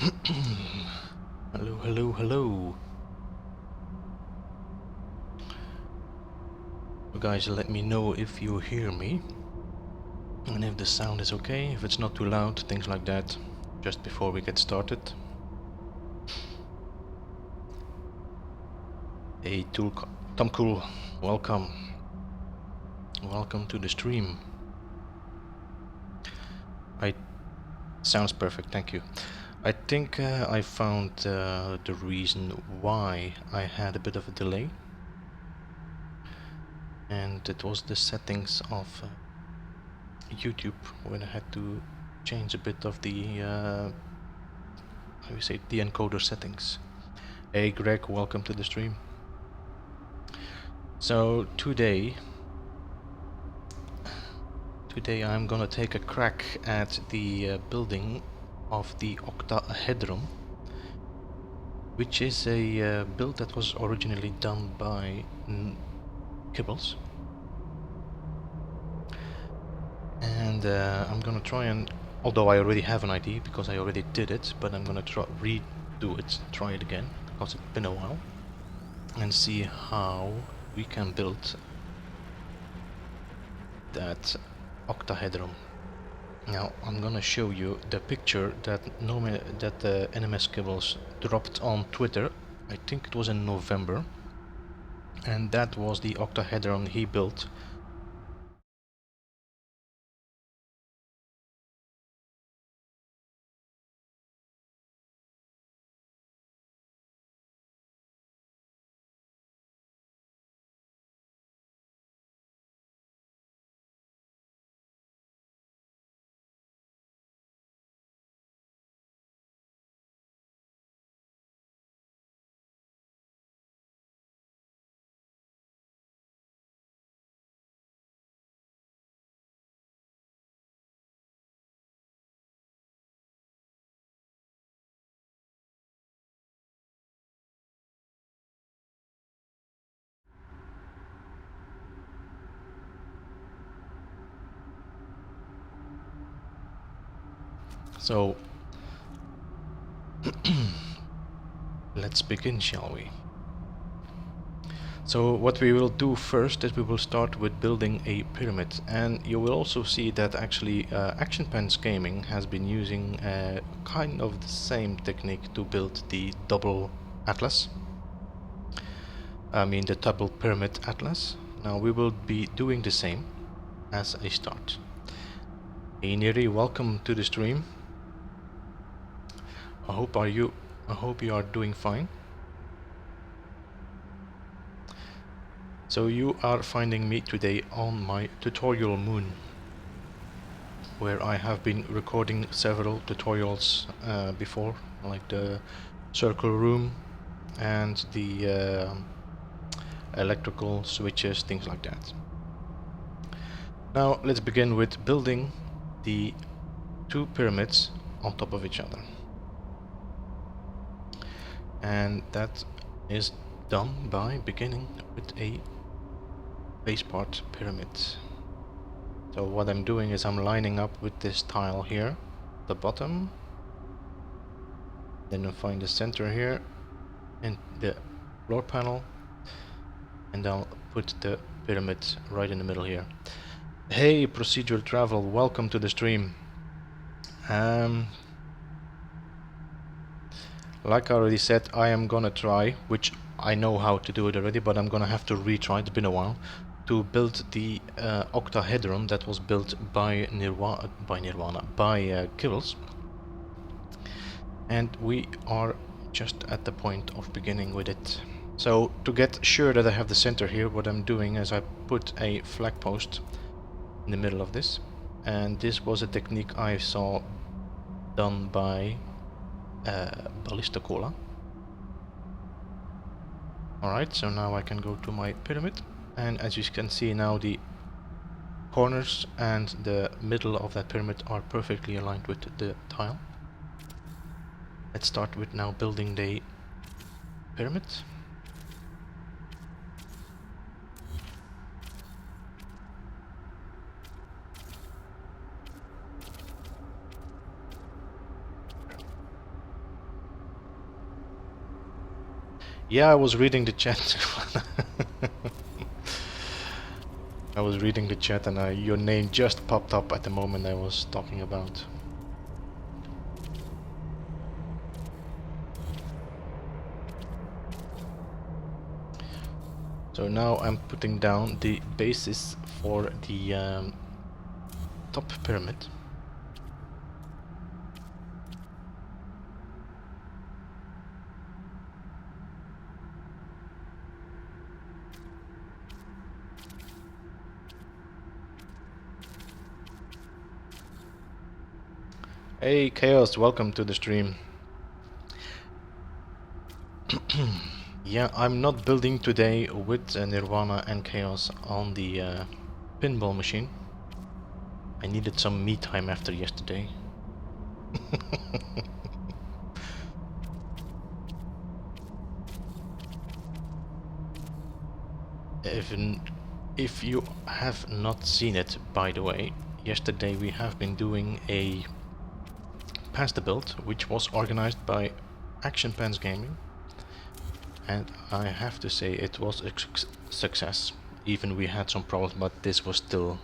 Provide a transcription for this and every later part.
Hello, hello, hello. You guys, let me know if you hear me and if the sound is okay, if it's not too loud, things like that, just before we get started. Hey, Tom Cool, welcome. Welcome to the stream. Sounds perfect, thank you. I think I found the reason why I had a bit of a delay. And it was the settings of YouTube when I had to change a bit of the how do you say, the encoder settings. Hey Greg, welcome to the stream. So today I'm gonna take a crack at the building of the OctaHedron, which is a build that was originally done by Kibbles. And I'm gonna try and, although I already have an idea because I already did it, but I'm gonna redo it, try it again, because it's been a while, and see how we can build that octahedron. Now I'm gonna show you the picture that NMS Kibbles dropped on Twitter. I think it was in November, and that was the octahedron he built. So let's begin, shall we? So what we will do first is we will start with building a pyramid, and you will also see that actually Action Pants Gaming has been using kind of the same technique to build the double atlas. I mean the double pyramid atlas. Now we will be doing the same as a start. Hey Neri, welcome to the stream. I hope you are doing fine. So you are finding me today on my tutorial moon, where I have been recording several tutorials before, like the circle room and the electrical switches, things like that. Now let's begin with building the two pyramids on top of each other. And that is done by beginning with a base part pyramid. So what I'm doing is I'm lining up with this tile here, the bottom, then I'll find the center here and the floor panel, and I'll put the pyramid right in the middle here. Hey Procedural Travel, welcome to the stream. Like I already said, I am gonna try, which I know how to do it already, but I'm gonna have to retry, it's been a while, to build the octahedron that was built by Kibbles. And we are just at the point of beginning with it. So to get sure that I have the center here, what I'm doing is I put a flag post in the middle of this, and this was a technique I saw done by Ballista Cola. Alright, so now I can go to my pyramid, and as you can see now the corners and the middle of that pyramid are perfectly aligned with the tile. Let's start with now building the pyramid. Yeah, I was reading the chat. I was reading the chat and your name just popped up at the moment I was talking about. So now I'm putting down the basis for the top pyramid. Hey Chaos, welcome to the stream. Yeah, I'm not building today with Nirvana and Chaos on the pinball machine. I needed some me time after yesterday. If you have not seen it, by the way, yesterday we have been doing a Pass the Build, which was organized by Action Pants Gaming, and I have to say it was a success. Even we had some problems, but this was still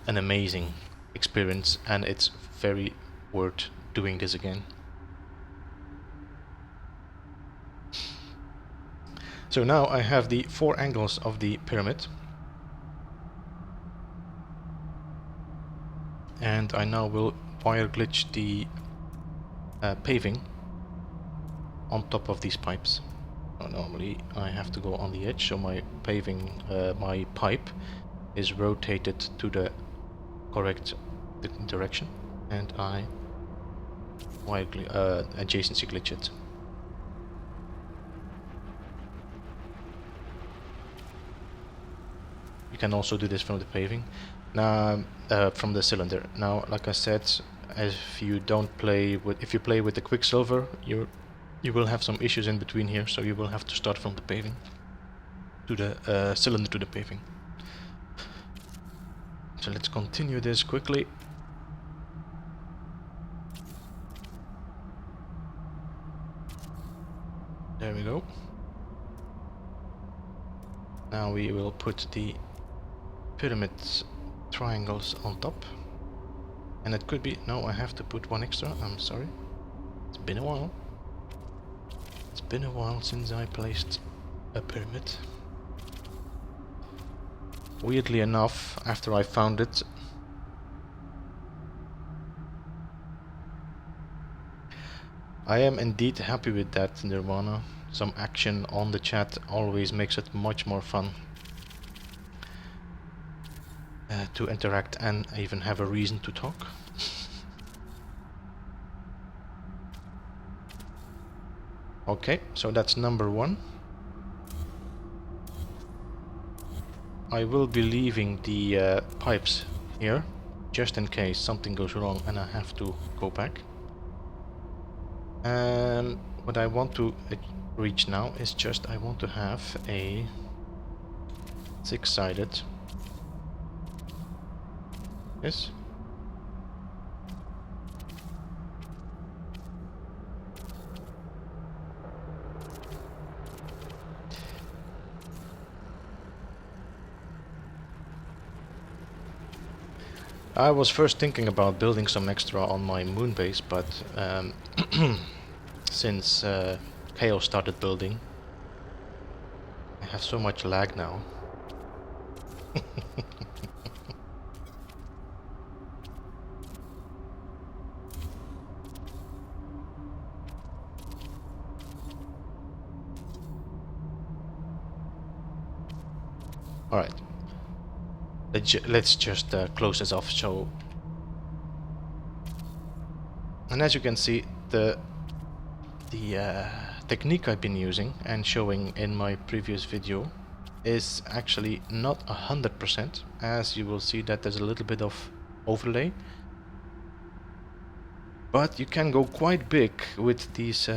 an amazing experience, and it's very worth doing this again. So now I have the 4 angles of the pyramid, and I now will wire glitch the paving on top of these pipes. So normally I have to go on the edge, so my paving, my pipe is rotated to the correct direction, and I wire adjacency glitch it. You can also do this from the paving. Now, from the cylinder. Now, like I said, if you play with the Quicksilver, you will have some issues in between here, so you will have to start from the paving to the cylinder to the paving. So let's continue this quickly. There we go. Now we will put the pyramid triangles on top. And it could be... No, I have to put one extra. I'm sorry. It's been a while. It's been a while since I placed a pyramid. Weirdly enough, after I found it, I am indeed happy with that, Nirvana. Some action on the chat always makes it much more fun to interact and even have a reason to talk. Okay, so that's number 1. I will be leaving the pipes here, just in case something goes wrong and I have to go back. And what I want to reach now is just I want to have a 6-sided. Yes. I was first thinking about building some extra on my moon base, but since Chaos started building, I have so much lag now. Alright. Let's just close this off. So, and as you can see, the technique I've been using and showing in my previous video is actually not 100%, as you will see that there's a little bit of overlay, but you can go quite big with these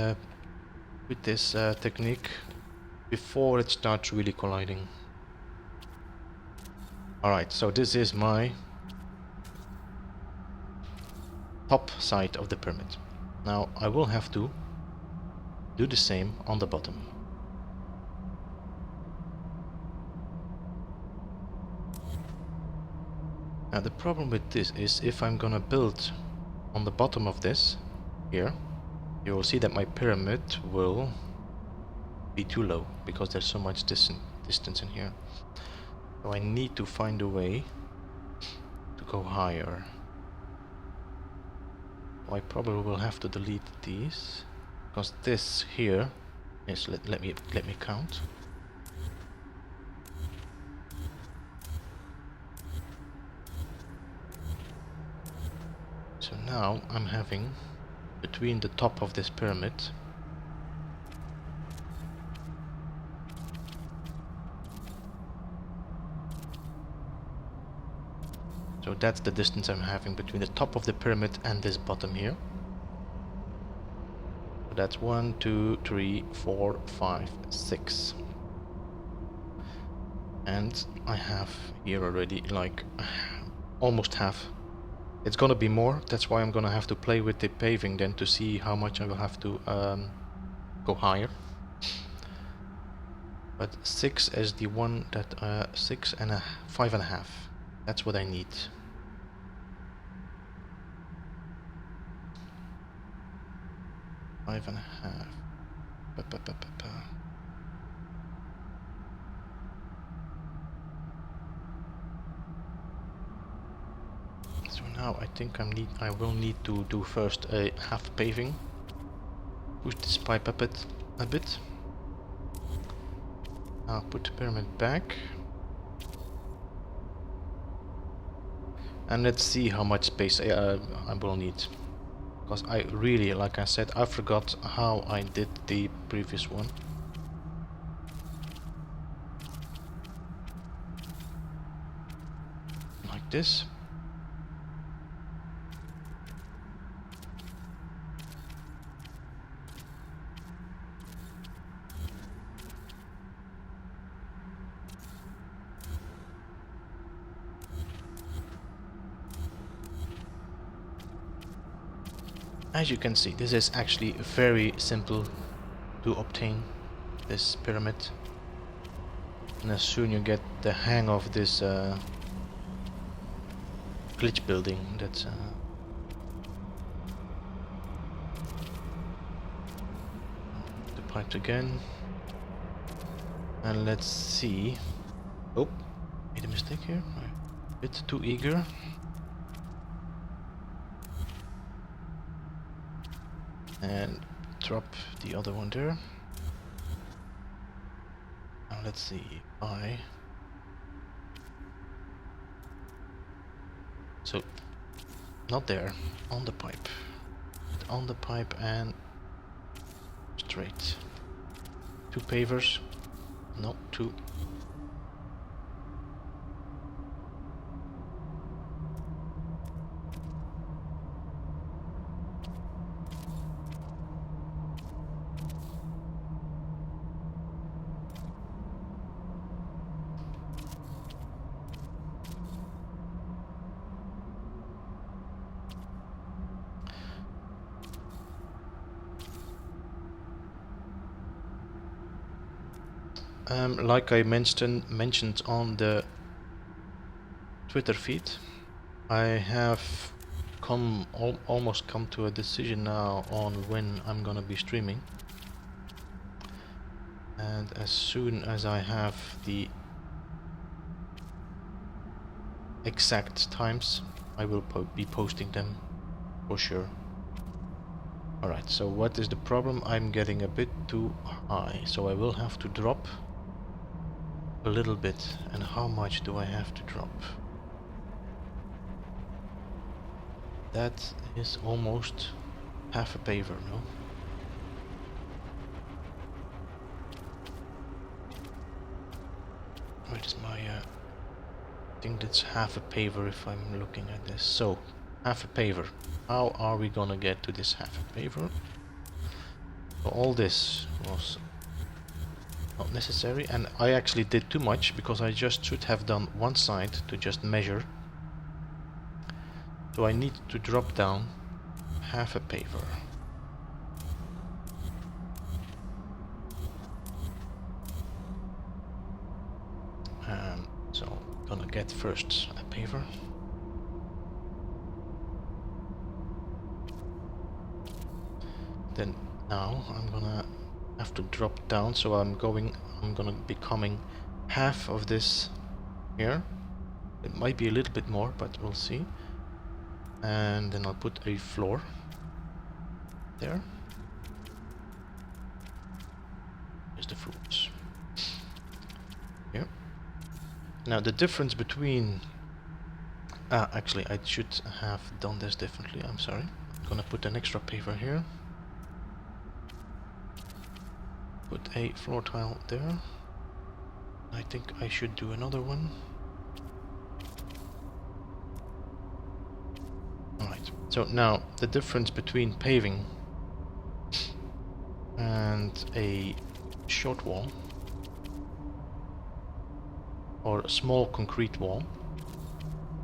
with this technique before it starts really colliding. Alright, so this is my top side of the pyramid. Now I will have to do the same on the bottom. Now the problem with this is if I'm gonna build on the bottom of this here, you will see that my pyramid will be too low because there's so much distance in here. So I need to find a way to go higher. I probably will have to delete these because this here is let me count. So now I'm having between the top of this pyramid so that's the distance I'm having between the top of the pyramid and this bottom here. So that's 1, 2, 3, 4, 5, 6. And I have here already like almost half. It's gonna be more, that's why I'm gonna have to play with the paving then to see how much I will have to go higher. But 6 is the one that 6 and 5.5. That's what I need. Five and a half. So now I think I will need to do first a half paving. Push this pipe up a bit. Now put the pyramid back. And let's see how much space I will need. Because I really, like I said, I forgot how I did the previous one. Like this. As you can see, this is actually very simple to obtain, this pyramid. And as soon you get the hang of this glitch building, that's the pipes again. And let's see. Oh, made a mistake here. A bit too eager. And drop the other one there. Now let's see. So not there, on the pipe. On the pipe and straight. 2 pavers. No, 2. Like I mentioned on the Twitter feed, I have almost come to a decision now on when I'm gonna be streaming. And as soon as I have the exact times, I will be posting them for sure. Alright, so what is the problem? I'm getting a bit too high, so I will have to drop a little bit. And how much do I have to drop? That is almost half a paver, no? Where is my I think that's half a paver if I'm looking at this. So, half a paver. How are we gonna get to this half a paver? So all this was not necessary, and I actually did too much because I just should have done one side to just measure. So I need to drop down half a paver. Gonna get first a paver. Then now I'm gonna have to drop down, so I'm gonna be coming half of this here. It might be a little bit more, but we'll see. And then I'll put a floor there. Here's the fruits. Here. Now the difference between... actually I should have done this differently, I'm sorry. I'm gonna put an extra paver here. Put a floor tile there. I think I should do another one. Alright, so now the difference between paving and a short wall or a small concrete wall,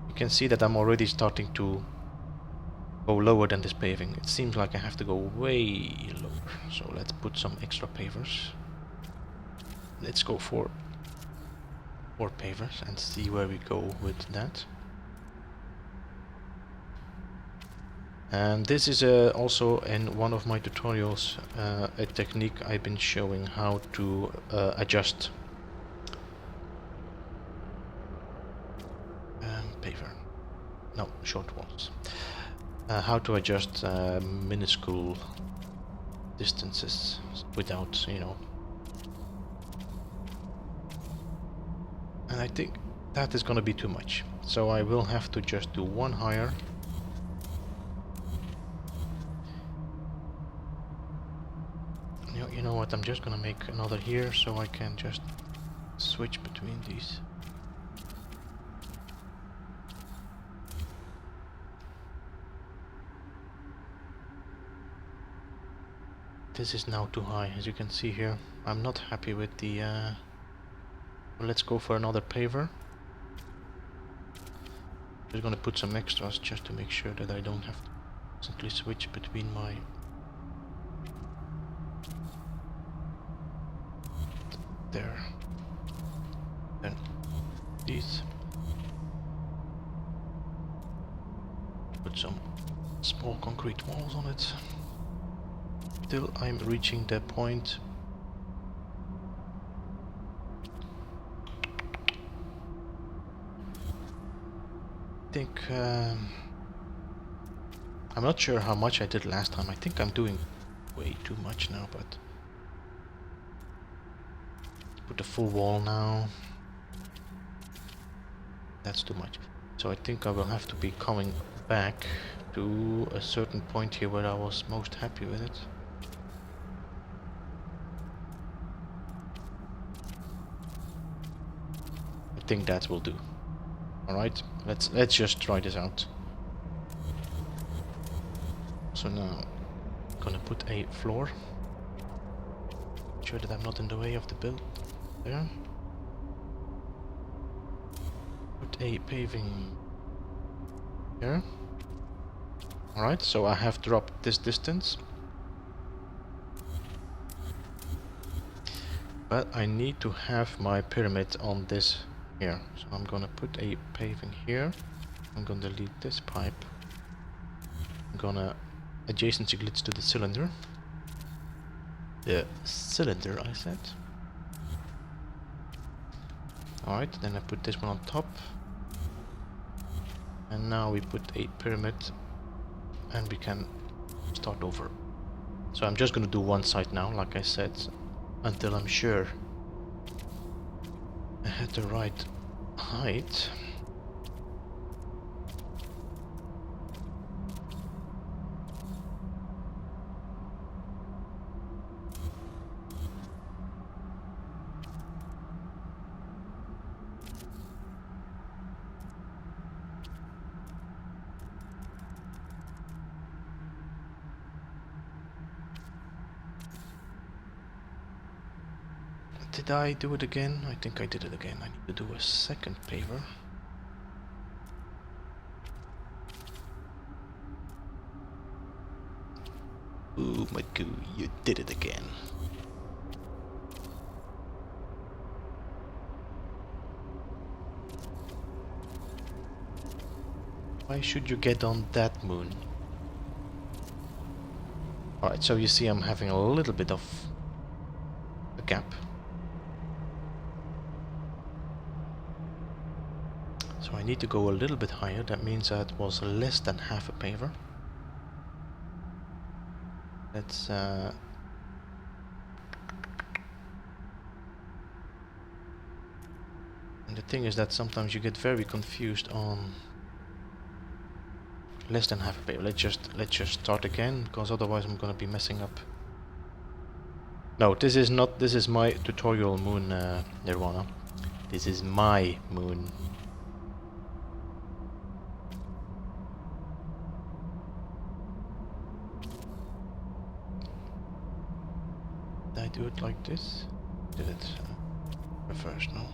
you can see that I'm already starting to go lower than this paving. It seems like I have to go way lower, so let's put some extra pavers. Let's go for 4 pavers and see where we go with that. And this is also in one of my tutorials, a technique I've been showing how to adjust paver. No, short walls. How to adjust minuscule distances without, you know. And I think that is gonna be too much. So I will have to just do one higher. You know what, I'm just gonna make another here so I can just switch between these. This is now too high, as you can see here. I'm not happy with the... Let's go for another paver. Just gonna put some extras just to make sure that I don't have to constantly switch between my... There. Then these. Put some small concrete walls on it. Till I'm reaching the point. I think I'm not sure how much I did last time. I think I'm doing way too much now, but put the full wall now. That's too much. So I think I will have to be coming back to a certain point here where I was most happy with it. I think that will do. Alright, let's just try this out. So now I'm gonna put a floor. Make sure that I'm not in the way of the build there. Put a paving here. Alright, so I have dropped this distance. But I need to have my pyramid on this here. So I'm gonna put a paving here. I'm gonna delete this pipe. I'm gonna adjacency glitch to the cylinder. The cylinder, I said. Alright, then I put this one on top. And now we put a pyramid and we can start over. So I'm just gonna do one side now, like I said, until I'm sure I had the right height. Did I do it again? I think I did it again. I need to do a second paver. Ooh, my goo, you did it again. Why should you get on that moon? Alright, so you see I'm having a little bit of a gap. So I need to go a little bit higher. That means that was less than half a paver. Let's and the thing is that sometimes you get very confused on less than half a paver. Let's just start again, because otherwise I'm gonna be messing up. No, this is not. This is my tutorial moon, Nirvana. This is my moon. Did I do it like this? Did it reverse? No.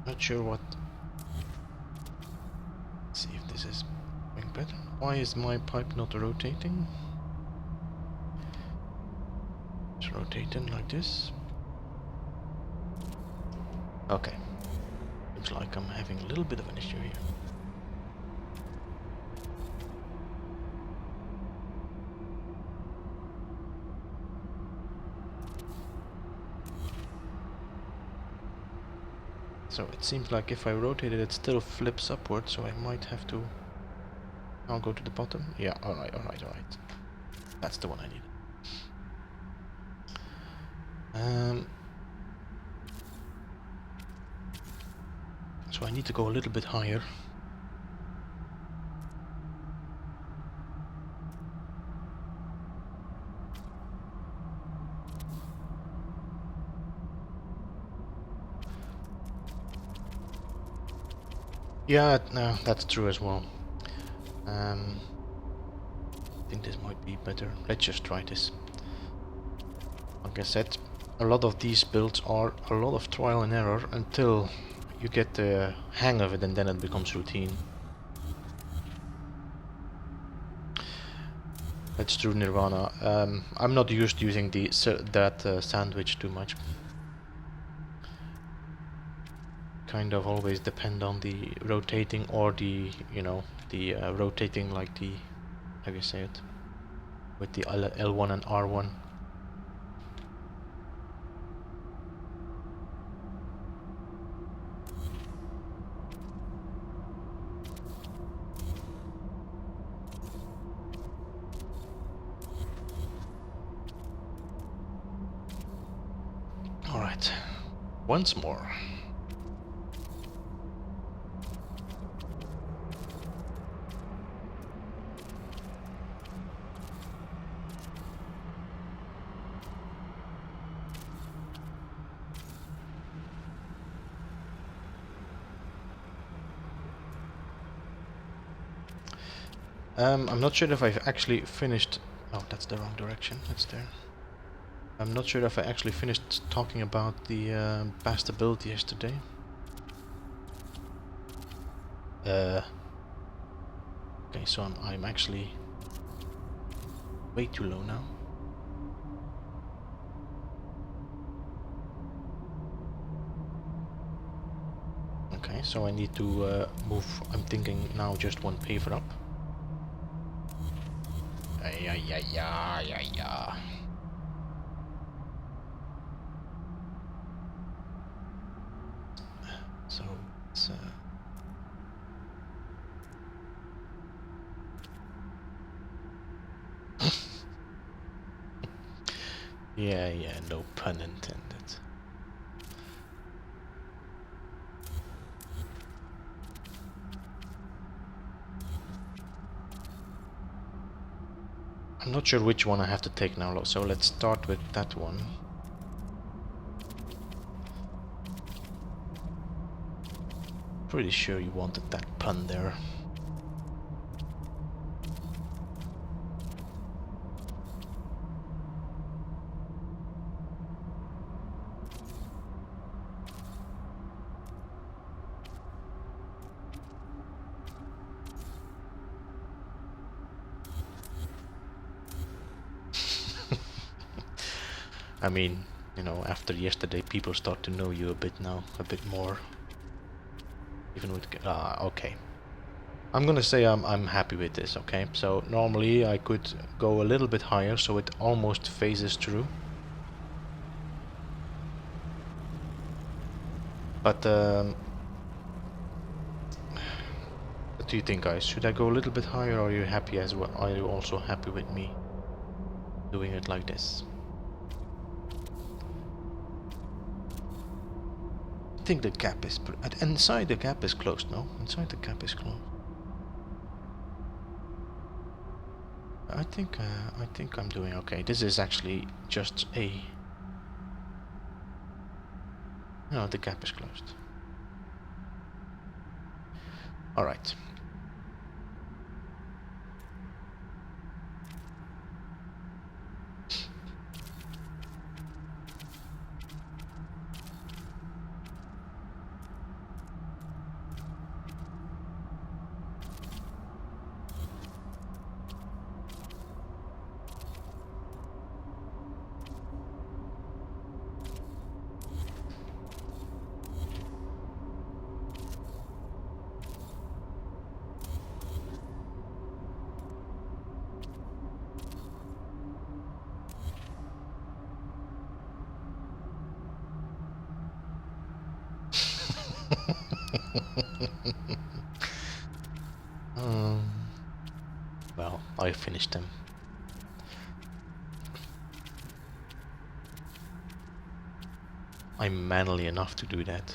Not sure what. Let's see if this is going better. Why is my pipe not rotating? It's rotating like this. Okay. Looks like I'm having a little bit of an issue here. So it seems like if I rotate it, it still flips upwards, so I might have to... I'll go to the bottom. Yeah, alright. That's the one I need. So I need to go a little bit higher. Yeah, no, that's true as well. I think this might be better. Let's just try this. Like I said, a lot of these builds are a lot of trial and error until you get the hang of it, and then it becomes routine. That's true, Nirvana. I'm not used to using that sandwich too much. Kind of always depend on the rotating or the, you know, the rotating like the, how do you say it, with the L1 and R1. All right, once more. I'm not sure if I've actually finished... Oh, that's the wrong direction. That's there. I'm not sure if I actually finished talking about the past ability yesterday. Okay, so I'm actually way too low now. Okay, so I need to move, I'm thinking now just one paver up. Yeah. So it's yeah, no pun intended. I'm not sure which one I have to take now, so let's start with that one. pretty sure you wanted that pun there. I mean, you know, after yesterday, people start to know you a bit now, a bit more. Even with okay. I'm gonna say I'm happy with this. Okay, so normally I could go a little bit higher, so it almost phases through. But what do you think, guys? Should I go a little bit higher, or are you happy as well? Are you also happy with me doing it like this? I think the gap is inside. The gap is closed. No, inside the gap is closed. I think I'm doing okay. This is actually just a. No, the gap is closed. All right. Well, I finished them. I'm manly enough to do that.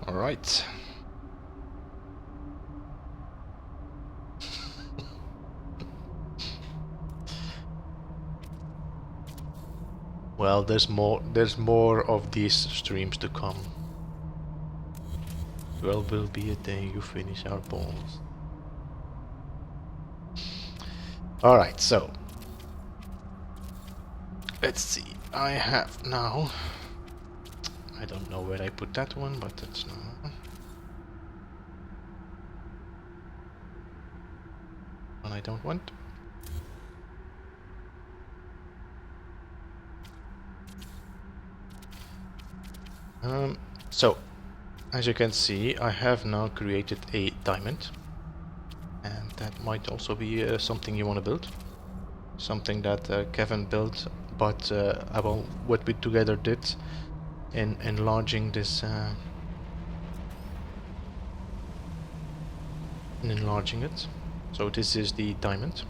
All right. Well, there's more of these streams to come. Well, will be a day you finish our balls. All right, so let's see. I have now. I don't know where I put that one, but that's not. One I don't want. So, as you can see, I have now created a diamond, and that might also be something you want to build. Something that Kevin built, but about what we together did in enlarging this. In enlarging it. So this is the diamond.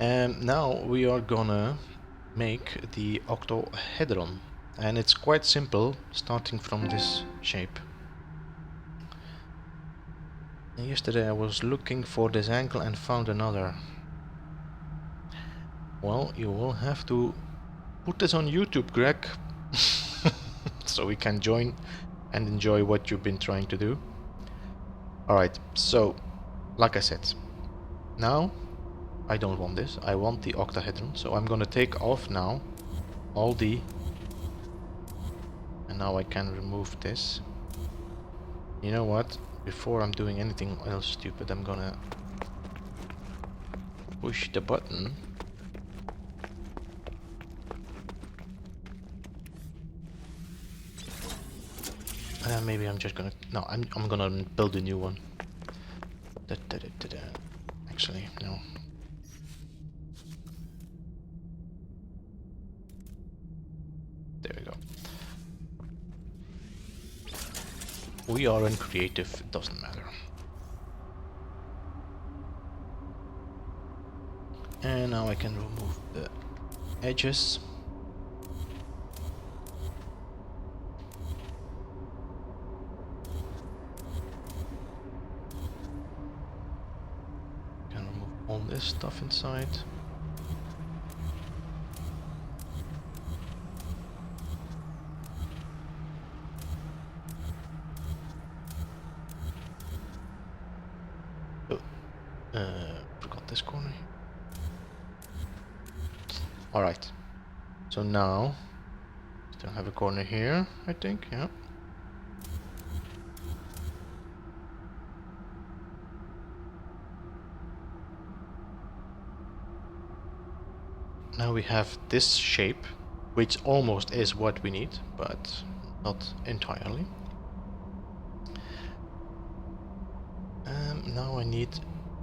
And now we are gonna make the octahedron, and it's quite simple, starting from this shape. And yesterday I was looking for this angle and found another. Well, you will have to put this on YouTube, Greg, so we can join and enjoy what you've been trying to do. Alright, so, like I said, Now, I don't want this. I want the octahedron. So I'm gonna take off now all the... And now I can remove this. You know what? Before I'm doing anything else stupid, I'm gonna push the button. Maybe I'm just gonna... No, I'm gonna build a new one. Actually, no. There we go. We are in creative, it doesn't matter. And now I can remove the edges. Can remove all this stuff inside. Forgot this corner. Alright. So now, still have a corner here, I think, yeah. Now we have this shape, which almost is what we need, but not entirely. Now I need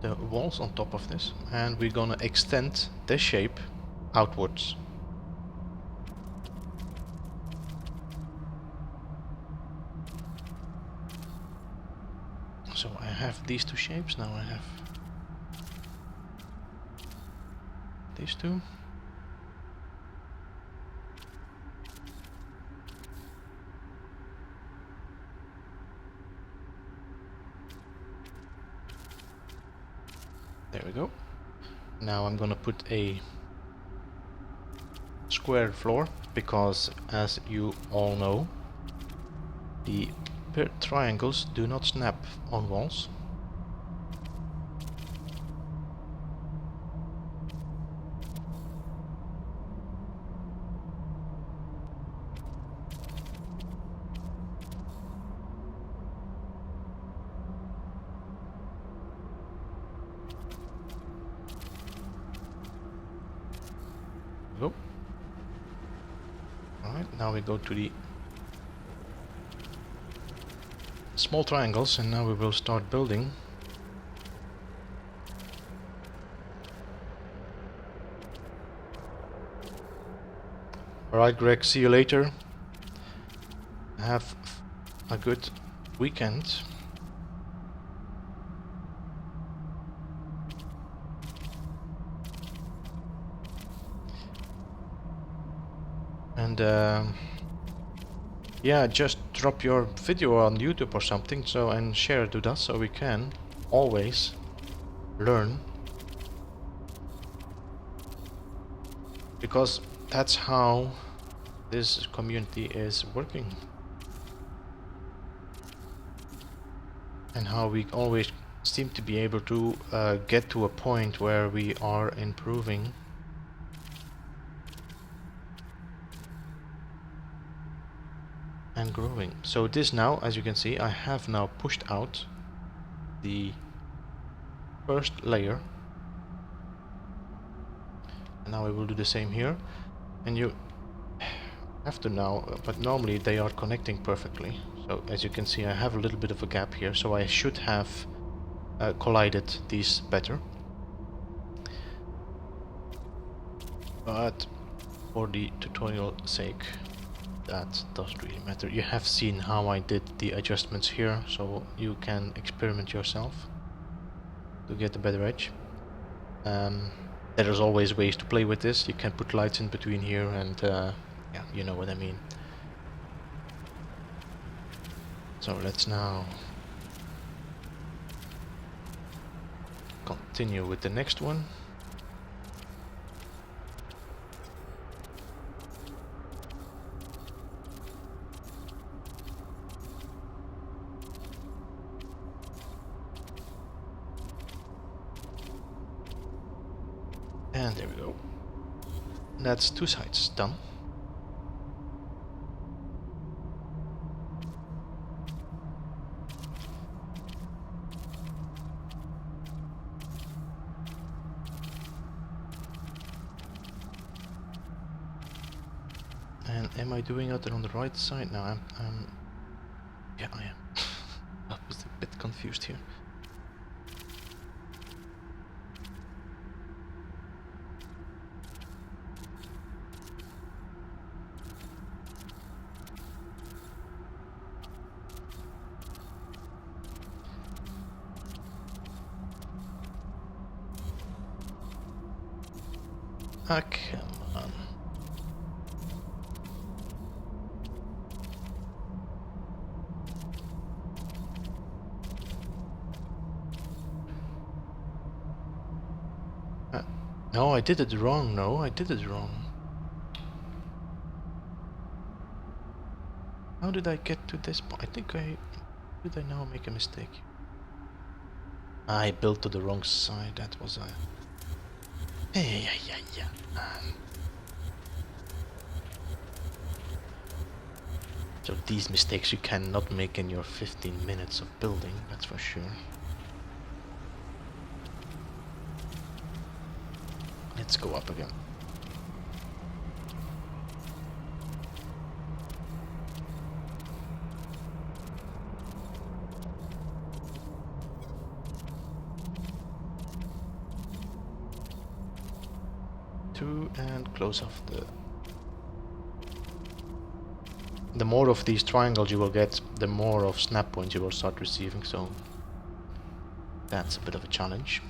the walls on top of this, and we're gonna extend this shape outwards. So I have these two shapes, now I have these two. There we go. Now I'm gonna put a square floor, because as you all know, the triangles do not snap on walls. Go. Alright, now we go to the small triangles, and now we will start building. Alright, Greg, see you later. Have a good weekend. And yeah, just drop your video on YouTube or something, so, and share it with us, so we can always learn, because that's how this community is working, and how we always seem to be able to get to a point where we are improving. And growing. So this now, as you can see, I have now pushed out the first layer, and now I will do the same here. And you have to now, but normally they are connecting perfectly. So as you can see, I have a little bit of a gap here, so I should have collided these better. But for the tutorial sake, that doesn't really matter. You have seen how I did the adjustments here, so you can experiment yourself to get a better edge. There's always ways to play with this. You can put lights in between here, and yeah, you know what I mean. So let's now continue with the next one. And there we go. That's 2 sides done. And am I doing it on the right side? No, I'm yeah, I am. I was a bit confused here. Ah, come on. No, I did it wrong. No, I did it wrong. How did I get to this point? I think did I now make a mistake? I built to the wrong side. That was a. Yeah. So these mistakes you cannot make in your 15 minutes of building. That's for sure. Let's go up again. Two and close off the more of these triangles you will get, the more of snap points you will start receiving, so that's a bit of a challenge.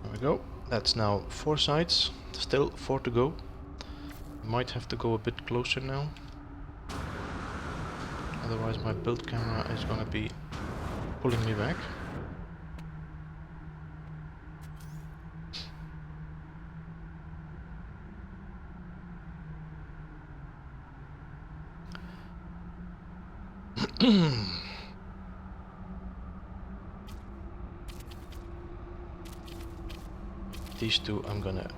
There we go. That's now 4 sides. Still 4 to go. Might have to go a bit closer now. Otherwise my build camera is gonna be pulling me back. These two I'm gonna...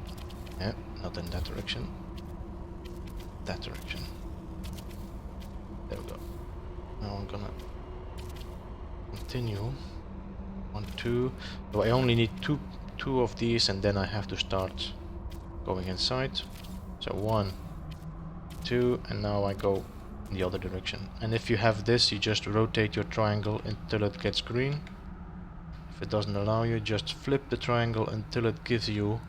yeah, not in that direction. That direction. There we go. Now I'm gonna continue. 1, 2. So I only need two of these and then I have to start going inside. So 1, 2, and now I go in the other direction. And if you have this, you just rotate your triangle until it gets green. If it doesn't allow you, just flip the triangle until it gives you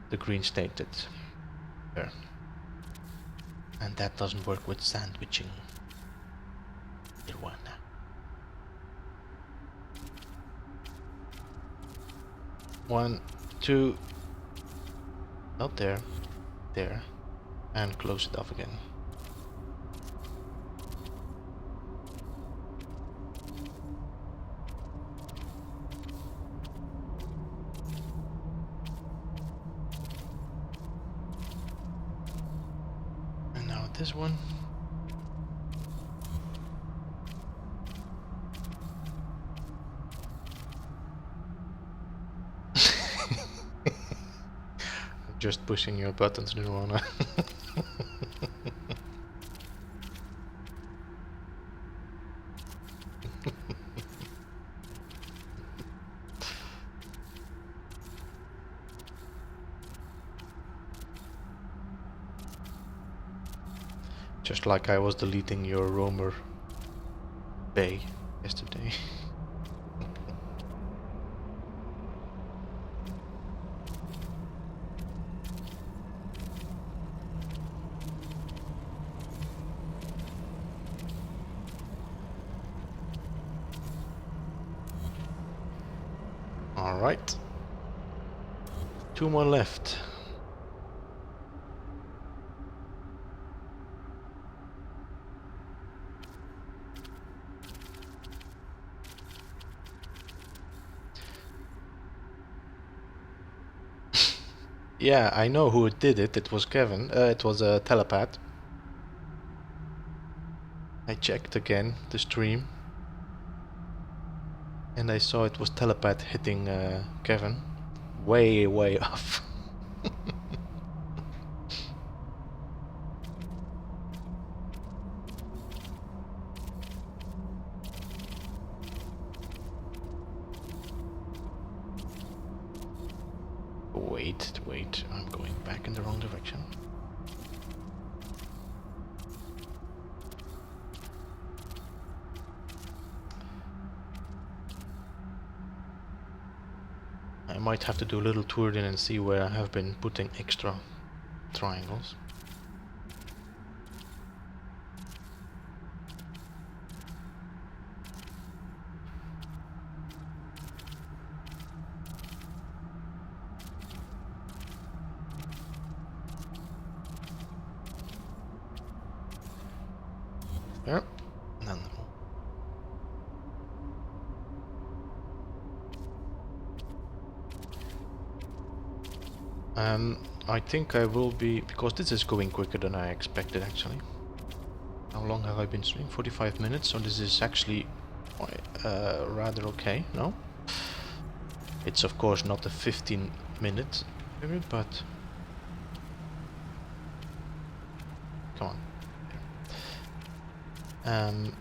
the green stated. There. And that doesn't work with sandwiching. You want that. One, two, not there, there, and close it off again. And now this one. Just pushing your buttons, Nirvana. Just like I was deleting your roamer bay yesterday. Alright. 2 more left. Yeah, I know who did it. It was Kevin. It was a telepath. I checked again the stream, and I saw it was telepath hitting Kevin. Way, way off. Wait, I'm going back in the wrong direction. I might have to do a little tour in and see where I have been putting extra triangles. There. None. I think I will be, because this is going quicker than I expected actually. How long have I been streaming? 45 minutes, so this is actually rather okay, no? It's of course not a 15-minute period, but... Come on.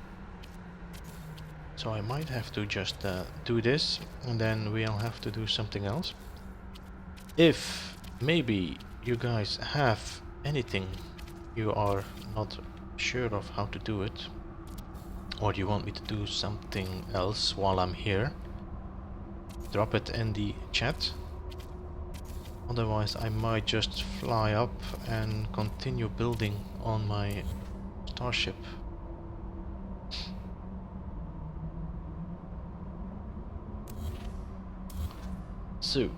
So I might have to just do this, and then we'll have to do something else. If maybe you guys have anything you are not sure of how to do it, or you want me to do something else while I'm here, drop it in the chat. Otherwise I might just fly up and continue building on my starship. So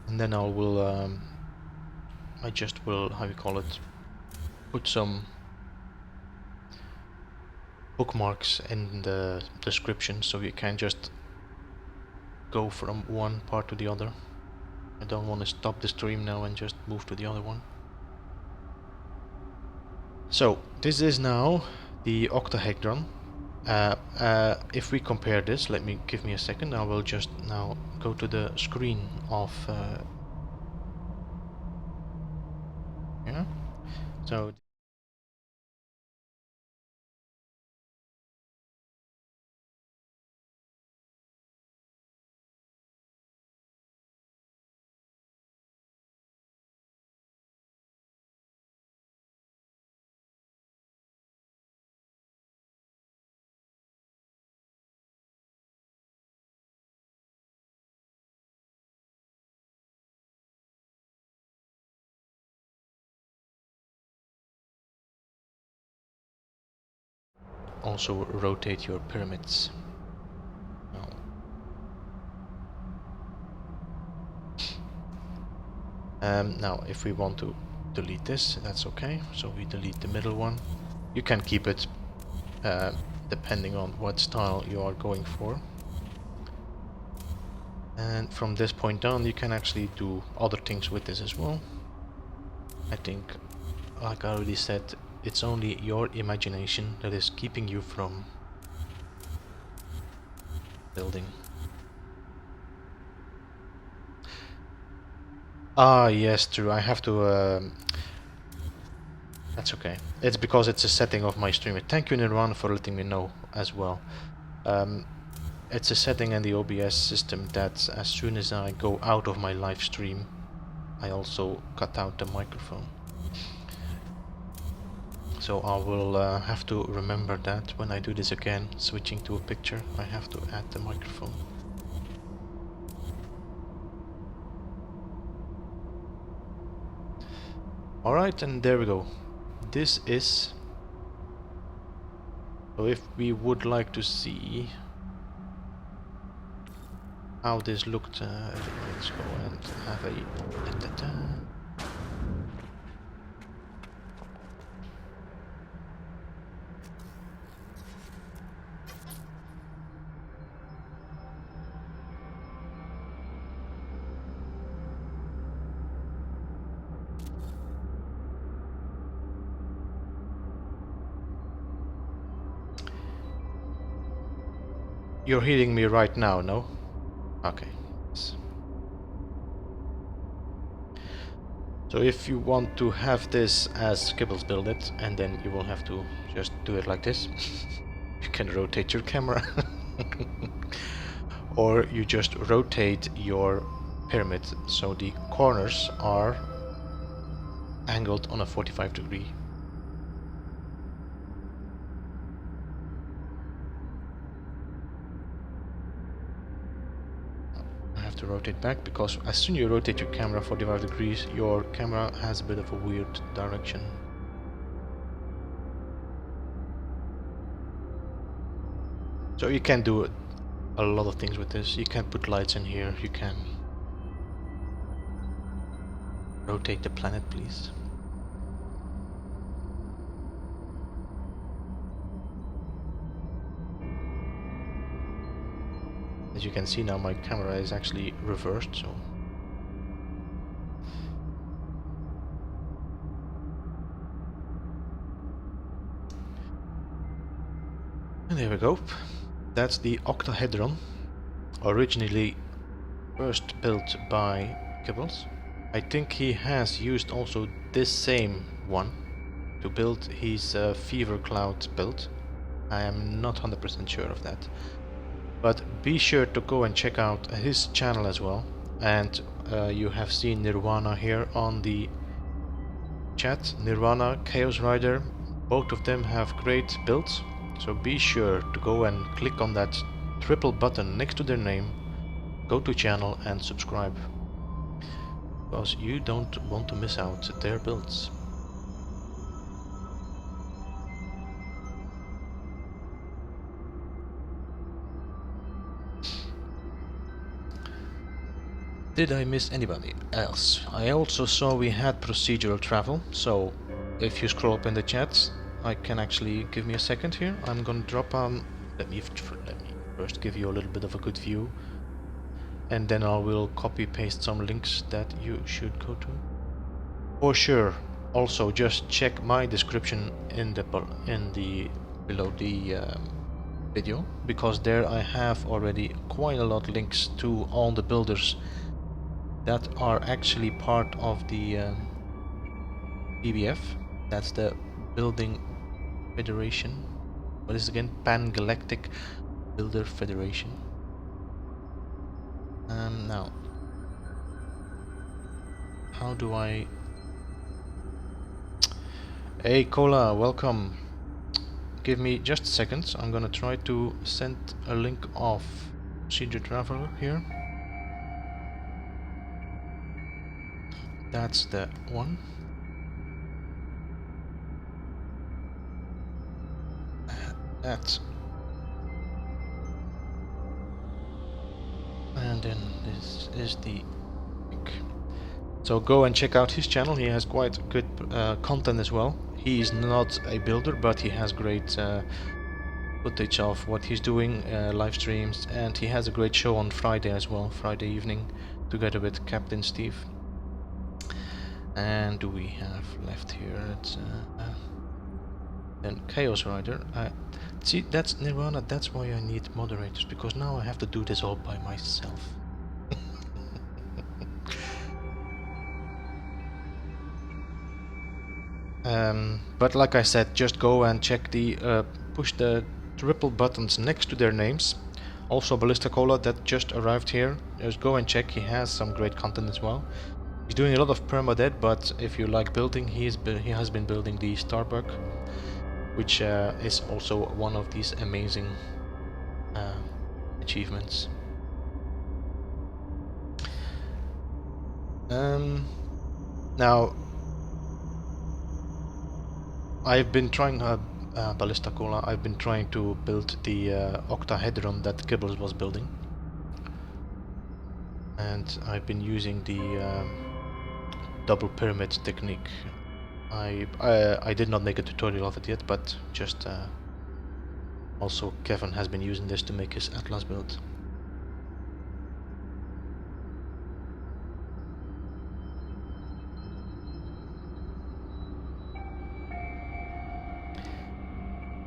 and then I just will, how you call it, put some bookmarks in the description so you can just go from one part to the other. I don't want to stop the stream now and just move to the other one. So this is now the octahedron. If we compare this, give me a second. I will just now go to the screen of yeah. So also rotate your pyramids. Now if we want to delete this, that's okay. So we delete the middle one. You can keep it depending on what style you are going for. And from this point on you can actually do other things with this as well. I think, like I already said, it's only your imagination that is keeping you from building. Ah, yes, true. I have to... That's okay. It's because it's a setting of my stream. Thank you, Nirwan, for letting me know as well. It's a setting in the OBS system that as soon as I go out of my live stream, I also cut out the microphone. So I will have to remember that when I do this again, switching to a picture, I have to add the microphone. Alright, and there we go. This is So if we would like to see how this looked, let's go and have a... You're hearing me right now, no? Okay. Yes. So if you want to have this as Skibbles build it, and then you will have to just do it like this. You can rotate your camera. Or you just rotate your pyramid so the corners are angled on a 45-degree. I have to rotate back because as soon as you rotate your camera 45 degrees, your camera has a bit of a weird direction. So you can do a lot of things with this. You can put lights in here, you can rotate the planet, please. As you can see now, my camera is actually reversed, so... And there we go. That's the OctaHedron, originally first built by Kibbles. I think he has used also this same one to build his Fever Cloud build. I am not 100% sure of that. But be sure to go and check out his channel as well. And you have seen Nirvana here on the chat. Nirvana, Chaos Rider, both of them have great builds. So be sure to go and click on that triple button next to their name, go to channel and subscribe. Because you don't want to miss out their builds. Did I miss anybody else? I also saw we had procedural travel, so if you scroll up in the chat, I can actually... give me a second here. I'm gonna drop on... Let me first give you a little bit of a good view, and then I will copy paste some links that you should go to. For sure. Also, just check my description in the below the video, because there I have already quite a lot of links to all the builders that are actually part of the BBF. That's the Building Federation. What is it again? Pan-Galactic Builder Federation. Now, how do I... Hey Cola, welcome. Give me just a second. I'm gonna try to send a link of Procedure Traveler here. That's the one. That. And then this is the link. So go and check out his channel. He has quite good content as well. He is not a builder, but he has great footage of what he's doing, live streams, and he has a great show on Friday as well, Friday evening, together with Captain Steve. And do we have left here? It's then Chaos Rider. See, that's Nirvana. That's why I need moderators, because now I have to do this all by myself. But like I said, just go and check the push the triple buttons next to their names. Also Ballista Cola that just arrived here. Just go and check. He has some great content as well. He's doing a lot of permadeath, but if you like building, he has been building the Starbuck, which is also one of these amazing achievements. Now, I've been trying ballista cola, I've been trying to build the octahedron that Gibbles was building. And I've been using the double pyramid technique. I did not make a tutorial of it yet, but just also Kevin has been using this to make his Atlas build.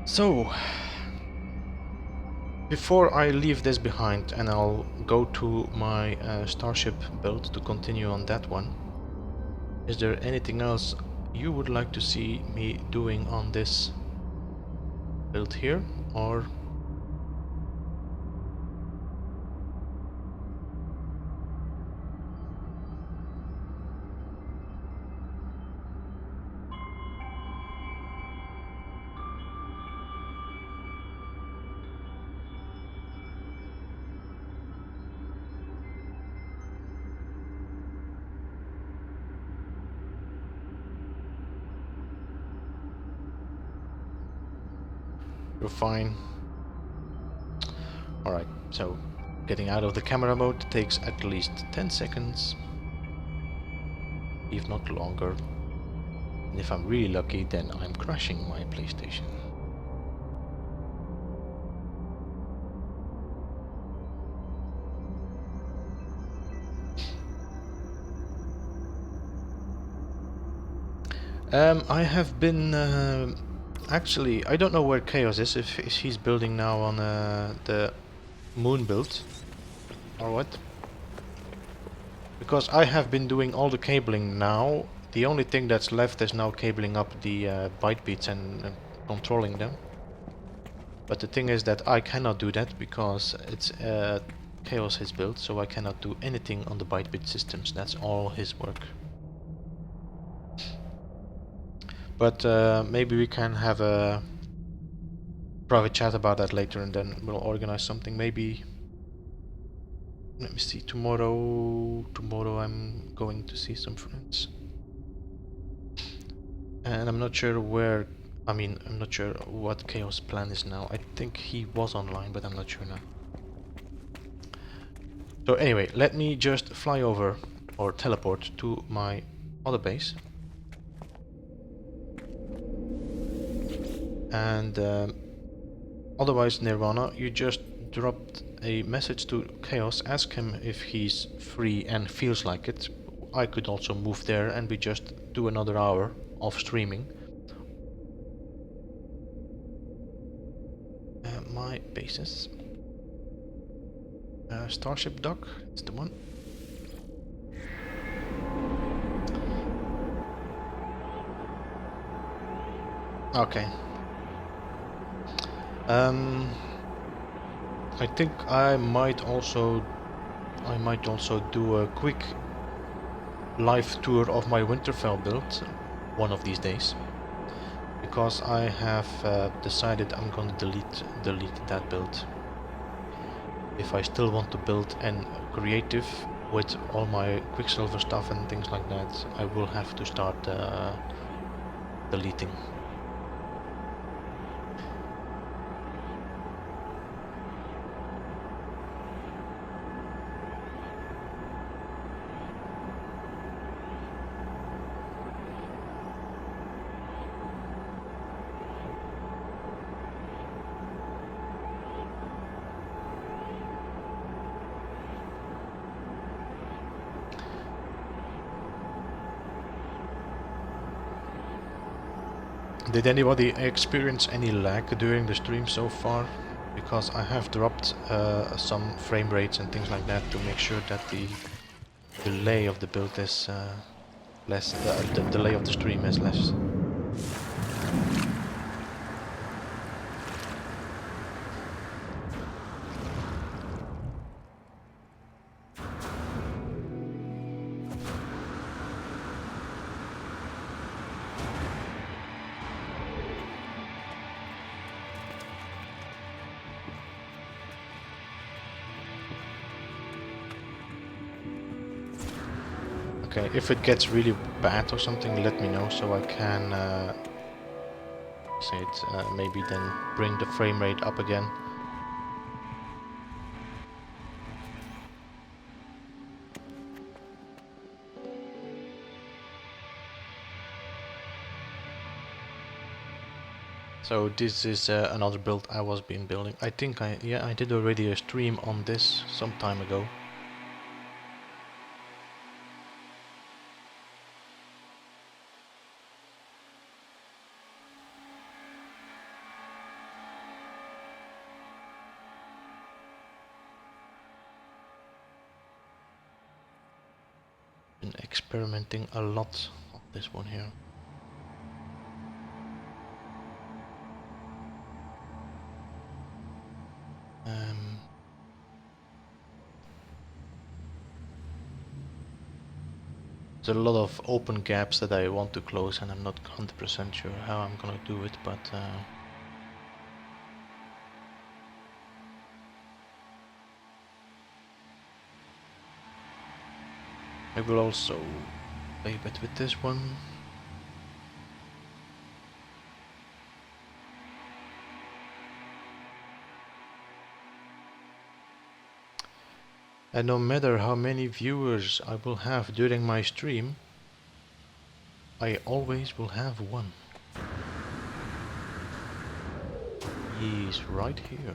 So, before I leave this behind and I'll go to my starship build to continue on that one, is there anything else you would like to see me doing on this build here, or you're fine? Alright, so getting out of the camera mode takes at least 10 seconds, if not longer. And if I'm really lucky, then I'm crashing my PlayStation. I have been actually, I don't know where Chaos is, if he's building now on the moon build or what. Because I have been doing all the cabling now. The only thing that's left is now cabling up the byte beats and controlling them. But the thing is that I cannot do that because it's Chaos has built, so I cannot do anything on the byte bit systems. That's all his work. But maybe we can have a private chat about that later, and then we'll organize something. Maybe, let me see, tomorrow I'm going to see some friends. And I'm not sure where, I'm not sure what Chaos' plan is now. I think he was online, but I'm not sure now. So anyway, let me just fly over, or teleport, to my other base. And otherwise, Nirvana, you just dropped a message to Chaos, ask him if he's free and feels like it. I could also move there and we just do another hour of streaming. My bases. Starship dock, it's the one. Okay. I think I might also do a quick live tour of my Winterfell build one of these days, because I have decided I'm gonna delete that build. If I still want to build and creative with all my Quicksilver stuff and things like that, I will have to start deleting. Did anybody experience any lag during the stream so far? Because I have dropped some frame rates and things like that to make sure that the delay of the build is less. The delay of the stream is less. Okay, if it gets really bad or something, let me know so I can it, maybe then bring the frame rate up again. So this is another build I was building. I think I did already a stream on this some time ago. Been experimenting a lot on this one here. There's a lot of open gaps that I want to close, and I'm not 100% sure how I'm gonna do it, but I will also play a bit with this one. And no matter how many viewers I will have during my stream, I always will have one. He's right here.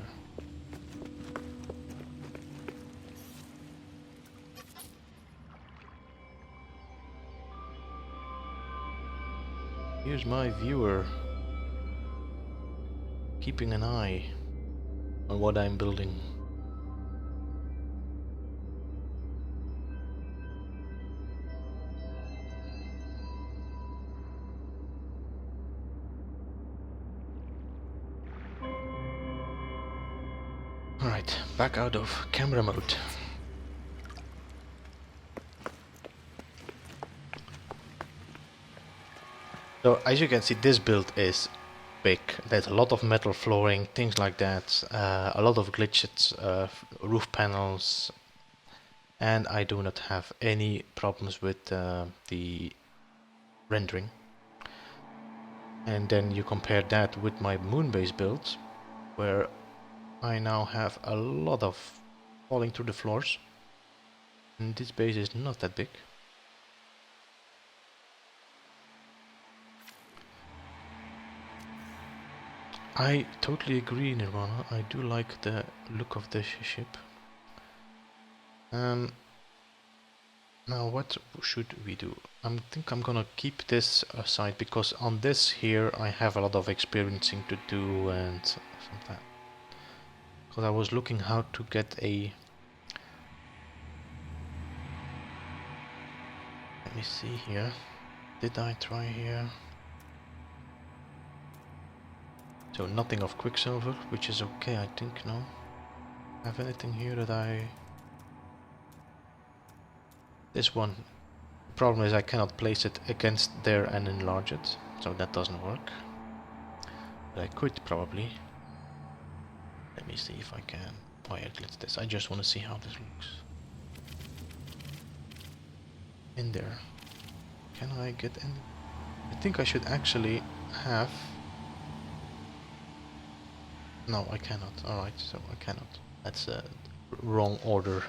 Here's my viewer, keeping an eye on what I'm building. Alright, back out of camera mode. So as you can see, this build is big. There's a lot of metal flooring, things like that, a lot of glitches, roof panels, and I do not have any problems with the rendering. And then you compare that with my Moonbase build, where I now have a lot of falling through the floors, and this base is not that big. I totally agree, Nirvana. I do like the look of this ship. Now what should we do? I think I'm gonna keep this aside, because on this here I have a lot of experiencing to do and something. Because I was looking how to get a... Let me see here. Did I try here? So nothing of Quicksilver, which is okay, I think. No. Have anything here that I... This one. The problem is I cannot place it against there and enlarge it, so that doesn't work. But I could probably. Let me see if I can wire glitch this. I just want to see how this looks. In there. Can I get in? I think I should actually have... No, I cannot. Alright, so I cannot. That's a wrong order.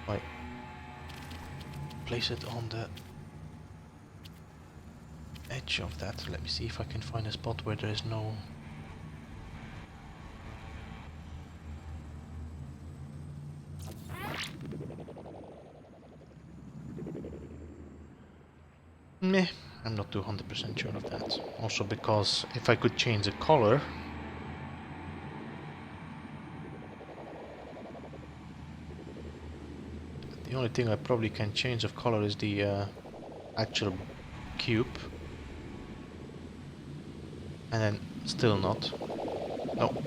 I place it on the edge of that. Let me see if I can find a spot where there is no... Meh, I'm not 200% sure of that. Also because if I could change the color... The only thing I probably can change of color is the actual cube. And then still not. No.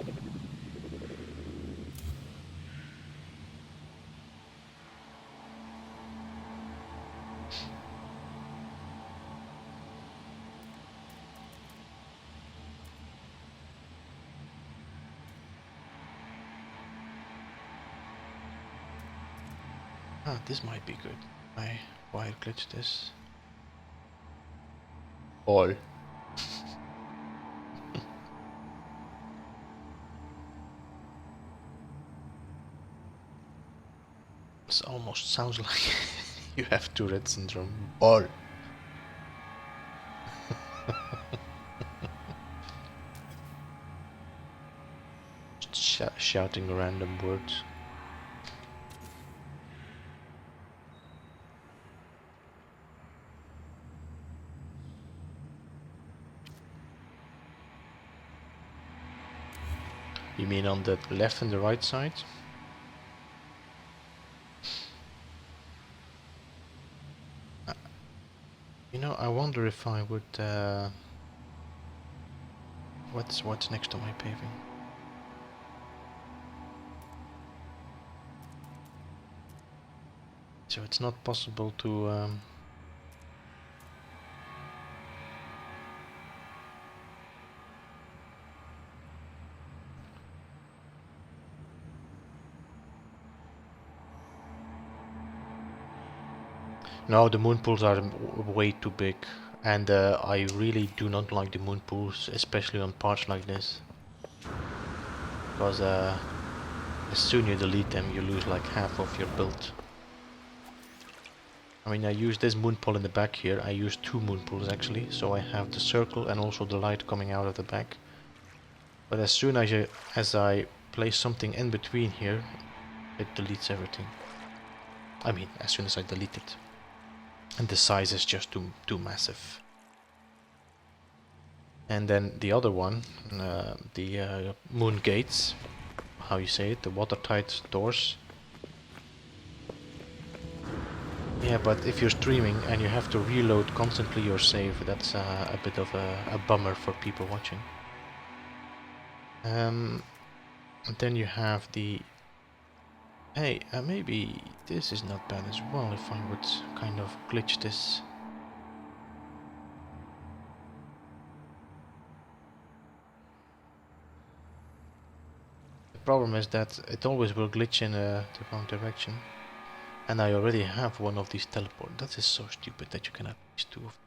Ah, this might be good. I wire glitch this. All. This almost sounds like you have Tourette syndrome. Ball. Just shouting random words. You mean on the left and the right side? You know, I wonder if I would... what's next to my paving? So it's not possible to... No, the moon pools are way too big, and I really do not like the moon pools, especially on parts like this. Because as soon you delete them, you lose like half of your build. I mean, I use this moon pool in the back here. I use two moon pools actually, so I have the circle and also the light coming out of the back. But as soon as I place something in between here, it deletes everything. I mean, as soon as I delete it. And the size is just too massive. And then the other one, the moon gates, how you say it, the watertight doors. Yeah, but if you're streaming and you have to reload constantly your save, that's a bit of a bummer for people watching. And then you have the... Hey, maybe this is not bad as well if I would kind of glitch this. The problem is that it always will glitch in the wrong direction. And I already have one of these teleport. That is so stupid that you cannot use two of them.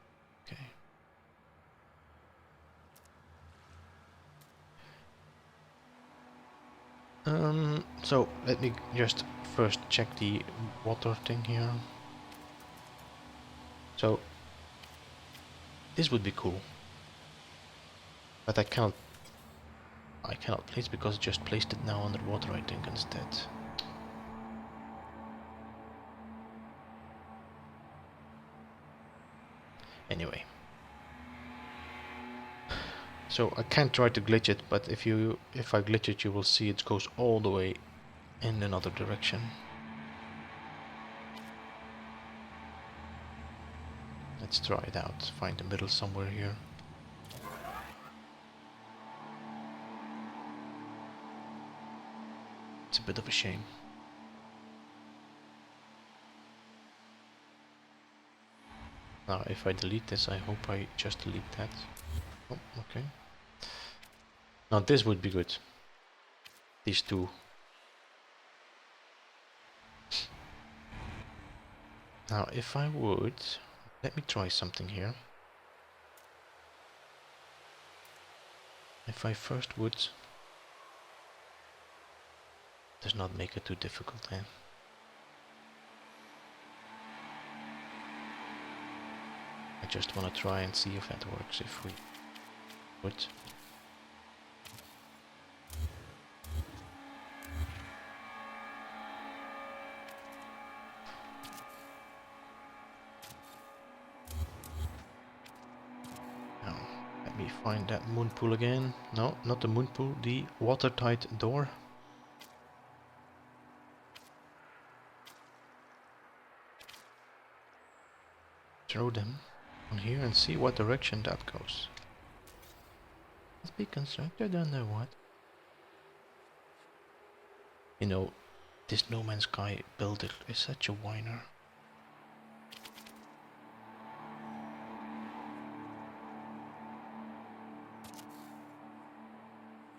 Okay. So let me just first check the water thing here. So this would be cool, but I cannot place because I just placed it now underwater, I think, instead. Anyway, so I can try to glitch it, but if I glitch it, you will see it goes all the way in another direction. Let's try it out. Find the middle somewhere here. It's a bit of a shame. Now, if I delete this, I hope I just delete that. Oh, okay. Now this would be good. These two. Now, if I would... Let me try something here. If I first would... Does not make it too difficult, eh? I just want to try and see if that works, if we would. Now, let me find that moon pool again. No, not the moon pool, the watertight door. Throw them on here and see what direction that goes. Let's be constructed under what? You know, this No Man's Sky builder is such a whiner.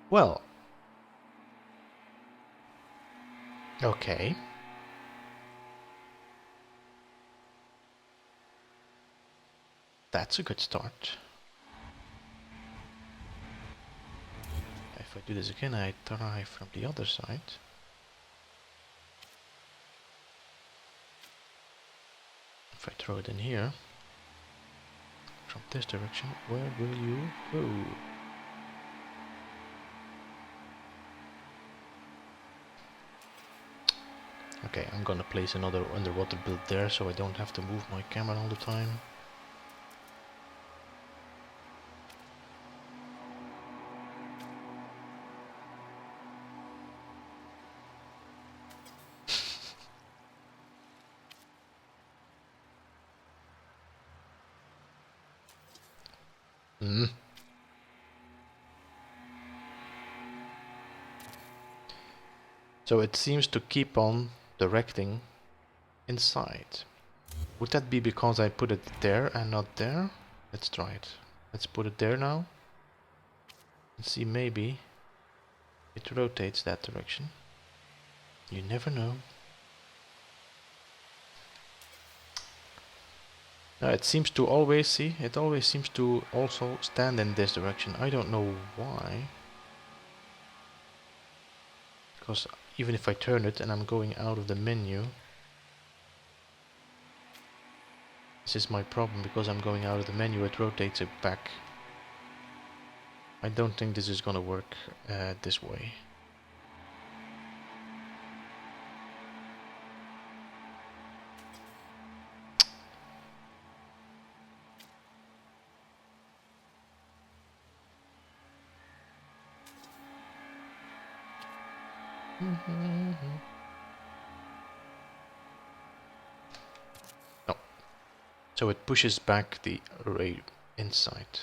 Well. Okay. That's a good start. If I do this again, I try from the other side. If I throw it in here, from this direction, where will you go? Okay, I'm gonna place another underwater build there so I don't have to move my camera all the time. Mm. So it seems to keep on directing inside. Would that be because I put it there and not there? Let's try it. Let's put it there now. Let's see, maybe it rotates that direction. You never know. Now it seems to always, see, it always seems to also stand in this direction. I don't know why. Because even if I turn it and I'm going out of the menu, this is my problem, because I'm going out of the menu, it rotates it back. I don't think this is gonna work this way. No. So it pushes back the array inside.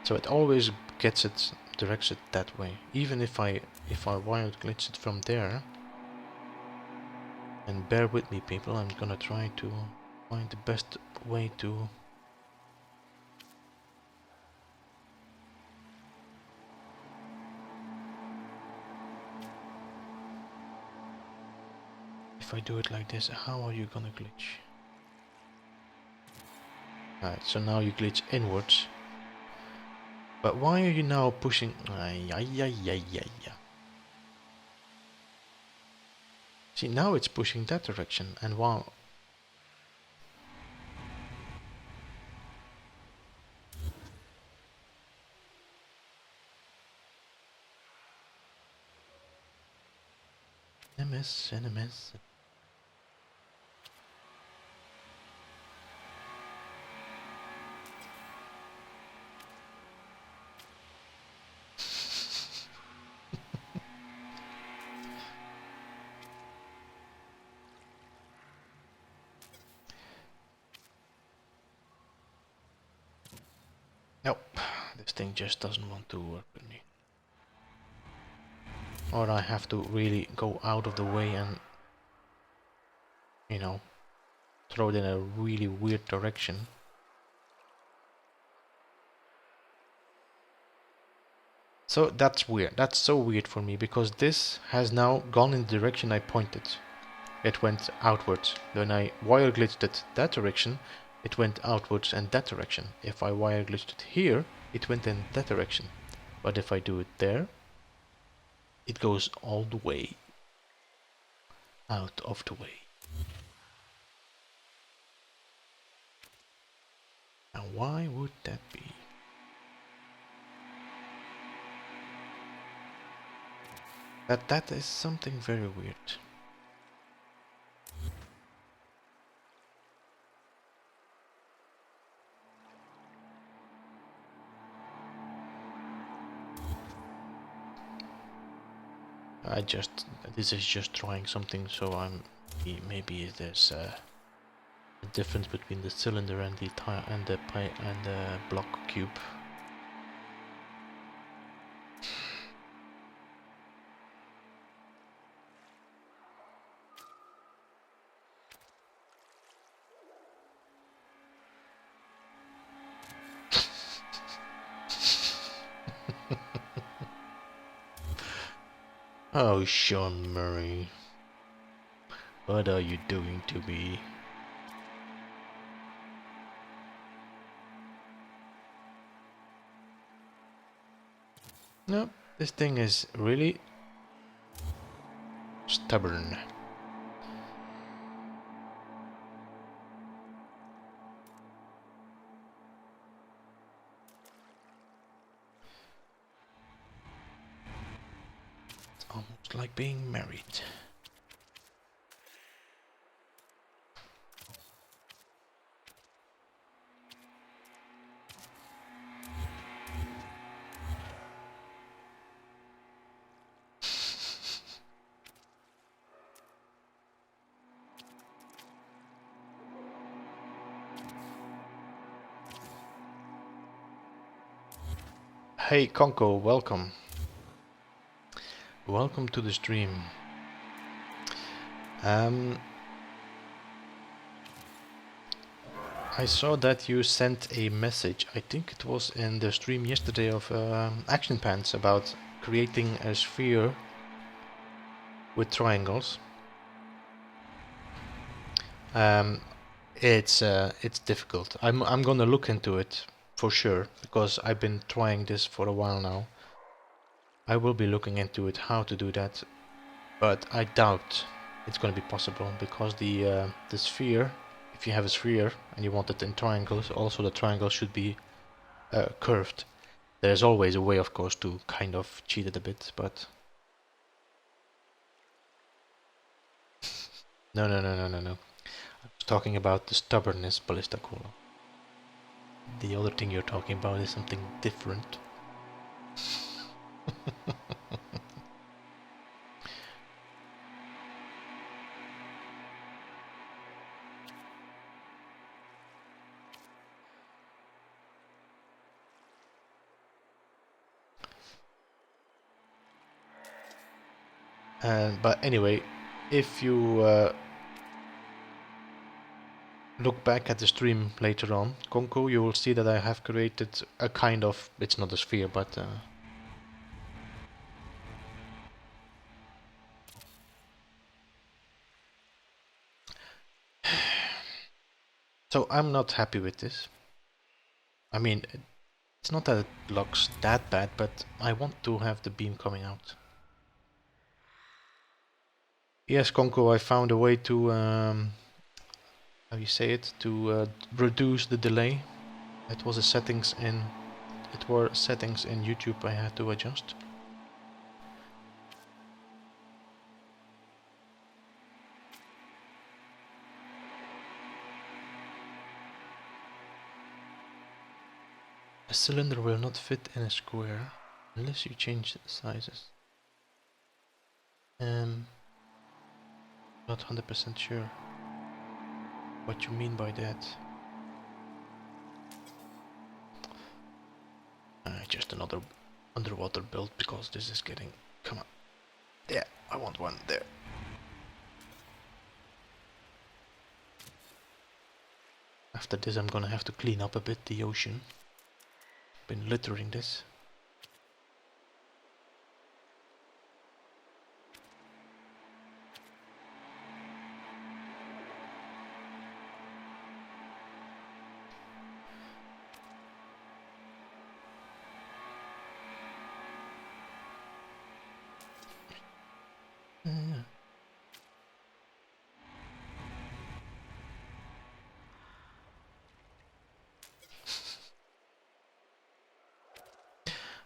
So it always gets it, directs it that way. Even if I wired glitch it from there, and bear with me people, I'm gonna try to find the best way to if I do it like this, how are you gonna glitch? Alright, so now you glitch inwards. But why are you now pushing? See, now it's pushing that direction, and wow. Enemies. Nope, this thing just doesn't want to work with me. Or I have to really go out of the way and, you know, throw it in a really weird direction. So that's weird. That's so weird for me, because this has now gone in the direction I pointed. It went outwards. When I wire glitched it that direction, it went outwards and that direction. If I wire glitched it here, it went in that direction. But if I do it there, it goes all the way out of the way. And why would that be? That is something very weird. This is just trying something, so maybe there's a difference between the cylinder and the tire and the block cube. Oh, Sean Murray, what are you doing to me? No, this thing is really Stubborn. It's almost like being married. Hey Konko, welcome. Welcome to the stream. I saw that you sent a message, I think it was in the stream yesterday of Action Pants, about creating a sphere with triangles. It's difficult. I'm gonna look into it for sure, because I've been trying this for a while now. I will be looking into it, how to do that, but I doubt it's gonna be possible, because the sphere, if you have a sphere and you want it in triangles, also the triangle should be curved. There's always a way, of course, to kind of cheat it a bit, but no. I'm talking about the stubbornness ballista cola. The other thing you're talking about is something different. But anyway, if you look back at the stream later on, Konko, you will see that I have created a kind of, it's not a sphere, but so I'm not happy with this. I mean, it's not that it looks that bad, but I want to have the beam coming out. Yes, Konko, I found a way to, how you say it, to reduce the delay. It was a settings in, it were settings in YouTube I had to adjust. A cylinder will not fit in a square unless you change the sizes. Not 100% sure what you mean by that. Just another underwater build, because this is getting... Come on. Yeah, I want one there. After this I'm gonna have to clean up a bit the ocean. Been littering this.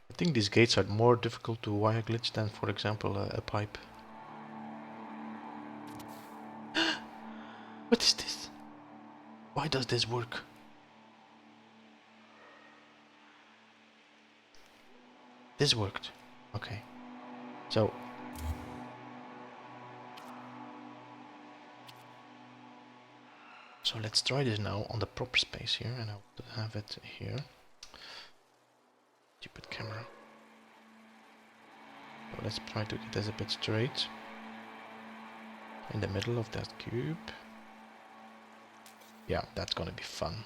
I think these gates are more difficult to wire glitch than, for example, a pipe. What is this? Why does this work? This worked. Okay. So... So let's try this now on the proper space here, and I will have it here. Stupid camera. So let's try to get this a bit straight. In the middle of that cube. Yeah, that's gonna be fun.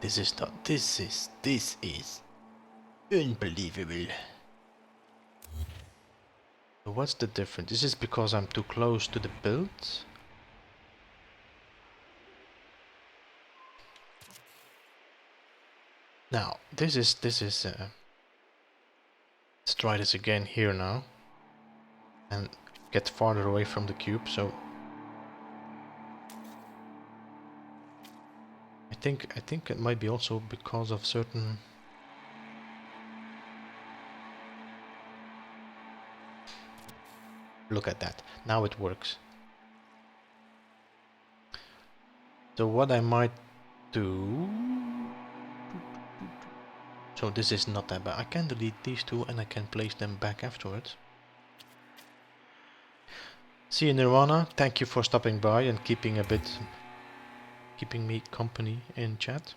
This is not. This is unbelievable. So what's the difference? Is this because I'm too close to the build? Now, this is, let's try this again here now. And get farther away from the cube, so... I think it might be also because of certain... Look at that, now it works. So what I might do... So this is not that bad. I can delete these two and I can place them back afterwards. See you, Nirvana. Thank you for stopping by and keeping me company in chat.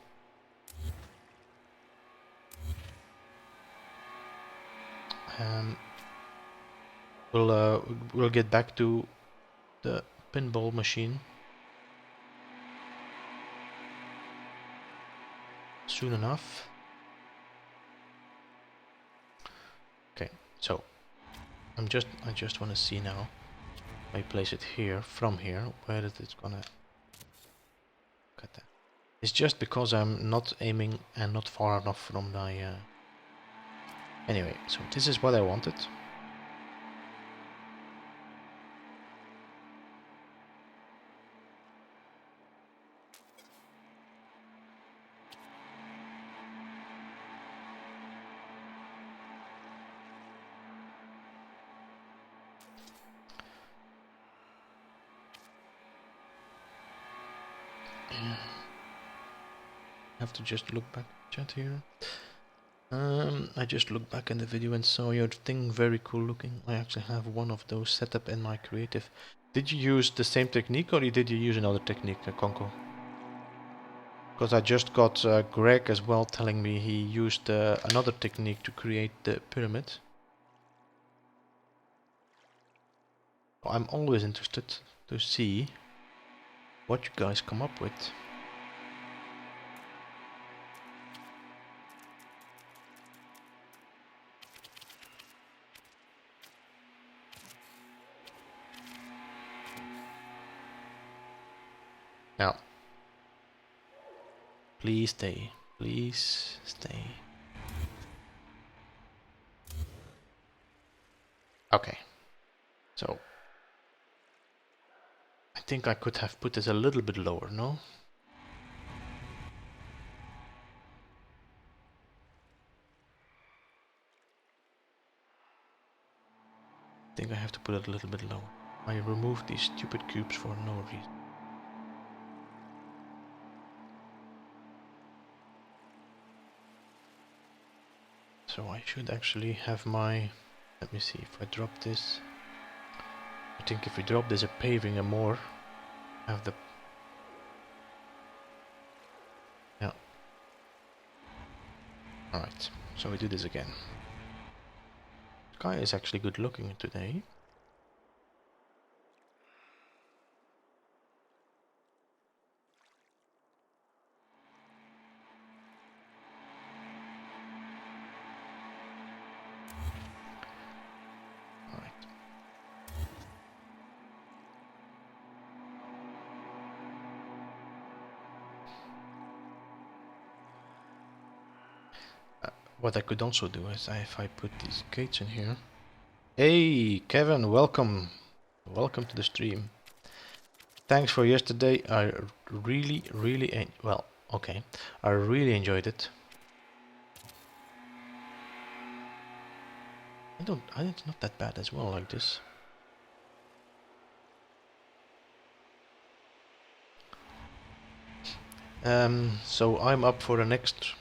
We'll get back to the pinball machine soon enough. Okay, so I just want to see now. I place it here, from here, where is it gonna... Look at that. It's just because I'm not aiming and not far enough from my... Anyway, so this is what I wanted. I have to just look back chat here. I just looked back in the video and saw your thing very cool looking. I actually have one of those set up in my creative. Did you use the same technique or did you use another technique, Konko? Because I just got Greg as well telling me he used another technique to create the pyramid. I'm always interested to see what you guys come up with. Now, please stay. Please stay. Okay. So, I think I could have put this a little bit lower, no? I think I have to put it a little bit lower. I removed these stupid cubes for no reason. So I should actually have my... Let me see, if I drop this... I think if we drop this a paving and more, have the... Yeah. Alright, so we do this again. The guy is actually good looking today. What I could also do is if I put these gates in here. Hey Kevin, welcome. Welcome to the stream. Thanks for yesterday. I really well, okay. I really enjoyed it. It's not that bad as well like this. So I'm up for the next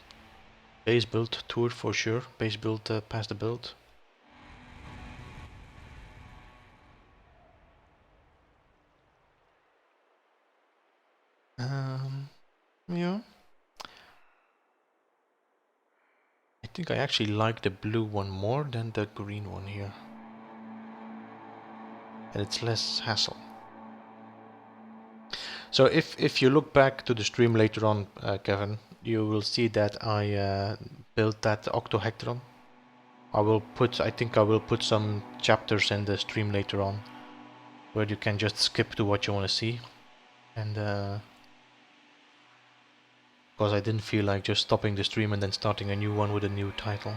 base build tour for sure. Base build past the build. Yeah. I think I actually like the blue one more than the green one here. And it's less hassle. So if you look back to the stream later on, Kevin, you will see that I built that OctaHedron. I think I will put some chapters in the stream later on, where you can just skip to what you want to see. And because I didn't feel like just stopping the stream and then starting a new one with a new title.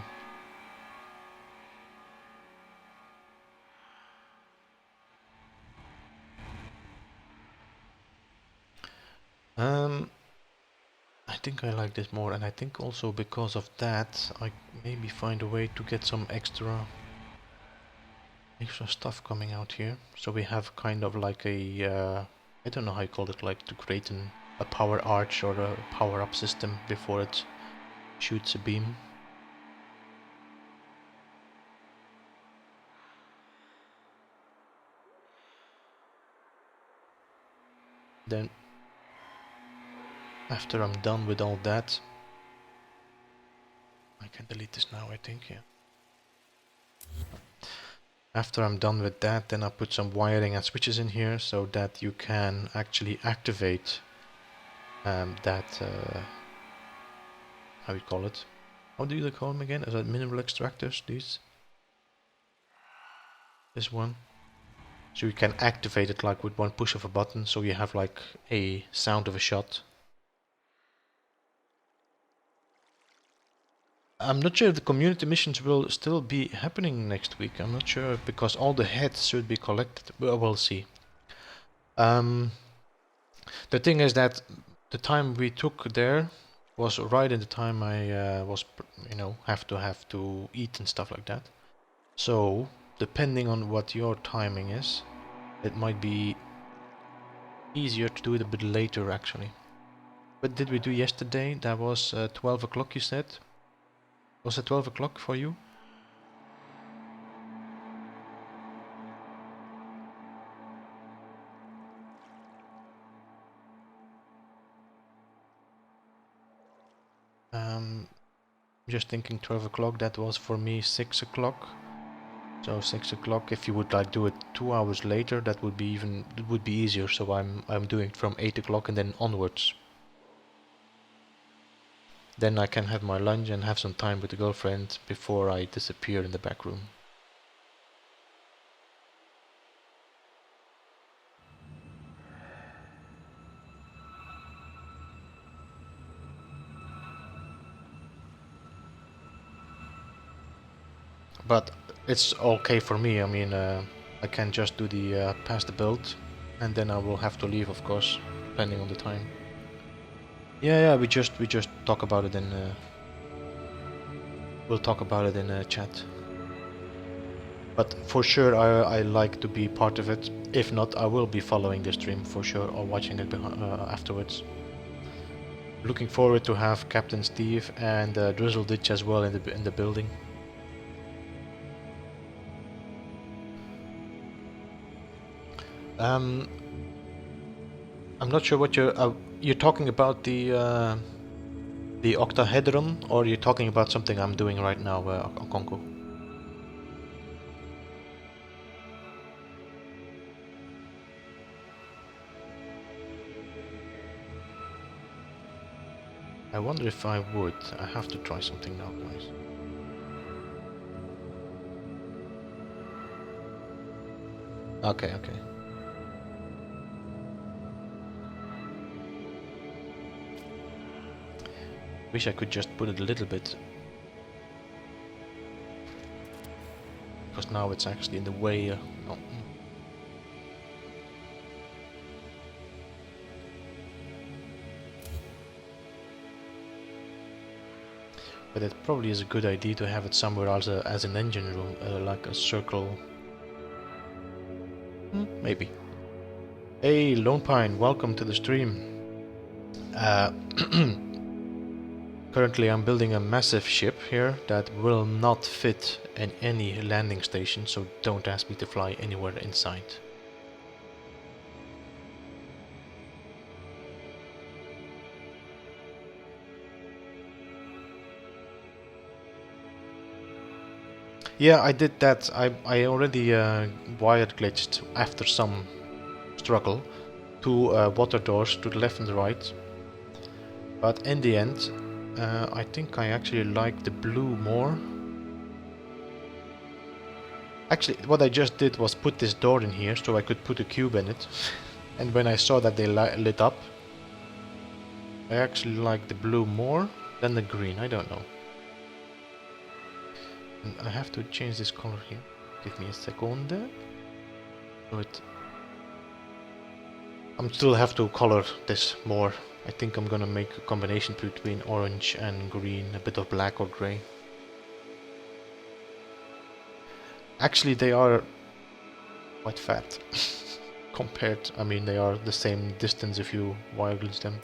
I think I like this more, and I think also because of that I maybe find a way to get some extra stuff coming out here. So we have kind of like a I don't know how you call it, like to create a power arch or a power up system before it shoots a beam. Then after I'm done with all that, I can delete this now, I think, yeah. After I'm done with that, then I put some wiring and switches in here so that you can actually activate that how you call it? How do you call them again? Is that mineral extractors? These? This one? So you can activate it like with one push of a button, so you have like a sound of a shot. I'm not sure if the community missions will still be happening next week. I'm not sure, because all the heads should be collected. Well, we'll see. The thing is that the time we took there was right in the time I was, have to eat and stuff like that. So, depending on what your timing is, it might be easier to do it a bit later, actually. What did we do yesterday? That was 12 o'clock, you said? Was it 12 o'clock for you? Just thinking 12 o'clock, that was for me 6 o'clock. So 6 o'clock, if you would like do it 2 hours later, that would be easier. So I'm doing it from 8 o'clock and then onwards. Then I can have my lunch and have some time with the girlfriend before I disappear in the back room. But it's okay for me. I mean, I can just do the pass the build, and then I will have to leave, of course, depending on the time. Yeah, we just talk about it in. We'll talk about it in chat. But for sure, I like to be part of it. If not, I will be following the stream for sure, or watching it afterwards. Looking forward to have Captain Steve and Drizzle Ditch as well in the building. I'm not sure what you're talking about, the OctaHedron, or you're talking about something I'm doing right now, Okonko? I wonder if I would. I have to try something now, guys. Okay. Wish I could just put it a little bit, because now it's actually in the way. Oh. But it probably is a good idea to have it somewhere else as an engine room, like a circle. Maybe. Hey, Lone Pine, welcome to the stream. Currently I'm building a massive ship here that will not fit in any landing station, so don't ask me to fly anywhere inside. Yeah, I did that. I already wired glitched after some struggle two water doors to the left and the right. But in the end, I think I actually like the blue more. Actually, what I just did was put this door in here so I could put a cube in it. And when I saw that they lit up, I actually like the blue more than the green. I don't know. And I have to change this color here. Give me a second. But I'm still have to color this more. I think I'm gonna make a combination between orange and green, a bit of black or gray. Actually, they are quite fat compared. I mean, they are the same distance if you wire them.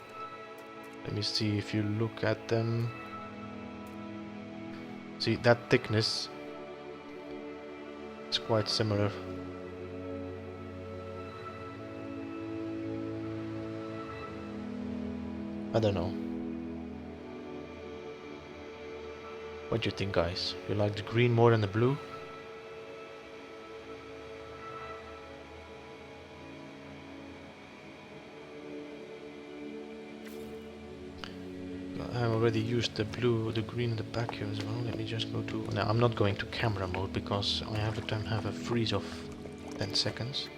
Let me see if you look at them. See, that thickness is quite similar. I don't know. What do you think, guys? You like the green more than the blue? I already used the blue, the green in the back here as well. Let me just go to... Now, I'm not going to camera mode because I have a freeze of 10 seconds.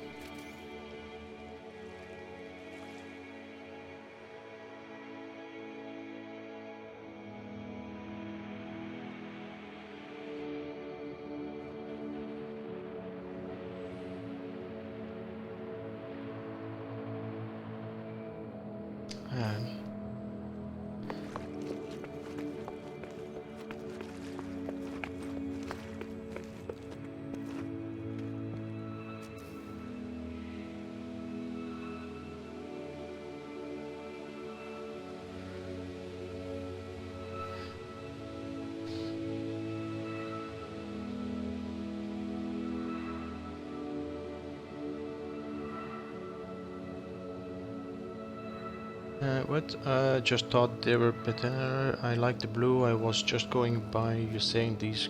Just thought they were better. I like the blue. I was just going by you saying these.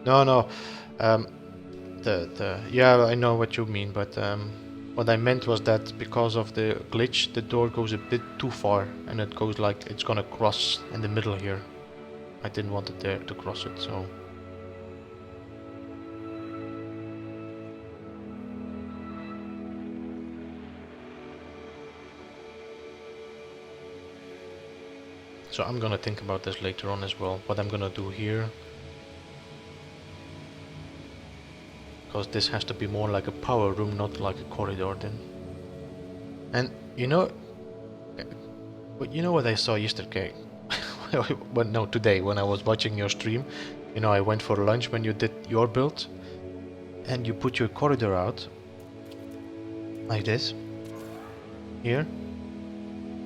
No. Um, yeah, I know what you mean, but what I meant was that because of the glitch, the door goes a bit too far, and it goes like it's gonna cross in the middle here. I didn't want it there to cross it, so. So I'm gonna think about this later on as well, what I'm gonna do here. Because this has to be more like a power room, not like a corridor then. And you know what I saw yesterday? Well, no, today when I was watching your stream. You know, I went for lunch when you did your build. And you put your corridor out. Like this. Here.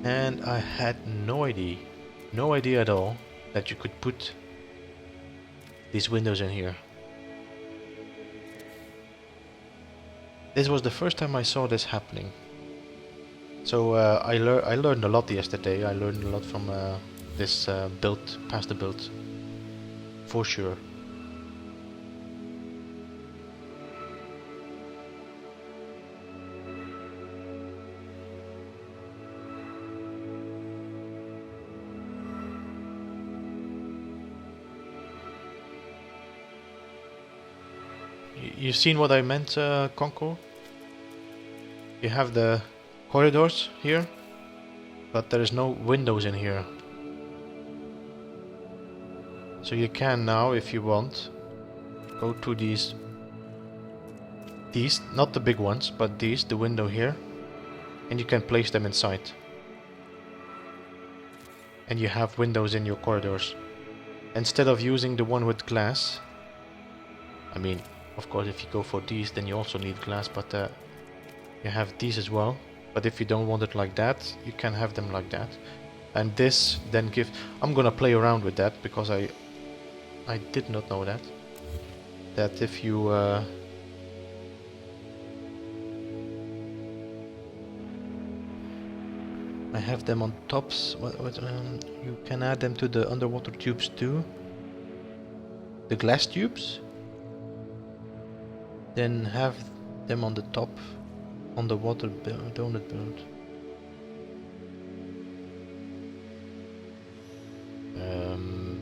And I had no idea at all that you could put these windows in here. This was the first time I saw this happening. So I learned a lot yesterday. I learned a lot from this build, past the build, for sure. You seen what I meant, Conco? You have the corridors here, but there is no windows in here. So you can now, if you want, go to these, not the big ones, but these, the window here, and you can place them inside. And you have windows in your corridors. Instead of using the one with glass, I mean, of course, if you go for these, then you also need glass, but you have these as well. But if you don't want it like that, you can have them like that. And this then gives... I'm gonna play around with that, because I did not know that. That if you... I have them on tops. You can add them to the underwater tubes too. The glass tubes. Then have them on the top, on the water donut build. Um,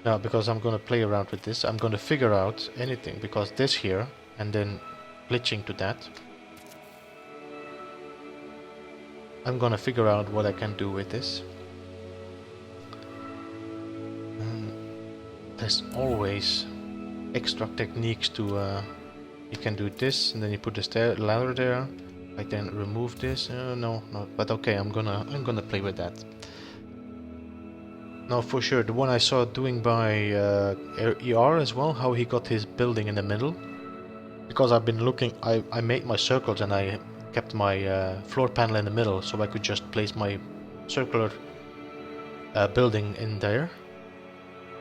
No, because I'm gonna play around with this. I'm gonna figure out anything, because this here, and then glitching to that. I'm gonna figure out what I can do with this. There's always extra techniques to... you can do this, and then you put the ladder there. I can remove this. No, but okay, I'm gonna play with that. No, for sure. The one I saw doing by ER as well, how he got his building in the middle. Because I've been looking, I made my circles and I kept my floor panel in the middle, so I could just place my circular building in there.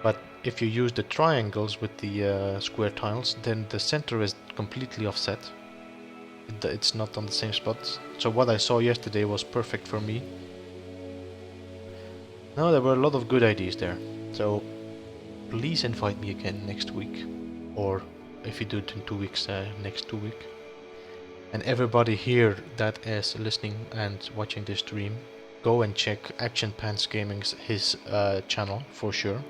But if you use the triangles with the square tiles, then the center is completely offset. It's not on the same spot. So what I saw yesterday was perfect for me. No, there were a lot of good ideas there. So please invite me again next week. Or if you do it in 2 weeks, next 2 weeks. And everybody here that is listening and watching this stream, go and check Action Pants Gaming's channel for sure.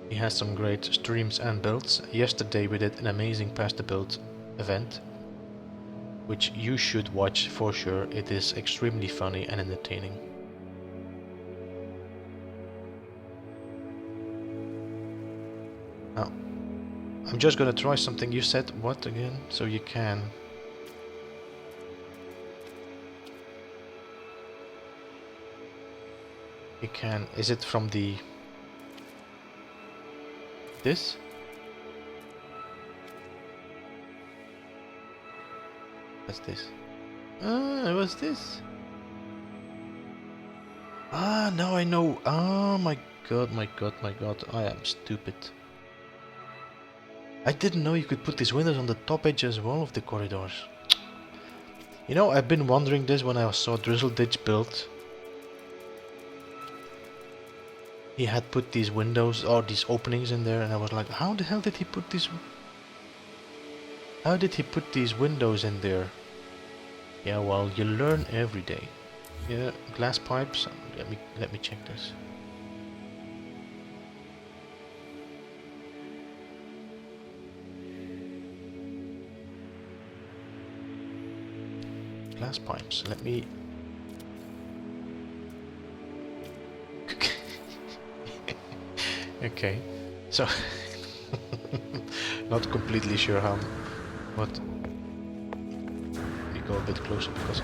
He has some great streams and builds. Yesterday we did an amazing Pass the Build event, which you should watch for sure. It is extremely funny and entertaining. Now, I'm just gonna try something. You said what again? So you can... You can... Is it from the... This? What's this? Ah, it was this. Ah, now I know. Oh my god, my god, my god. I am stupid. I didn't know you could put these windows on the top edge as well of the corridors. You know, I've been wondering this when I saw Drizzle Ditch built. He had put these windows or these openings in there, and I was like, how the hell did he put these? How did he put these windows in there? Yeah, well, you learn every day. Yeah, glass pipes. Let me check this. Glass pipes. Let me... Okay, so... Not completely sure how... What... Let me go a bit closer because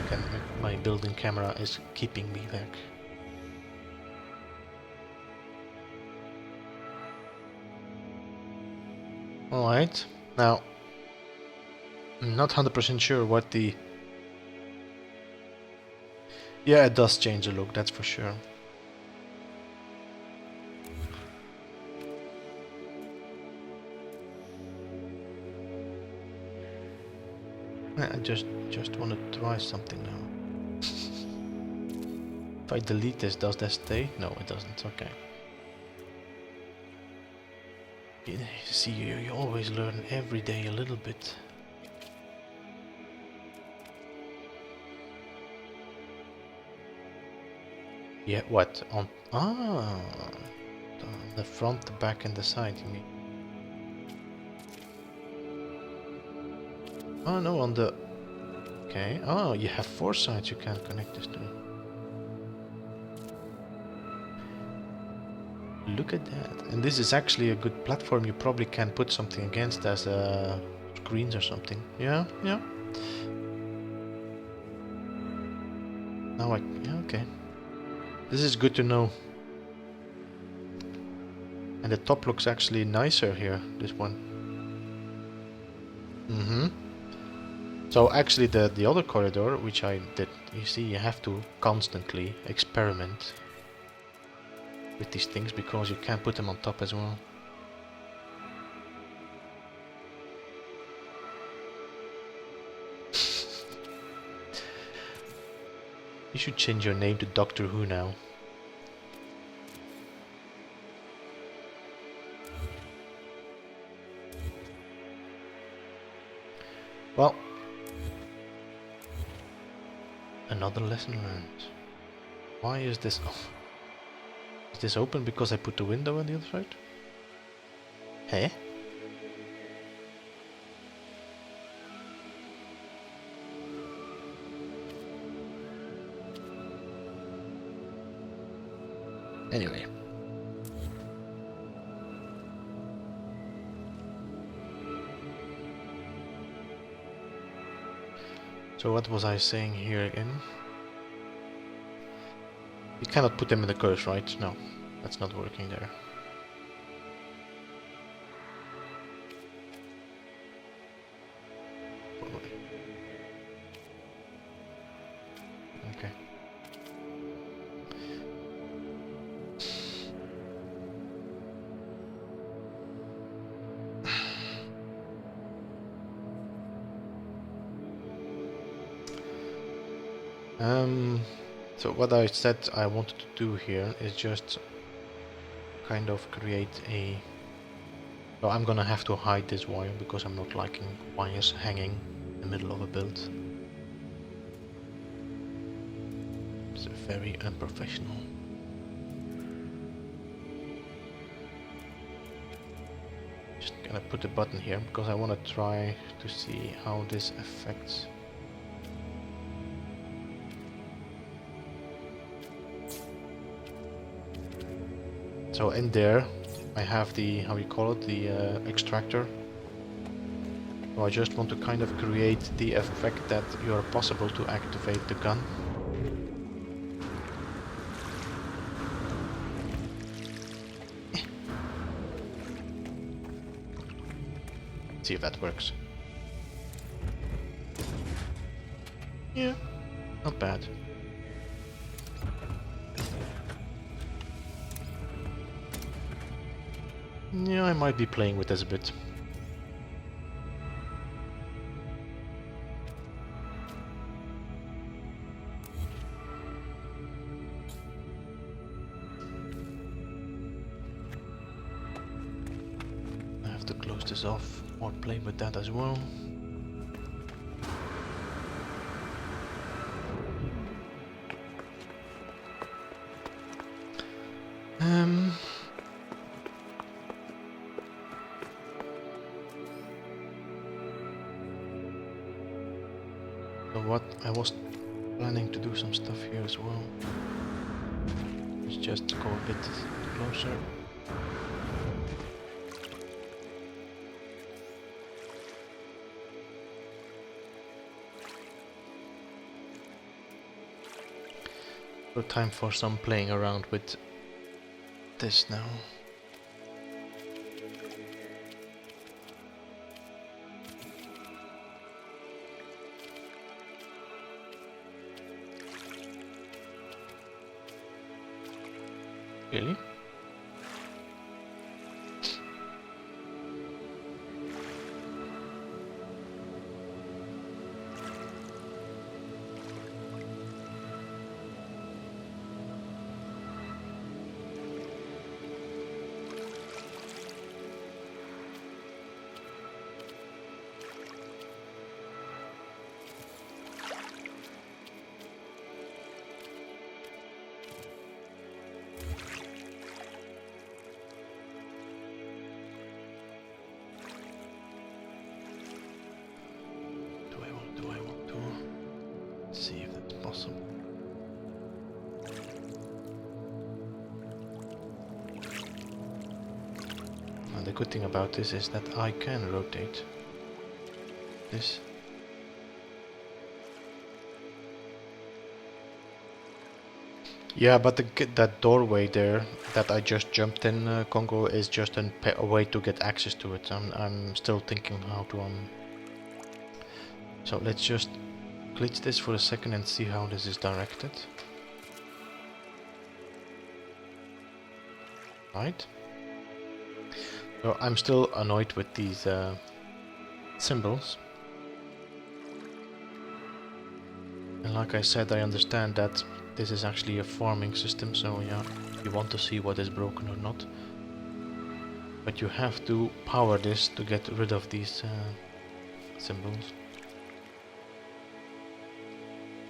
my building camera is keeping me back. Alright, now... I'm not 100% sure what the... Yeah, it does change the look, that's for sure. I just want to try something now. If I delete this, does that stay? No, it doesn't. Okay. You see, you always learn every day a little bit. Yeah, what? On... Ah! The front, the back and the side, you mean? Oh no, on the... Okay. Oh, you have 4 sides you can connect this to. Look at that. And this is actually a good platform. You probably can put something against as screens or something. Yeah, yeah. Now yeah, okay. This is good to know. And the top looks actually nicer here, this one. So actually the other corridor, which I did, you see, you have to constantly experiment with these things because you can't put them on top as well. You should change your name to Doctor Who now. Well, another lesson learned. Why is this off? Is this open because I put the window on the other side? Hey? Anyway. So what was I saying here again? You cannot put them in the curse, right? No, that's not working there. Okay. So what I said I wanted to do here is just kind of create a... So I'm gonna have to hide this wire because I'm not liking wires hanging in the middle of a build. It's very unprofessional. Just gonna put the button here because I want to try to see how this affects. So in there I have the, how you call it, the extractor. So I just want to kind of create the effect that you're possible to activate the gun. See if that works. Yeah, not bad. Yeah, I might be playing with this a bit. I have to close this off or play with that as well. So what I was planning to do some stuff here as well. Let's just go a bit closer. So time for some playing around with this now. Really? Do I want to see if that's possible? And the good thing about this is that I can rotate this. Yeah, but that doorway there that I just jumped in, Congo, is just a way to get access to it. I'm still thinking how to So let's just glitch this for a second and see how this is directed. Right. So I'm still annoyed with these symbols. And like I said, I understand that this is actually a farming system, so yeah, you want to see what is broken or not. But you have to power this to get rid of these symbols.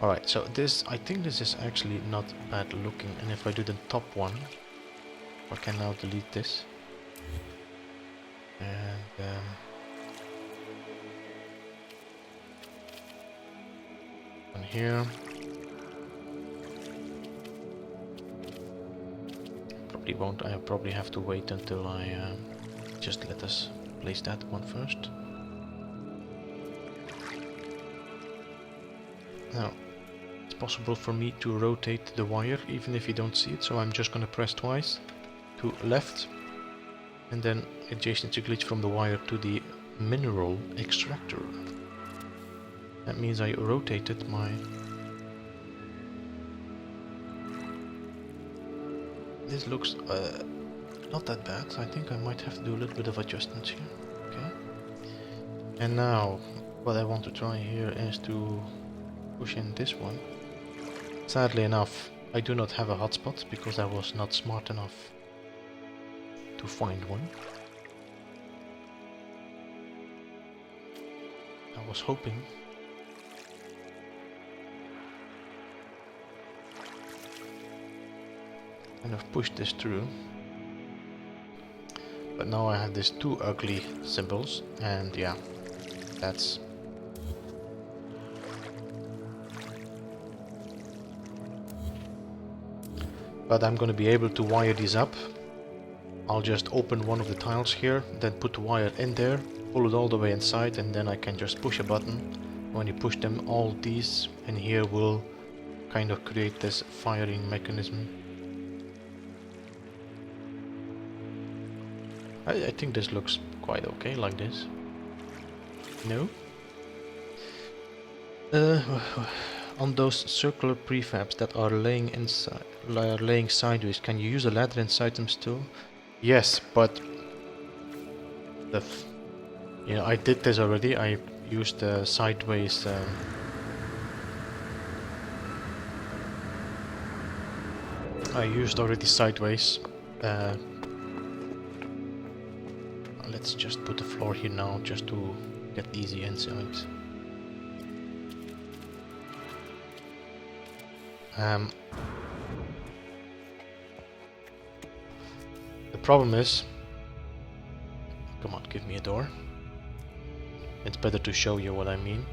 Alright, so this, I think this is actually not bad looking, and if I do the top one, I can now delete this. And on here. Probably won't, I probably have to wait until I just let us place that one first. Now, it's possible for me to rotate the wire even if you don't see it, so I'm just gonna press twice to left and then adjacent to glitch from the wire to the mineral extractor. That means I rotated my... This looks not that bad. I think I might have to do a little bit of adjustments here. Okay. And now what I want to try here is to push in this one. Sadly enough, I do not have a hotspot because I was not smart enough to find one. I was hoping. And I've pushed this through. But now I have these two ugly symbols, and yeah, that's... But I'm gonna be able to wire these up. I'll just open one of the tiles here, then put the wire in there, pull it all the way inside, and then I can just push a button. When you push them, all these in here will kind of create this firing mechanism. I think this looks quite okay like this. No? On those circular prefabs that are laying inside, laying sideways, can you use a ladder inside them still? Yes, but you know, I did this already. I used sideways. I used already sideways. Let's just put the floor here now, just to get easy inside. The problem is, come on, give me a door. It's better to show you what I mean.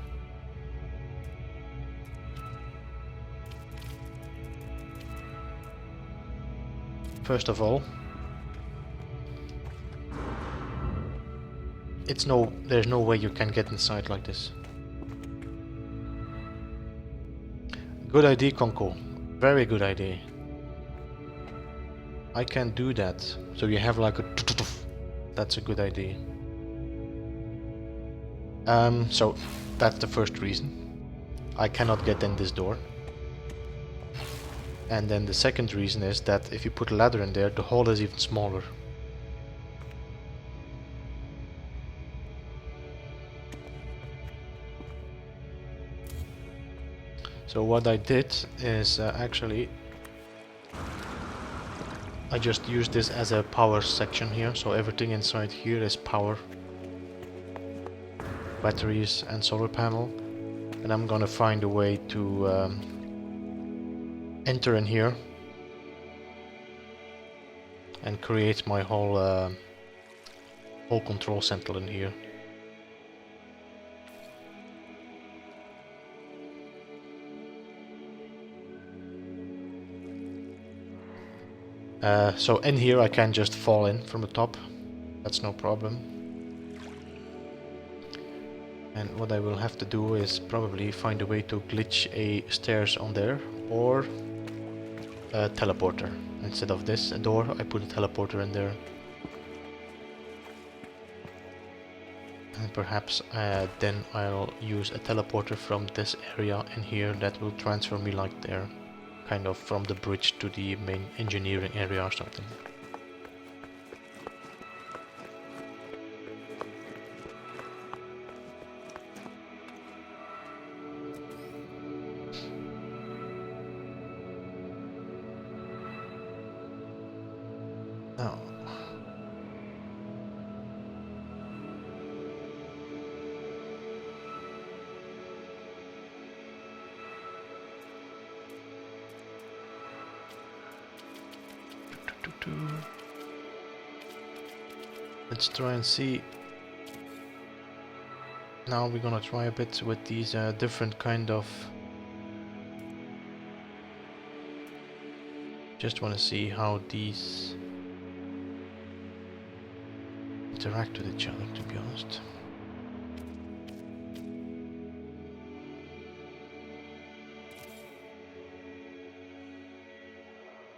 First of all, there's no way you can get inside like this. Good idea, Konko. Very good idea. I can do that. So you have like a... That's a good idea. So that's the first reason. I cannot get in this door. And then the second reason is that if you put a ladder in there, the hole is even smaller. So what I did is actually I just used this as a power section here, so everything inside here is power, batteries and solar panel, and I'm gonna find a way to enter in here and create my whole control center in here. So in here I can just fall in from the top, that's no problem. And what I will have to do is probably find a way to glitch a stairs on there, or a teleporter. Instead of this door, I put a teleporter in there. And perhaps then I'll use a teleporter from this area in here that will transfer me like there. Kind of from the bridge to the main engineering area or something. Now, Let's try and see. Now we're gonna try a bit with these different kind of. Just want to see how these interact with each other, to be honest.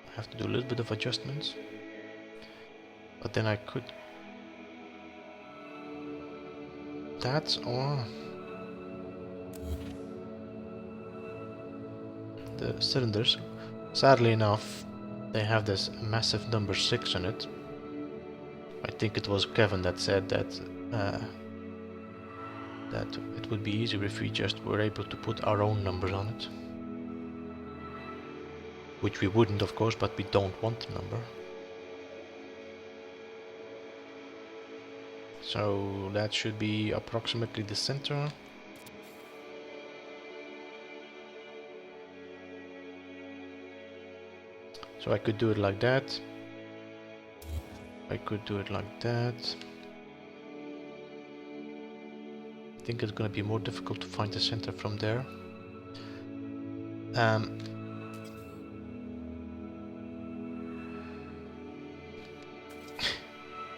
I have to do a little bit of adjustments, but then I could. That or the cylinders. Sadly enough, they have this massive number 6 on it. I think it was Kevin that said that that it would be easier if we just were able to put our own numbers on it. Which we wouldn't, of course, but we don't want the number. So that should be approximately the center. So I could do it like that. I could do it like that. I think it's gonna be more difficult to find the center from there.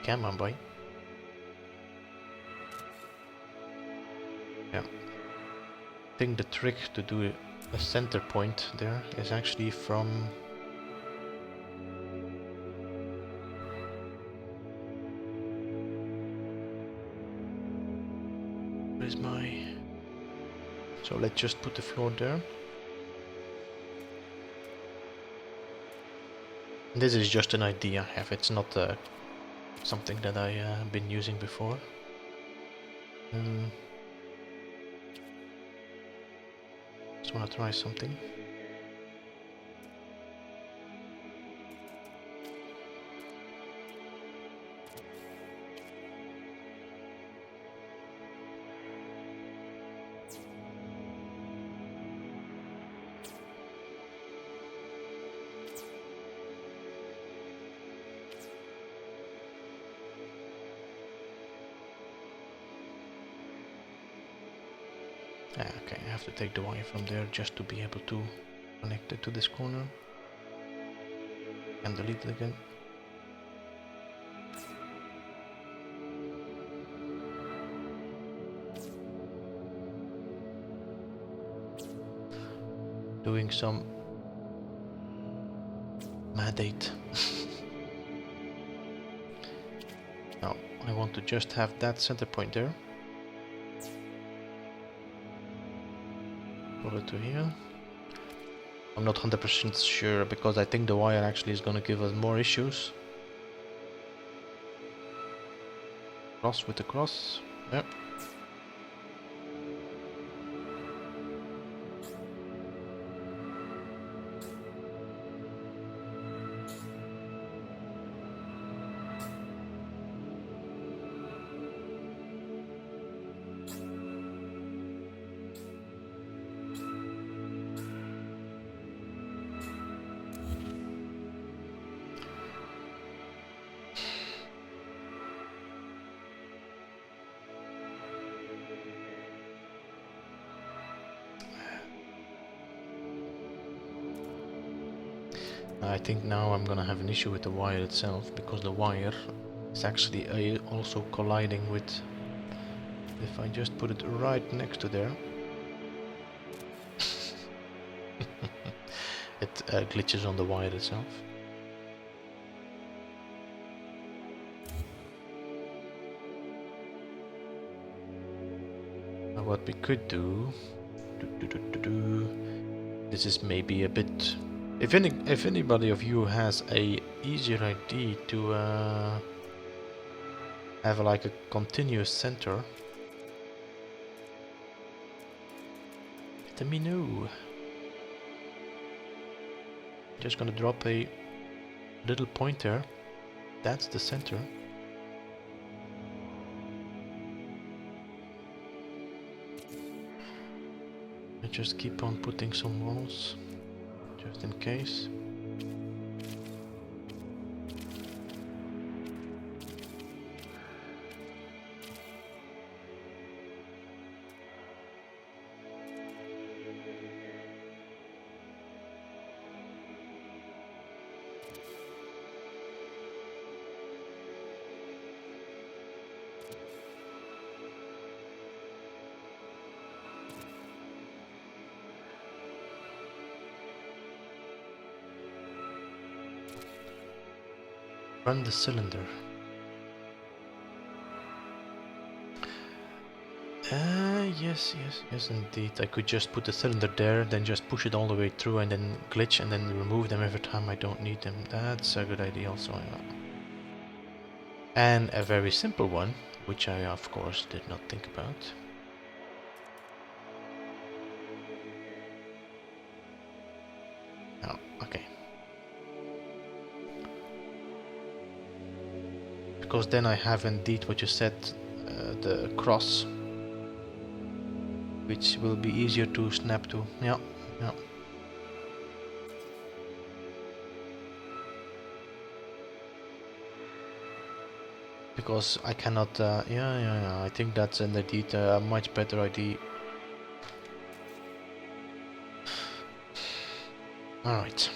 Come on, boy. Yeah. I think the trick to do a center point there is actually from where's my. So let's just put the floor there. This is just an idea I have, it's not something that I have been using before. Just wanna try something. Okay, I have to take the wire from there just to be able to connect it to this corner. And delete it again. Doing some mandate. Now, I want to just have that center point there. Over to here. I'm not 100% sure because I think the wire actually is gonna give us more issues. Cross with the cross. Yep. I think now I'm gonna have an issue with the wire itself because the wire is actually also colliding with. If I just put it right next to there, it glitches on the wire itself. Now what we could do, this is maybe a bit. If anybody of you has a easier idea to have like a continuous center, let me know. Just gonna drop a little pointer. That's the center. I just keep on putting some walls. Just in case. Run the cylinder. Yes, indeed. I could just put the cylinder there, then just push it all the way through and then glitch and then remove them every time I don't need them. That's a good idea also. And a very simple one, which I of course did not think about. Oh, okay. Because then I have indeed what you said, the cross, which will be easier to snap to. Yeah. Because I cannot, yeah, I think that's indeed a much better idea. Alright.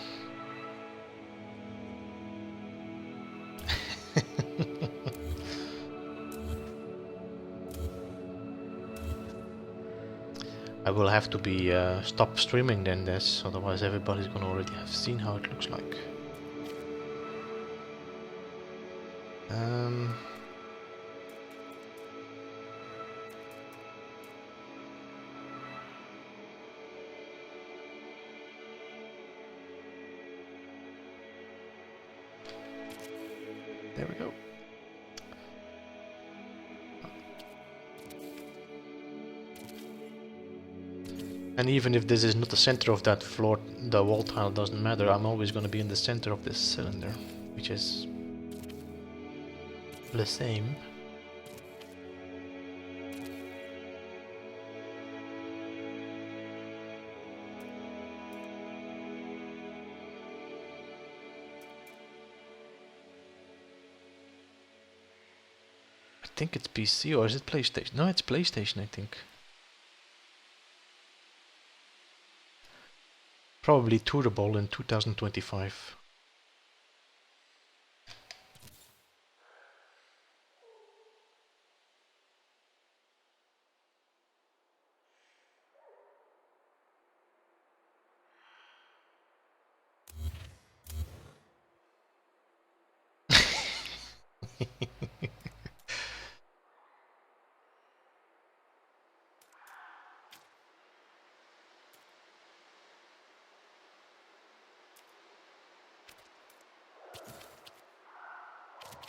I will have to be stop streaming then this, otherwise everybody's gonna already have seen how it looks like. There we go. And even if this is not the center of that floor, the wall tile doesn't matter. I'm always gonna be in the center of this cylinder, which is the same. I think it's PC, or is it PlayStation? No, it's PlayStation, I think. Probably tourable in 2025.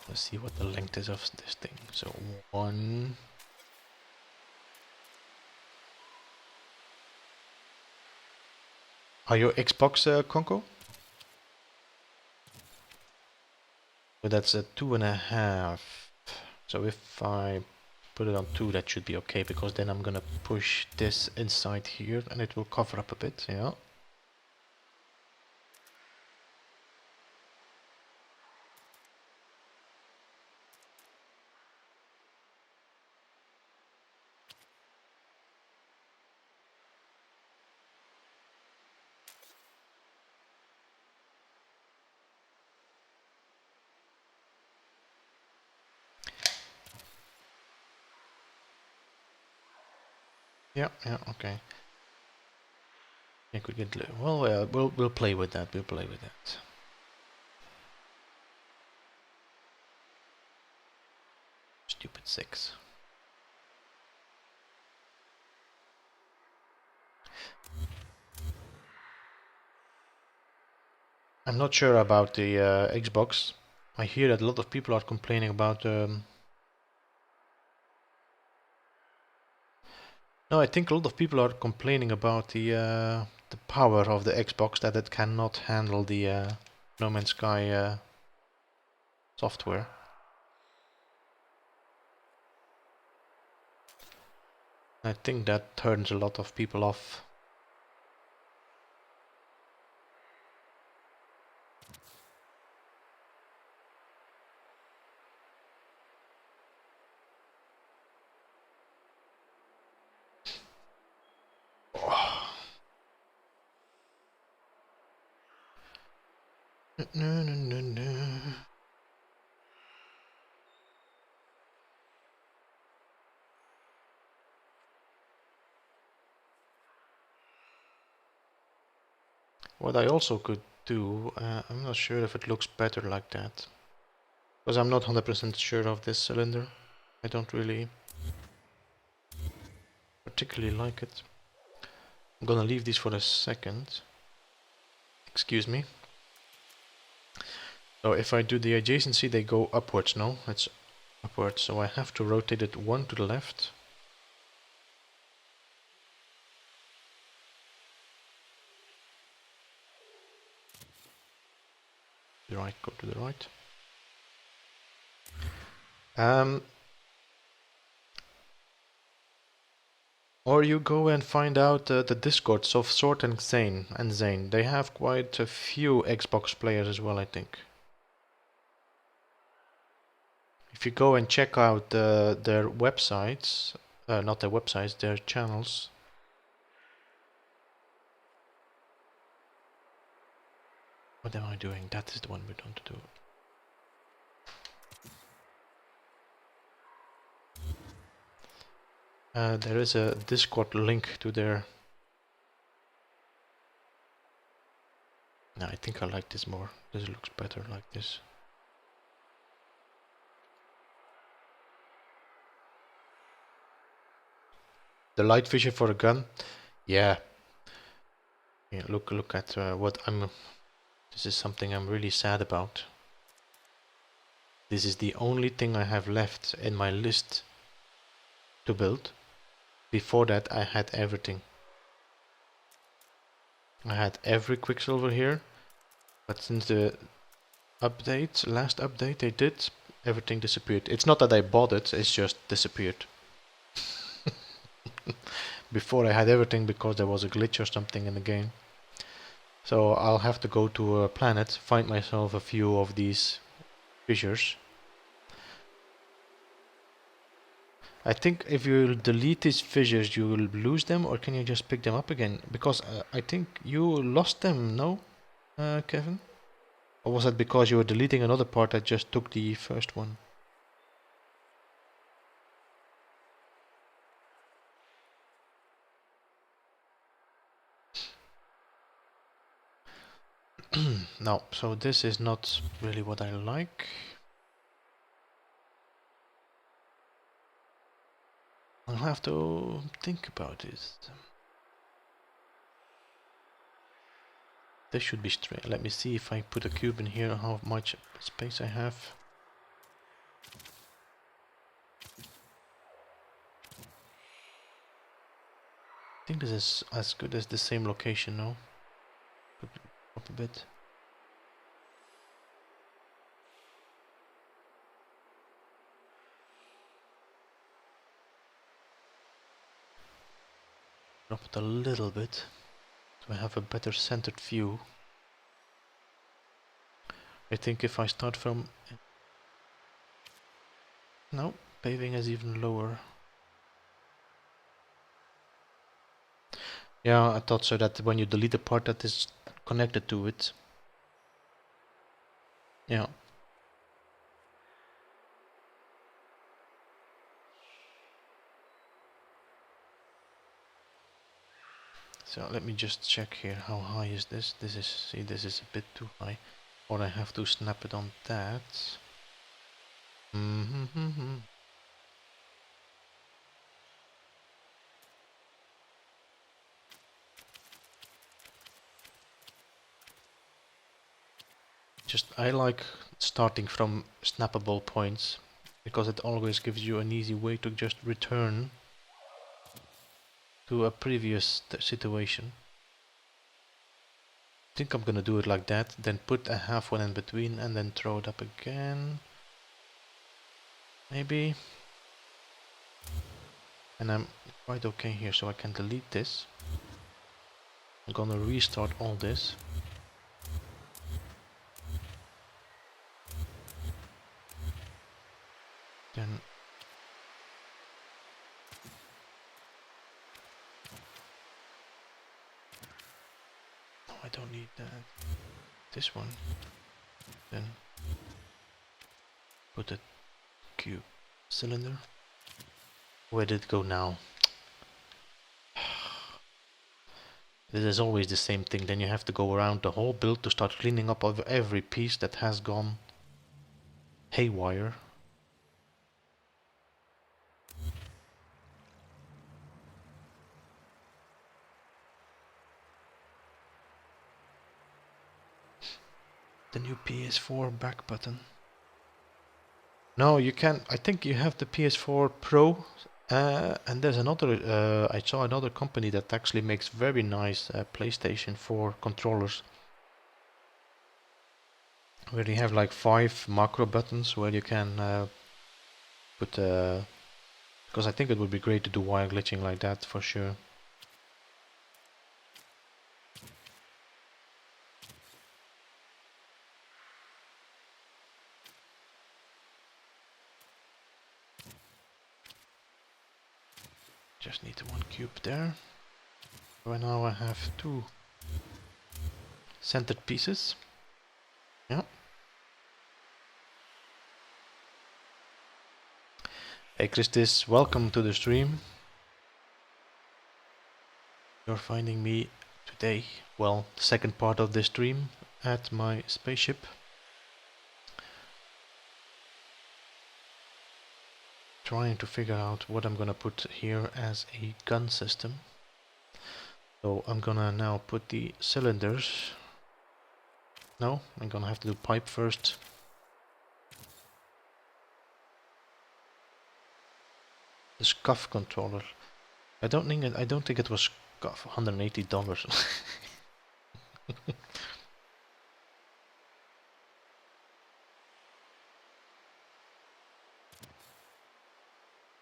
Let's see what the length is of this thing. So 1. Are your Xbox Conco? So that's a 2.5. So if I put it on 2, that should be okay, because then I'm gonna push this inside here and it will cover up a bit, yeah. Yeah, okay. I could get, well, we'll play with that. We'll play with that. Stupid 6. I'm not sure about the Xbox. I hear that a lot of people are complaining about. No, I think a lot of people are complaining about the power of the Xbox, that it cannot handle the No Man's Sky software. I think that turns a lot of people off. No. What I also could do, I'm not sure if it looks better like that. Because I'm not 100% sure of this cylinder. I don't really particularly like it. I'm gonna leave these for a second. Excuse me. So if I do the adjacency, they go upwards, no? It's upwards, so I have to rotate it one to the left. The right, go to the right. Or you go and find out the Discords of Sword and Zane. They have quite a few Xbox players as well, I think. If you go and check out their websites, not their websites, their channels. What am I doing? That is the one we don't do. There is a Discord link to their... No, I think I like this more. This looks better like this. The light vision for a gun? Yeah. Yeah, look at what I'm... This is something I'm really sad about. This is the only thing I have left in my list to build. Before that I had everything. I had every Quicksilver here, but since the update, last update they did, everything disappeared. It's not that I bought it, it's just disappeared. Before I had everything because there was a glitch or something in the game. So I'll have to go to a planet, find myself a few of these fissures. I think if you delete these fissures you will lose them, or can you just pick them up again? Because I think you lost them, no, Kevin? Or was that because you were deleting another part that just took the first one? No, so this is not really what I like. I'll have to think about it. This should be straight. Let me see if I put a cube in here, how much space I have. I think this is as good as the same location, no? Up a bit. Drop it a little bit, so I have a better centered view. I think if I start from... No, paving is even lower. Yeah, I thought so, that when you delete the part that is connected to it. Yeah. So let me just check here, how high is this? This is, see, this is a bit too high. Or I have to snap it on that. Just, I like starting from snappable points, because it always gives you an easy way to just return to a previous situation. I think I'm gonna do it like that, then put a half one in between and then throw it up again. Maybe. And I'm quite okay here, so I can delete this. I'm gonna restart all this. Then no, I don't need that. This one. Then put a cube cylinder. Where did it go now? This is always the same thing. Then you have to go around the whole build to start cleaning up of every piece that has gone. haywire. The new PS4 back button. No, you can. I think you have the PS4 Pro, and there's another. I saw another company that actually makes very nice PlayStation 4 controllers, where you have like 5 macro buttons where you can put. Because I think it would be great to do wire glitching like that for sure. Just need one cube there. Right now I have 2 centered pieces. Yeah. Hey Christis, welcome to the stream. You're finding me today, well, the second part of the stream at my spaceship. Trying to figure out what I'm gonna put here as a gun system. So I'm gonna now put the cylinders. No, I'm gonna have to do pipe first. The SCUF controller. I don't think it was SCUF. $180.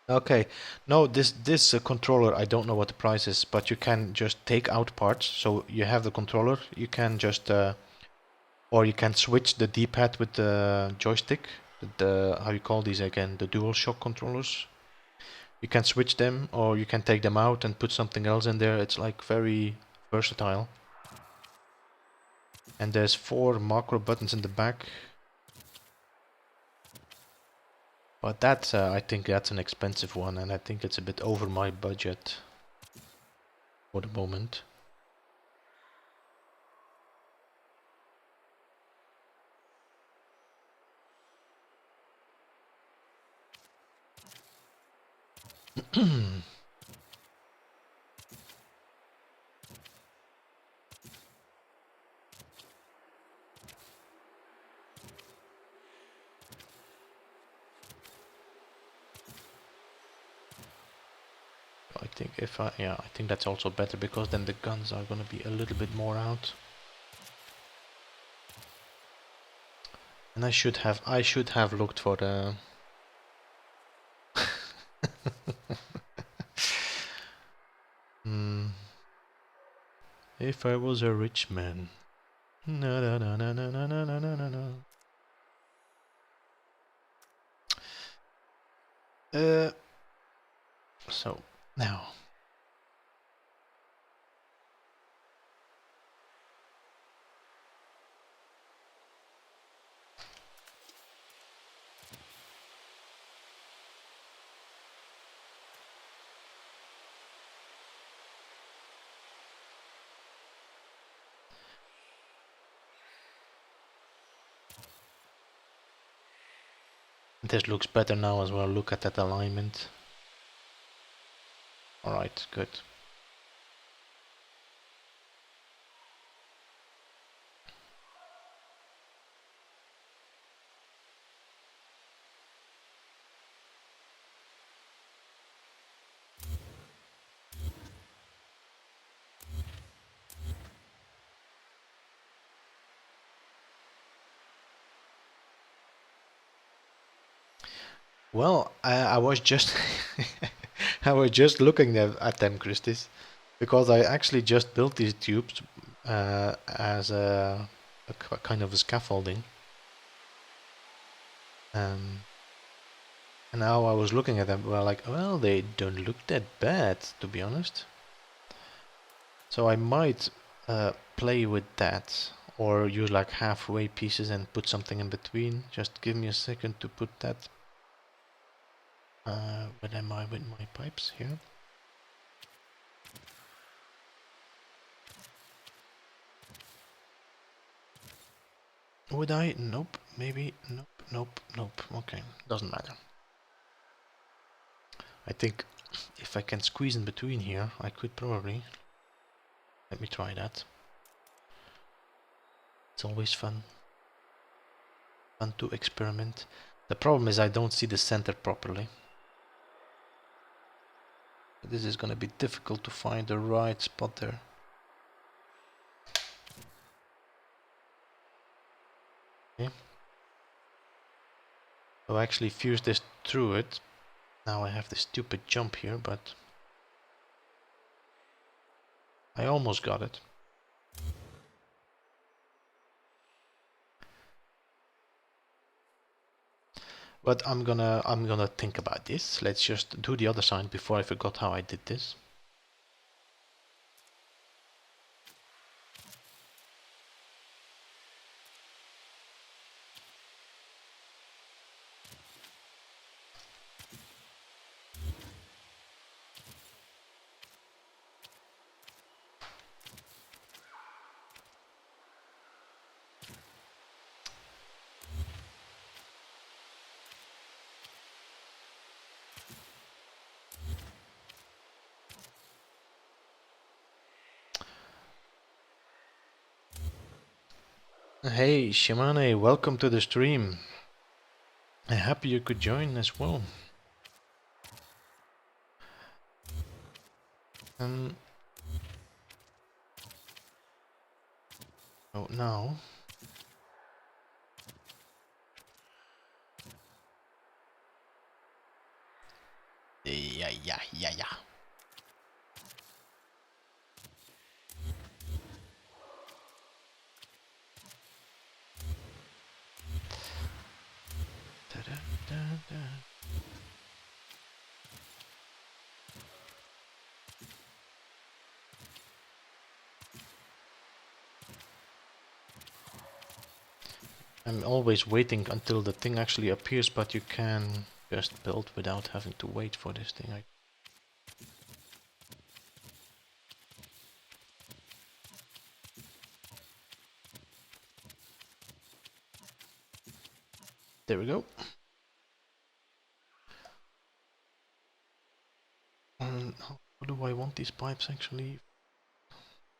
Okay, no, this controller, I don't know what the price is, but you can just take out parts. So you have the controller, you can just or you can switch the D-pad with the joystick. The how you call these again? The DualShock controllers. You can switch them, or you can take them out and put something else in there. It's like very versatile. And there's 4 macro buttons in the back. But that's I think that's an expensive one, and I think it's a bit over my budget for the moment. I think I think that's also better, because then the guns are gonna be a little bit more out. And I should have looked for the If I was a rich man. No no no no no no no no no no. So now this looks better now as well. Look at that alignment. Alright, good. Well, I was just I was just looking at them, Christis, because I actually just built these tubes as a kind of a scaffolding. And now I was looking at them, well, like, well, they don't look that bad, to be honest. So I might play with that, or use like halfway pieces and put something in between. Just give me a second to put that. Where am I with my pipes here? Would I? Nope. Maybe. Nope. nope, nope. Okay, doesn't matter. I think if I can squeeze in between here, I could probably... Let me try that. It's always fun. Fun to experiment. The problem is I don't see the center properly. This is gonna be difficult to find the right spot there. Okay. So I actually fused this through it. Now I have this stupid jump here, but I almost got it. But I'm gonna think about this. Let's just do the other side before I forgot how I did this. Hey Shimane, welcome to the stream. I'm happy you could join as well. Oh, now yeah. Da. I'm always waiting until the thing actually appears, but you can just build without having to wait for this thing. There we go. How do I want these pipes actually?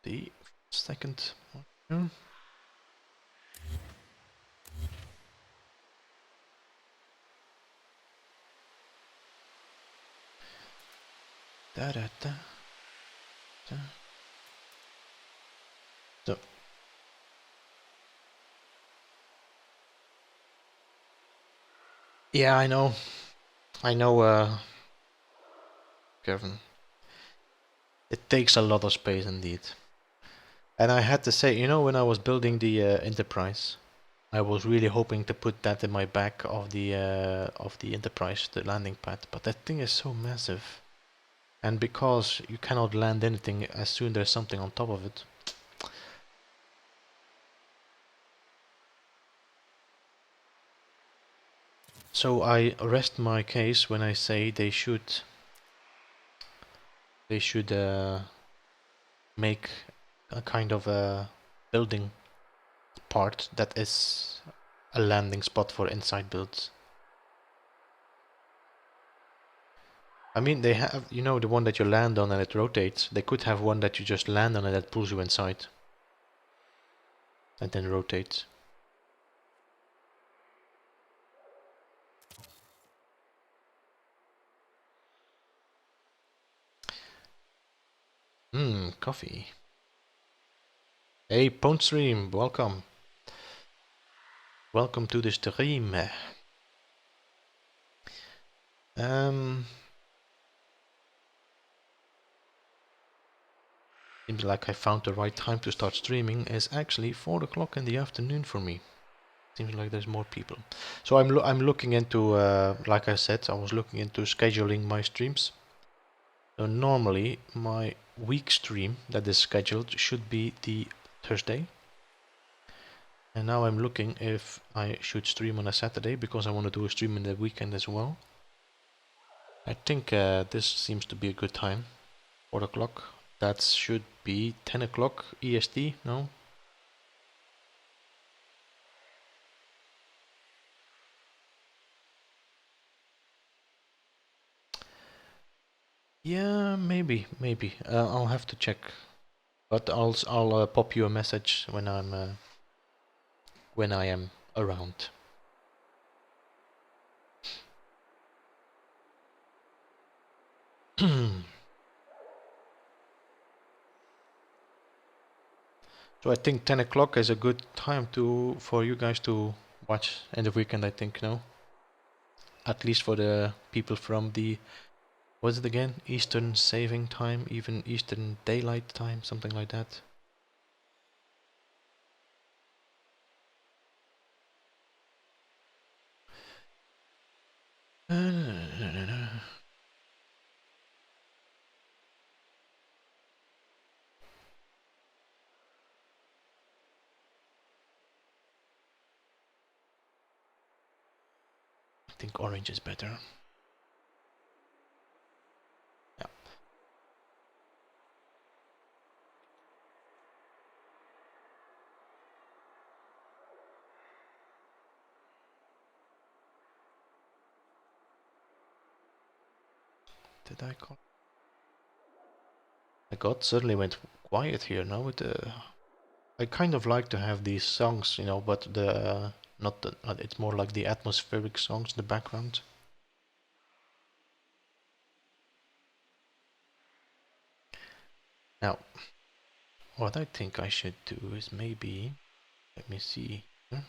The second one here. Da. So. Yeah, I know, Kevin. It takes a lot of space indeed. And I had to say, you know, when I was building the Enterprise, I was really hoping to put that in my back of the Enterprise, the landing pad. But that thing is so massive, and because you cannot land anything as soon there's something on top of it. So I rest my case when I say they should make a kind of a building part that is a landing spot for inside builds. I mean, they have, you know, the one that you land on and it rotates. They could have one that you just land on and that pulls you inside and then rotates. Coffee. Hey, Stream, welcome. Welcome to the stream. Seems like I found the right time to start streaming. Is actually 4 o'clock in the afternoon for me. Seems like there's more people. So I'm looking into, like I said, I was looking into scheduling my streams. So normally my week stream that is scheduled should be the Thursday. And now I'm looking if I should stream on a Saturday because I want to do a stream in the weekend as well. I think this seems to be a good time. 4 o'clock. That should be 10 o'clock EST, no? Yeah, maybe. I'll have to check. But I'll pop you a message when I am around. So I think 10 o'clock is a good time for you guys to watch in the weekend, I think, no? At least for the people from the, what's it again? Eastern Saving Time, even Eastern Daylight Time, something like that. I think orange is better. Yeah. Did I call? My God, suddenly went quiet here now with the. I kind of like to have these songs, you know, but the not the. It's more like the atmospheric songs in the background. Now, what I think I should do is maybe, let me see. I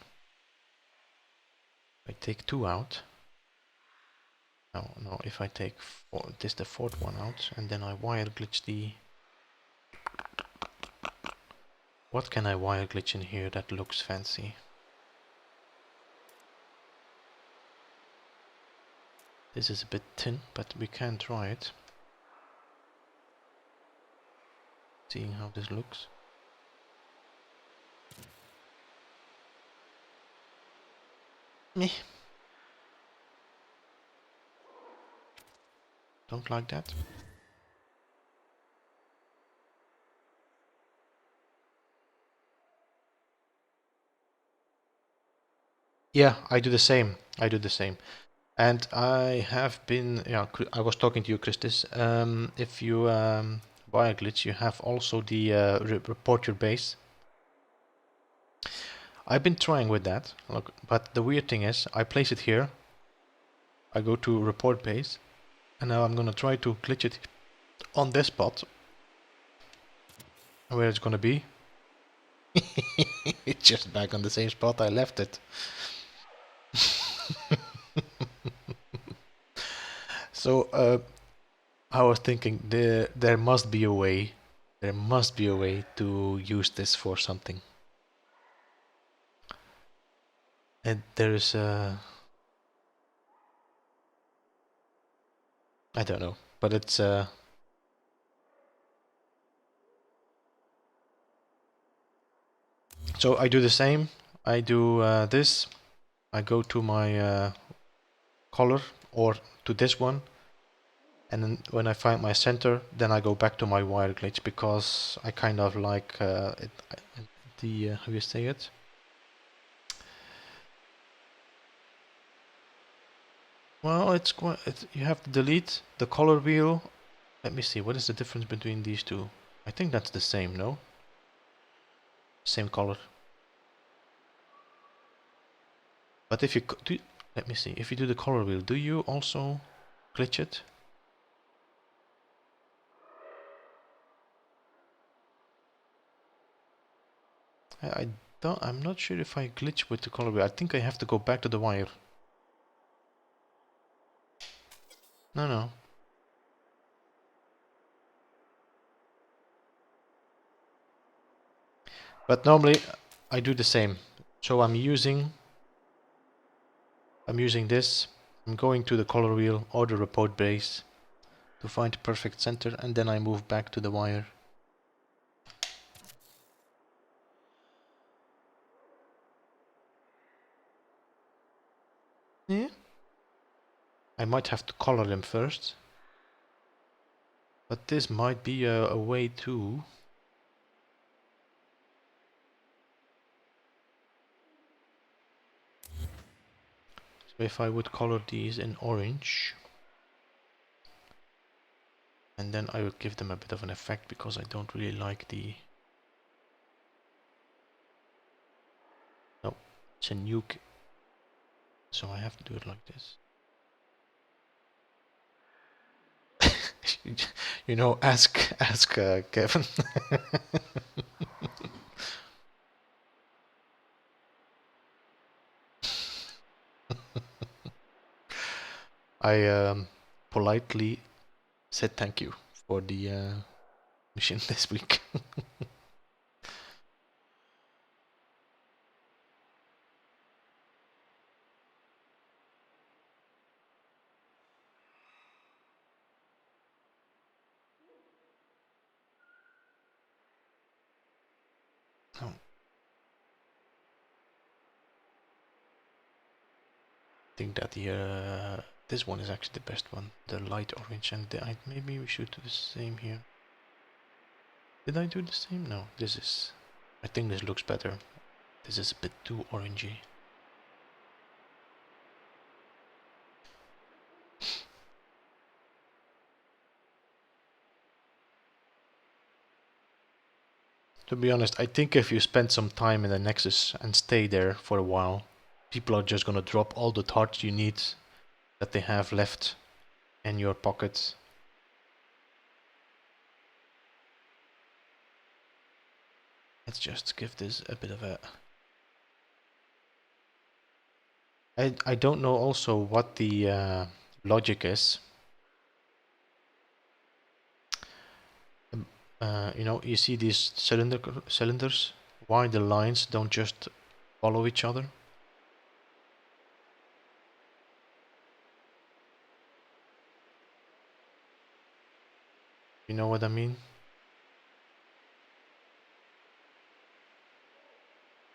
take 2 out. No, if I take this the 4th one out, and then I wire glitch the. What can I wire glitch in here that looks fancy? This is a bit thin, but we can try it. Seeing how this looks. Meh. Don't like that. Yeah, I do the same. I do the same. And I have been, yeah, I was talking to you, Christis. If you wire glitch, you have also the report your base. I've been trying with that, look, but the weird thing is, I place it here. I go to report base, and now I'm gonna try to glitch it on this spot, where it's gonna be. It's just back on the same spot I left it. So I was thinking there must be a way. There must be a way to use this for something. And there is I don't know, but it's so I do the same. I do this. I go to my color or to this one, and then when I find my center, then I go back to my wire glitch because I kind of like the how you say it. Well, it's quite. You have to delete the color wheel. Let me see. What is the difference between these two? I think that's the same. No, same color. But if you do, let me see. If you do the color wheel, do you also glitch it? I don't. I'm not sure if I glitch with the color wheel. I think I have to go back to the wire. No, no. But normally I do the same. So I'm using this. I'm going to the color wheel or the report base to find the perfect center, and then I move back to the wire. Yeah. I might have to color them first. But this might be a way too. So if I would color these in orange. And then I will give them a bit of an effect because I don't really like the... No, it's a nuke. So I have to do it like this. You know, ask Kevin. I politely said thank you for the mission this week. Oh. I think that the this one is actually the best one, the light orange, and maybe we should do the same here. Did I do the same? No, this is... I think this looks better. This is a bit too orangey. To be honest, I think if you spend some time in the Nexus and stay there for a while, people are just gonna drop all the tarts you need that they have left in your pocket. Let's just give this a bit of a... I don't know also what the logic is. You know, you see these cylinders? Why the lines don't just follow each other? You know what I mean?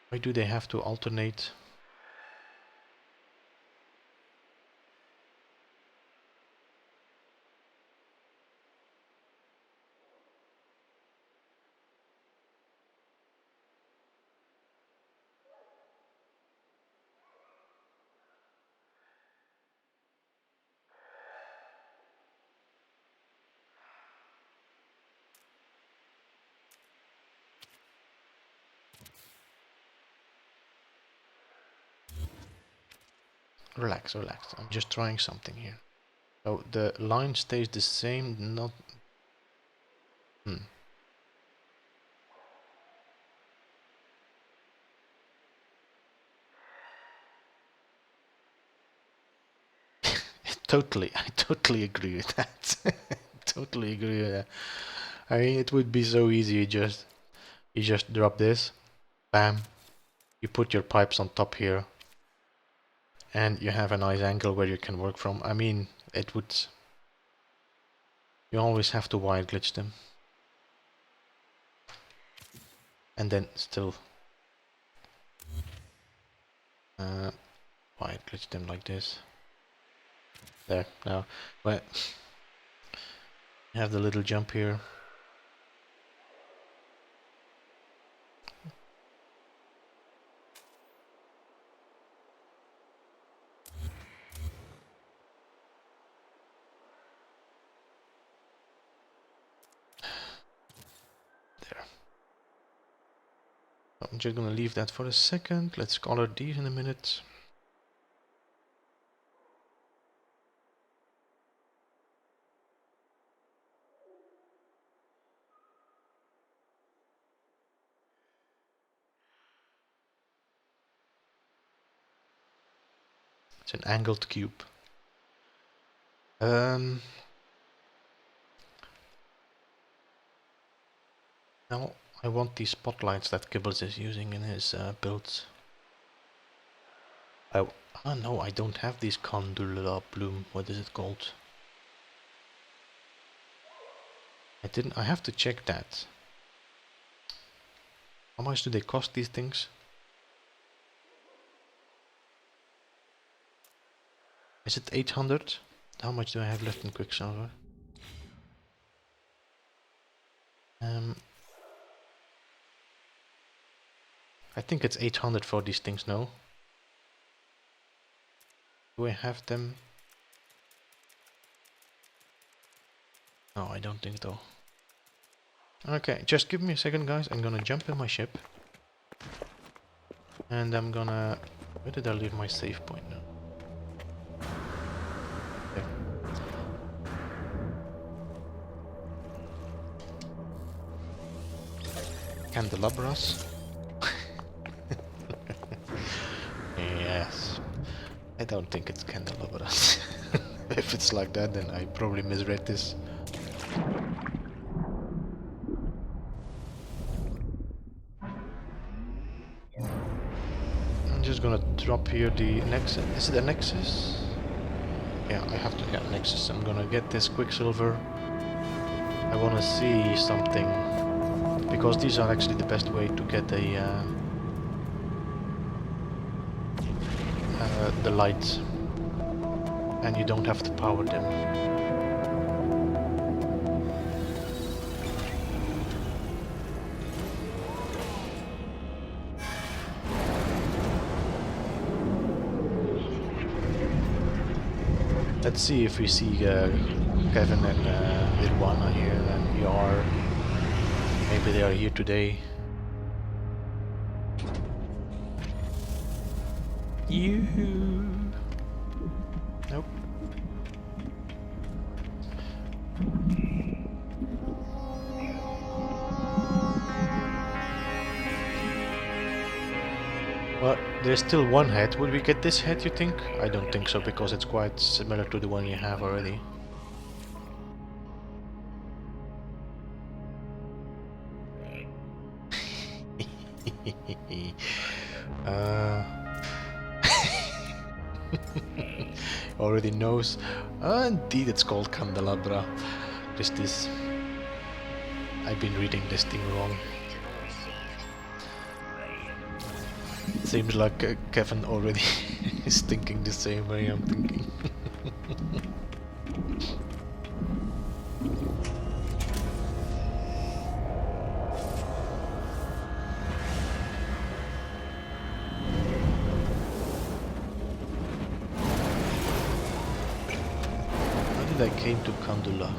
Why do they have to alternate? Relax, relax. I'm just trying something here. So the line stays the same, not... Totally, I totally agree with that. Totally agree with that. I mean, it would be so easy. You just drop this, bam. You put your pipes on top here, and you have a nice angle where you can work from. I mean, it would... You always have to wire glitch them, and then still wire glitch them like this. There, now, well, you have the little jump here. There. I'm just gonna leave that for a second. Let's color these in a minute. It's an angled cube. Now I want these spotlights that Kibbles is using in his builds. Oh no, I don't have these Condula Bloom. What is it called? I have to check that. How much do they cost, these things? Is it 800? How much do I have left in Quicksilver? I think it's 800 for these things, no? Do I have them? No, I don't think so. Okay, just give me a second, guys. I'm gonna jump in my ship. And I'm gonna... Where did I leave my save point now? There. Candelabras. Yes. I don't think it's candelabras. If it's like that, then I probably misread this. I'm just gonna drop here the Nexus. Is it a Nexus? Yeah, I have to get a Nexus. I'm gonna get this Quicksilver. I wanna see something. Because these are actually the best way to get the lights. And you don't have to power them. Let's see if we see Kevin and Nirvana here, and we are. Maybe they are here today. Yoo-hoo! Nope. Well, there's still one head. Would we get this head, you think? I don't think so, because it's quite similar to the one you have already. Already knows. Indeed, it's called candelabra. Just this. I've been reading this thing wrong. Seems like Kevin already is thinking the same way I'm thinking. How did I came to Kandula?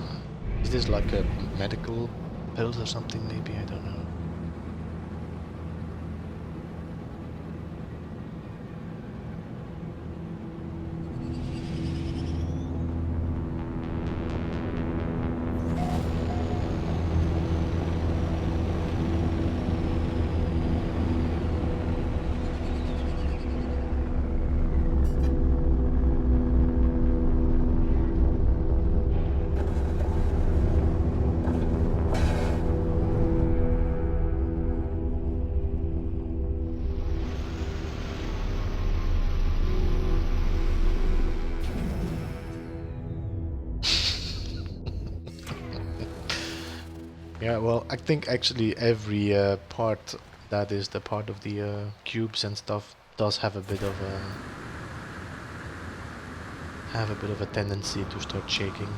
Is this like a medical pills or something maybe? I don't know. Yeah, well, I think actually every part that is the part of the cubes and stuff does have a bit of a tendency to start shaking.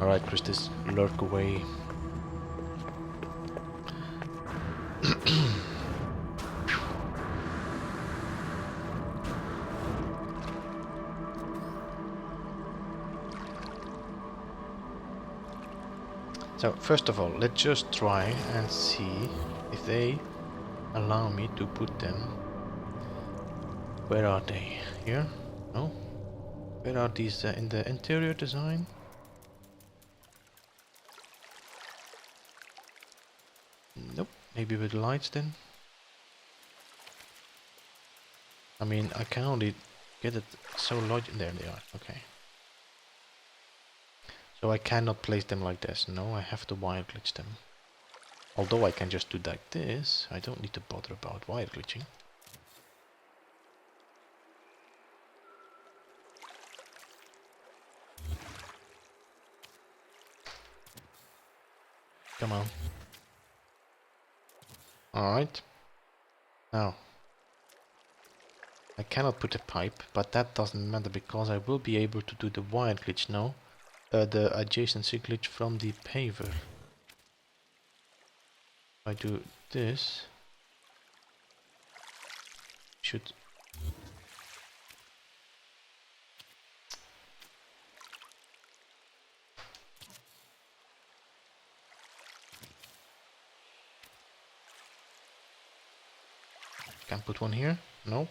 All right, Christus, lurk away. So first of all, let's just try and see if they allow me to put them. Where are they? Here? No? Where are these in the interior design? Nope. Maybe with lights then? I mean, I can only get it so large. There they are. Okay. So I cannot place them like this. No, I have to wire glitch them. Although I can just do like this, I don't need to bother about wire glitching. Come on. Alright. Now. I cannot put a pipe, but that doesn't matter because I will be able to do the wire glitch now. The adjacency glitch from the paver. If I do this, should can put one here. No.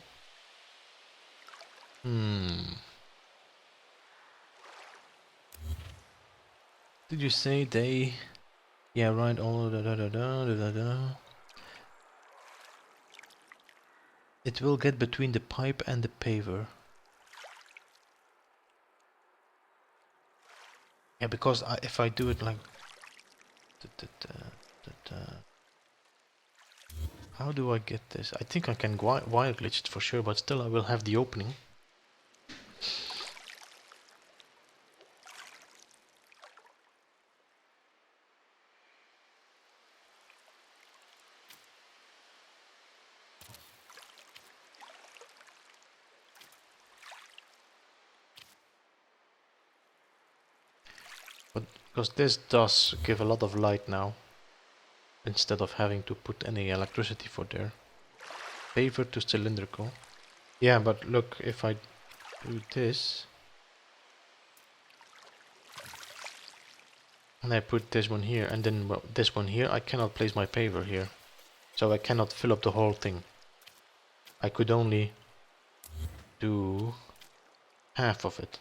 Did you say they? Yeah, right. All da. It will get between the pipe and the paver. Yeah, because if I do it like... How do I get this? I think I can wire glitch it for sure, but still I will have the opening. But because this does give a lot of light now, instead of having to put any electricity for there. Paver to cylindrical. Yeah, but look, if I do this, and I put this one here, and then this one here, I cannot place my paver here. So I cannot fill up the whole thing. I could only do half of it.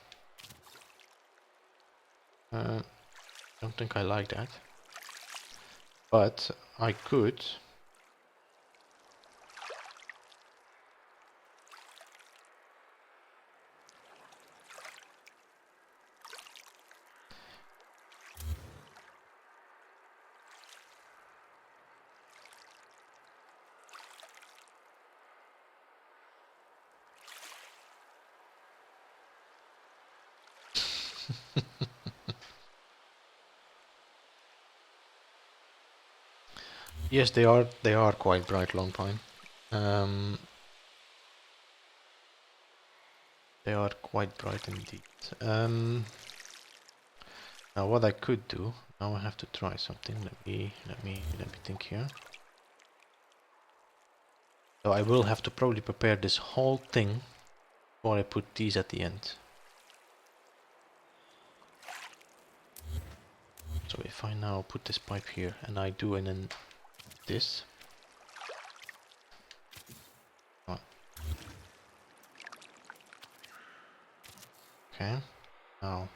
Don't think I like that. But I could... Yes, they are quite bright, Long Pine. They are quite bright indeed. Now what I could do, now I have to try something. Let me think here. So I will have to probably prepare this whole thing before I put these at the end. So if I now put this pipe here and I do and then this. Oh. Okay, now.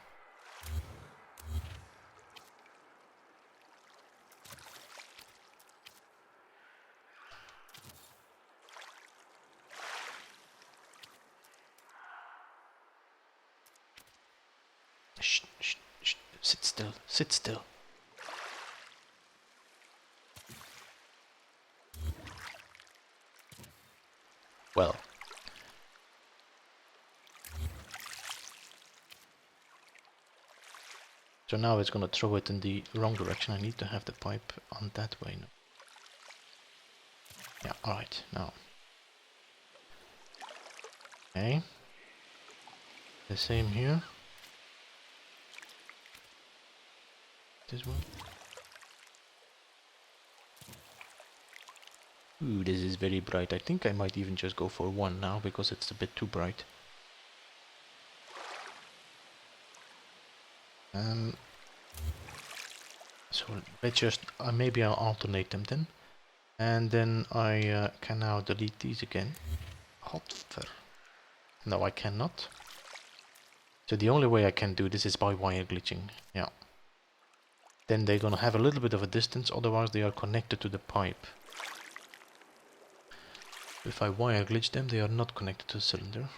Shh, shh, shh. Sit still, sit still. Well. So now it's gonna throw it in the wrong direction. I need to have the pipe on that way now. Yeah, alright, now. Okay. The same here. This one. Ooh, this is very bright. I think I might even just go for one now because it's a bit too bright. So let's just maybe I'll alternate them then, and then I can now delete these again. Hotver. No, I cannot. So the only way I can do this is by wire glitching. Yeah. Then they're gonna have a little bit of a distance, otherwise they are connected to the pipe. If I wire glitch them, they are not connected to the cylinder.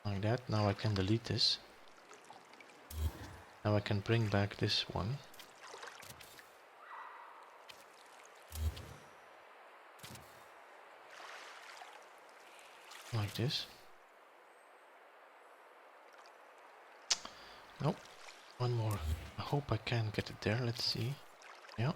Like that. Now I can delete this. Now I can bring back this one. Like this. Nope. One more. I hope I can get it there. Let's see. Yeah.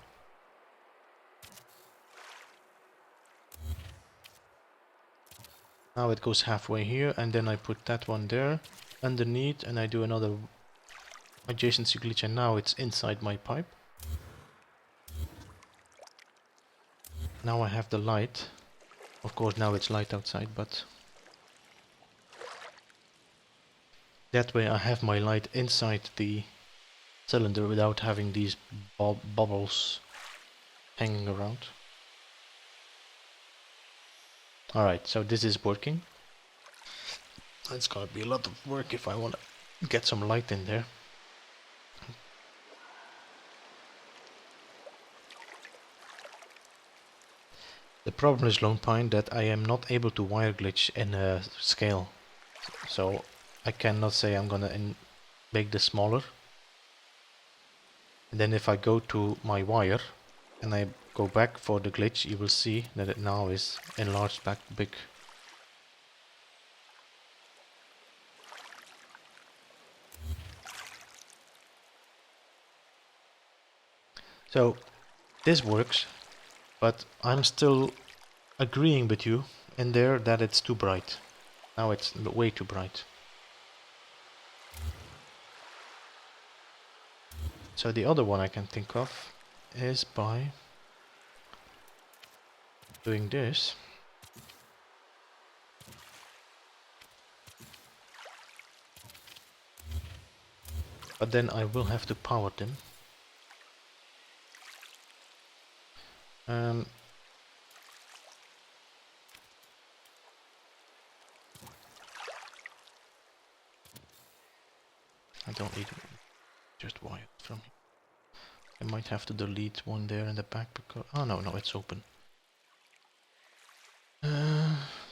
Now it goes halfway here, and then I put that one there underneath, and I do another adjacency glitch, and now it's inside my pipe. Now I have the light. Of course now it's light outside, but that way I have my light inside the cylinder without having these bubbles hanging around. Alright, so this is working. It's gonna be a lot of work if I want to get some light in there. The problem is, Lone Pine, that I am not able to wire glitch in a scale. So I cannot say I'm gonna make this smaller. And then if I go to my wire and I go back for the glitch, you will see that it now is enlarged back big. So this works, but I'm still agreeing with you in there that it's too bright. Now it's way too bright. So the other one I can think of is by doing this. But then I will have to power them. I don't need just wire it from here. I might have to delete one there in the back because... Oh no, it's open.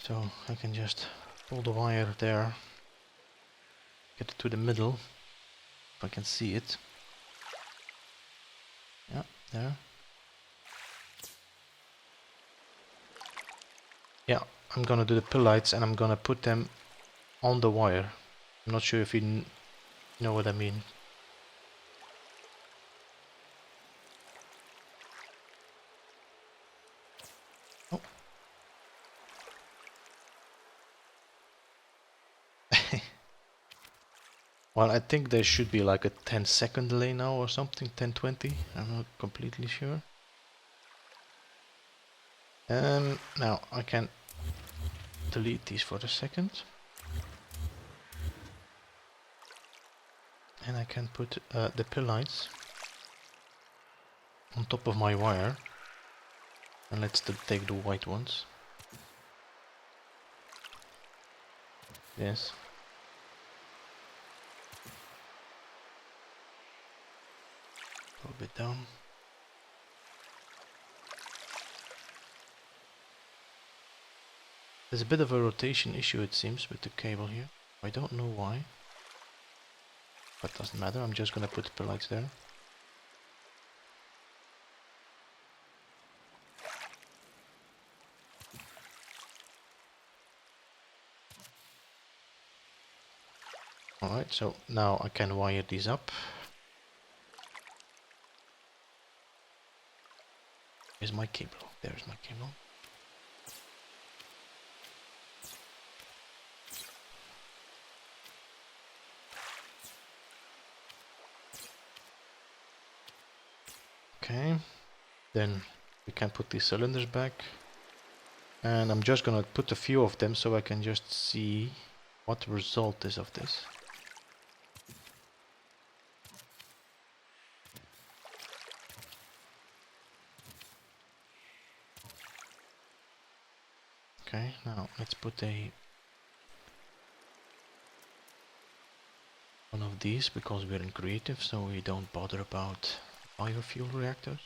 So I can just pull the wire there. Get it to the middle. If I can see it. Yeah, there. Yeah, I'm gonna do the pill lights and I'm gonna put them on the wire. I'm not sure if you know what I mean. Oh. Well, I think there should be like a 10-second delay now or something, 10-20. I'm not completely sure. Now I can delete these for a second. And I can put the pill lights on top of my wire. And let's take the white ones. Yes. A little bit down. There's a bit of a rotation issue, it seems, with the cable here. I don't know why. But doesn't matter, I'm just gonna put the pill lights there. Alright, so now I can wire these up. Here's my cable. There's my cable. Okay, then we can put these cylinders back. And I'm just gonna put a few of them so I can just see what the result is of this. Okay, now let's put one of these because we're in creative, so we don't bother about biofuel reactors.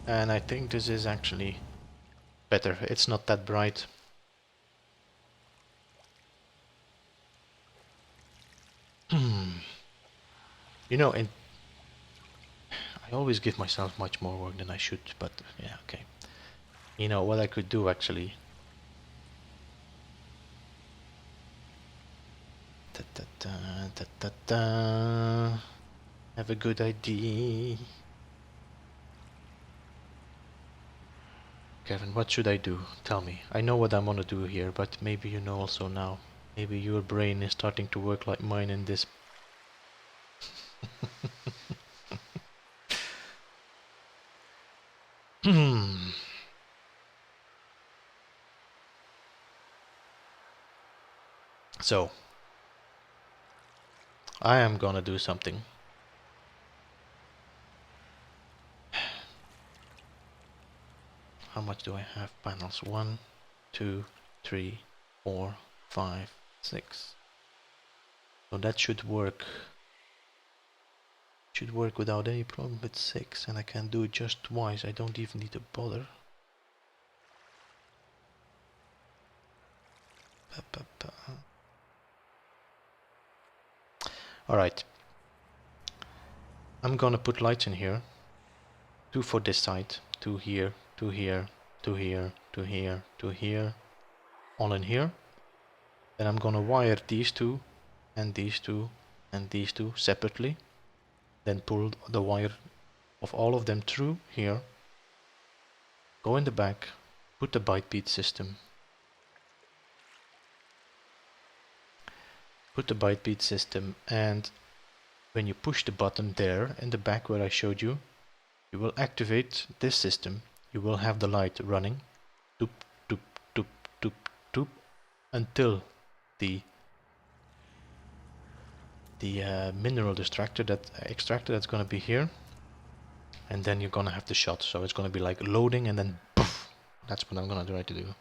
And I think this is actually better. It's not that bright. You know, I always give myself much more work than I should, but yeah, okay. You know, what I could do actually. Have a good idea. Kevin, what should I do? Tell me. I know what I'm gonna do here, but maybe you know also now. Maybe your brain is starting to work like mine in this. So, I am gonna do something. How much do I have panels? 1, 2, 3, 4, 5, 6. So that should work. Should work without any problem with 6, and I can do it just twice. I don't even need to bother. Alright. I'm gonna put lights in here. 2 for this side, 2 here, 2 here, 2 here, 2 here, 2 here, all in here. Then I'm gonna wire these two and these two and these two separately. Then pull the wire of all of them through here. Go in the back, put the byte beat system. Put the byte beat system, and when you push the button there in the back where I showed you, you will activate this system. You will have the light running, doop, doop, doop, doop, doop, until the mineral extractor that's going to be here, and then you're going to have the shot. So it's going to be like loading, and then poof. That's what I'm going to try to do.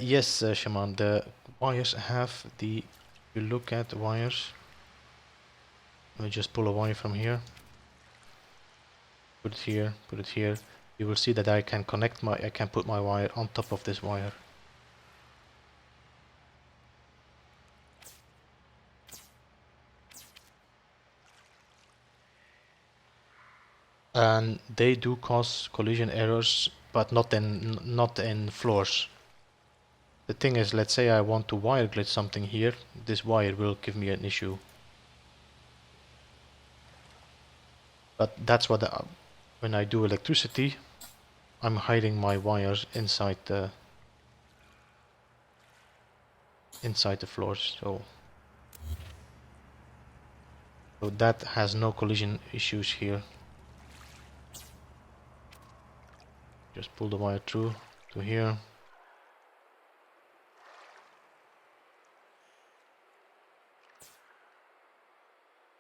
Yes, Shaman, the wires have the... You look at the wires. Let me just pull a wire from here. Put it here, put it here. You will see that I can put my wire on top of this wire. And they do cause collision errors, but not in floors. The thing is, let's say I want to wire glitch something here, this wire will give me an issue. But that's what when I do electricity, I'm hiding my wires inside the floors, so that has no collision issues here. Just pull the wire through to here.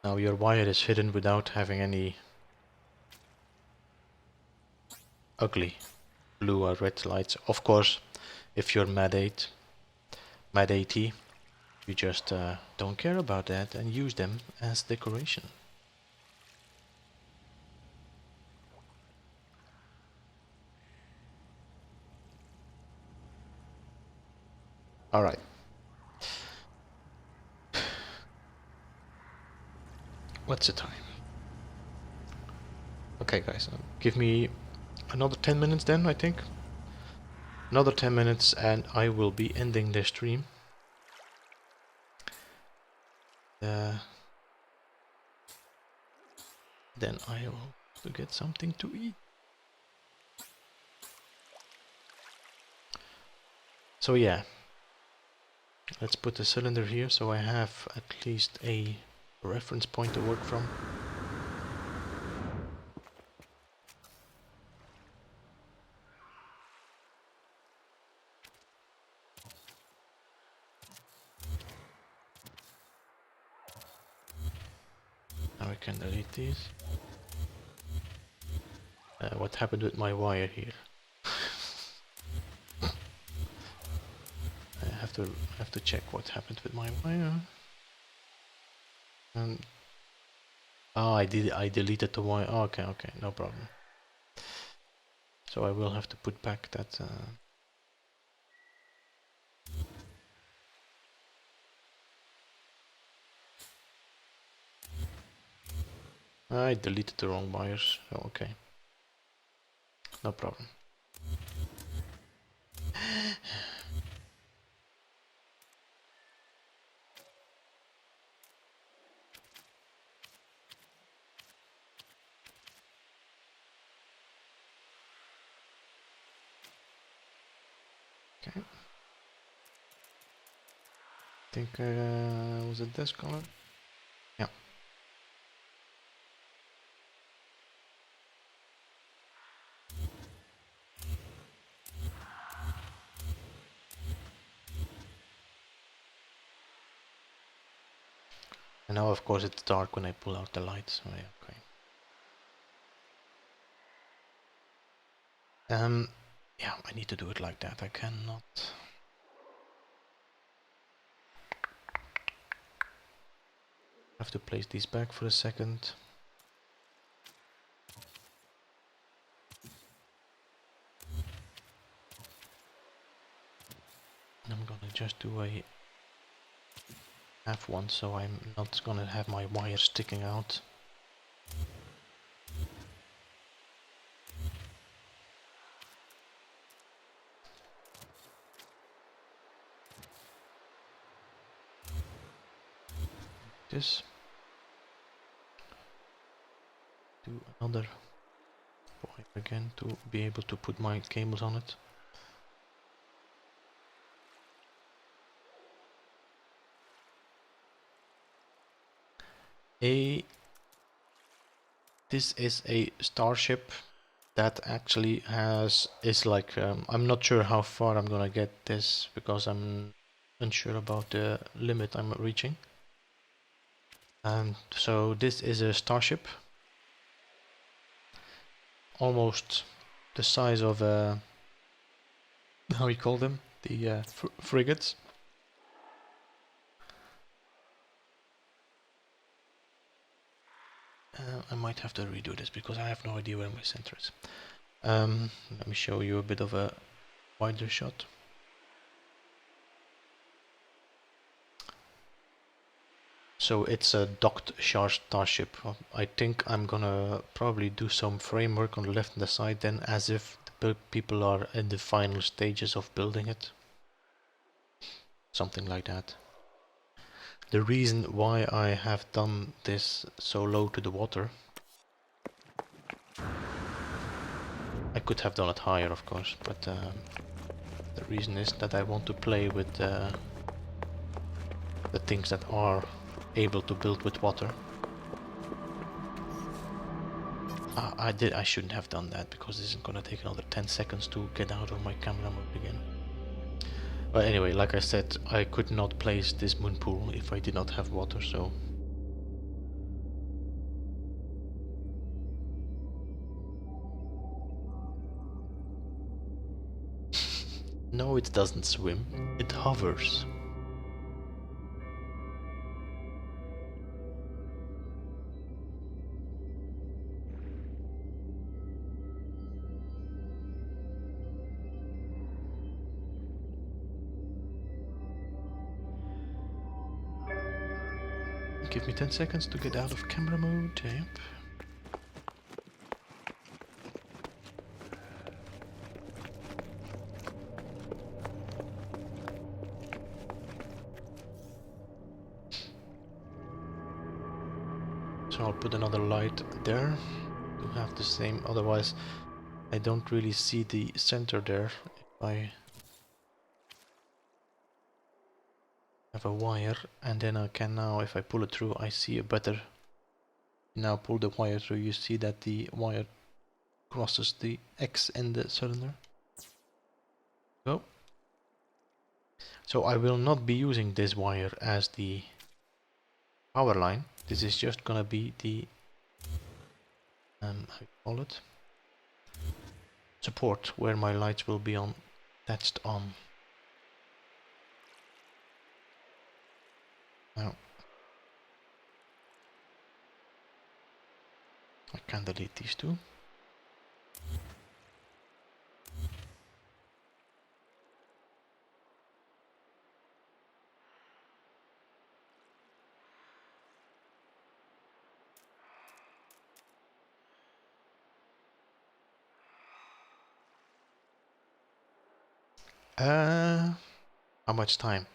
Now your wire is hidden without having any ugly blue or red lights. Of course, if you're mad 80, you just don't care about that and use them as decoration. Alright. What's the time? Okay guys, give me another 10 minutes then, I think. Another 10 minutes and I will be ending the stream. Then I will get something to eat. So yeah, let's put the cylinder here so I have at least a reference point to work from. Now I can delete these. What happened with my wire here? I have to check what happened with my wire. And I deleted the wire. Oh, okay, no problem. So I will have to put back that. I deleted the wrong wires. So okay, no problem. Okay. I think was it this color? Yeah. And now of course it's dark when I pull out the lights. Oh yeah, okay. Yeah, I need to do it like that. I cannot. I have to place these back for a second. And I'm gonna just do a half one, so I'm not gonna have my wire sticking out. This. Do another wire again to be able to put my cables on it. This is a starship that actually is like I'm not sure how far I'm gonna get this because I'm unsure about the limit I'm reaching. And so this is a starship, almost the size of how you call them, the frigates. I might have to redo this because I have no idea where my center is. Let me show you a bit of a wider shot. So it's a docked starship. I think I'm gonna probably do some framework on the left and the side then, as if the people are in the final stages of building it. Something like that. The reason why I have done this so low to the water, I could have done it higher of course, but the reason is that I want to play with the things that are able to build with water. I shouldn't have done that because this is gonna take another 10 seconds to get out of my camera mode again. But anyway, like I said, I could not place this moon pool if I did not have water, so... No, it doesn't swim. It hovers. Give me 10 seconds to get out of camera mode. Yep. So I'll put another light there to have the same, otherwise I don't really see the center there if I have a wire, and then I can now, if I pull it through, I see a better... Now pull the wire through, you see that the wire crosses the X in the cylinder. Go. So I will not be using this wire as the power line. This is just gonna be the how you call it, support, where my lights will be on attached on. Now I can delete these two. How much time?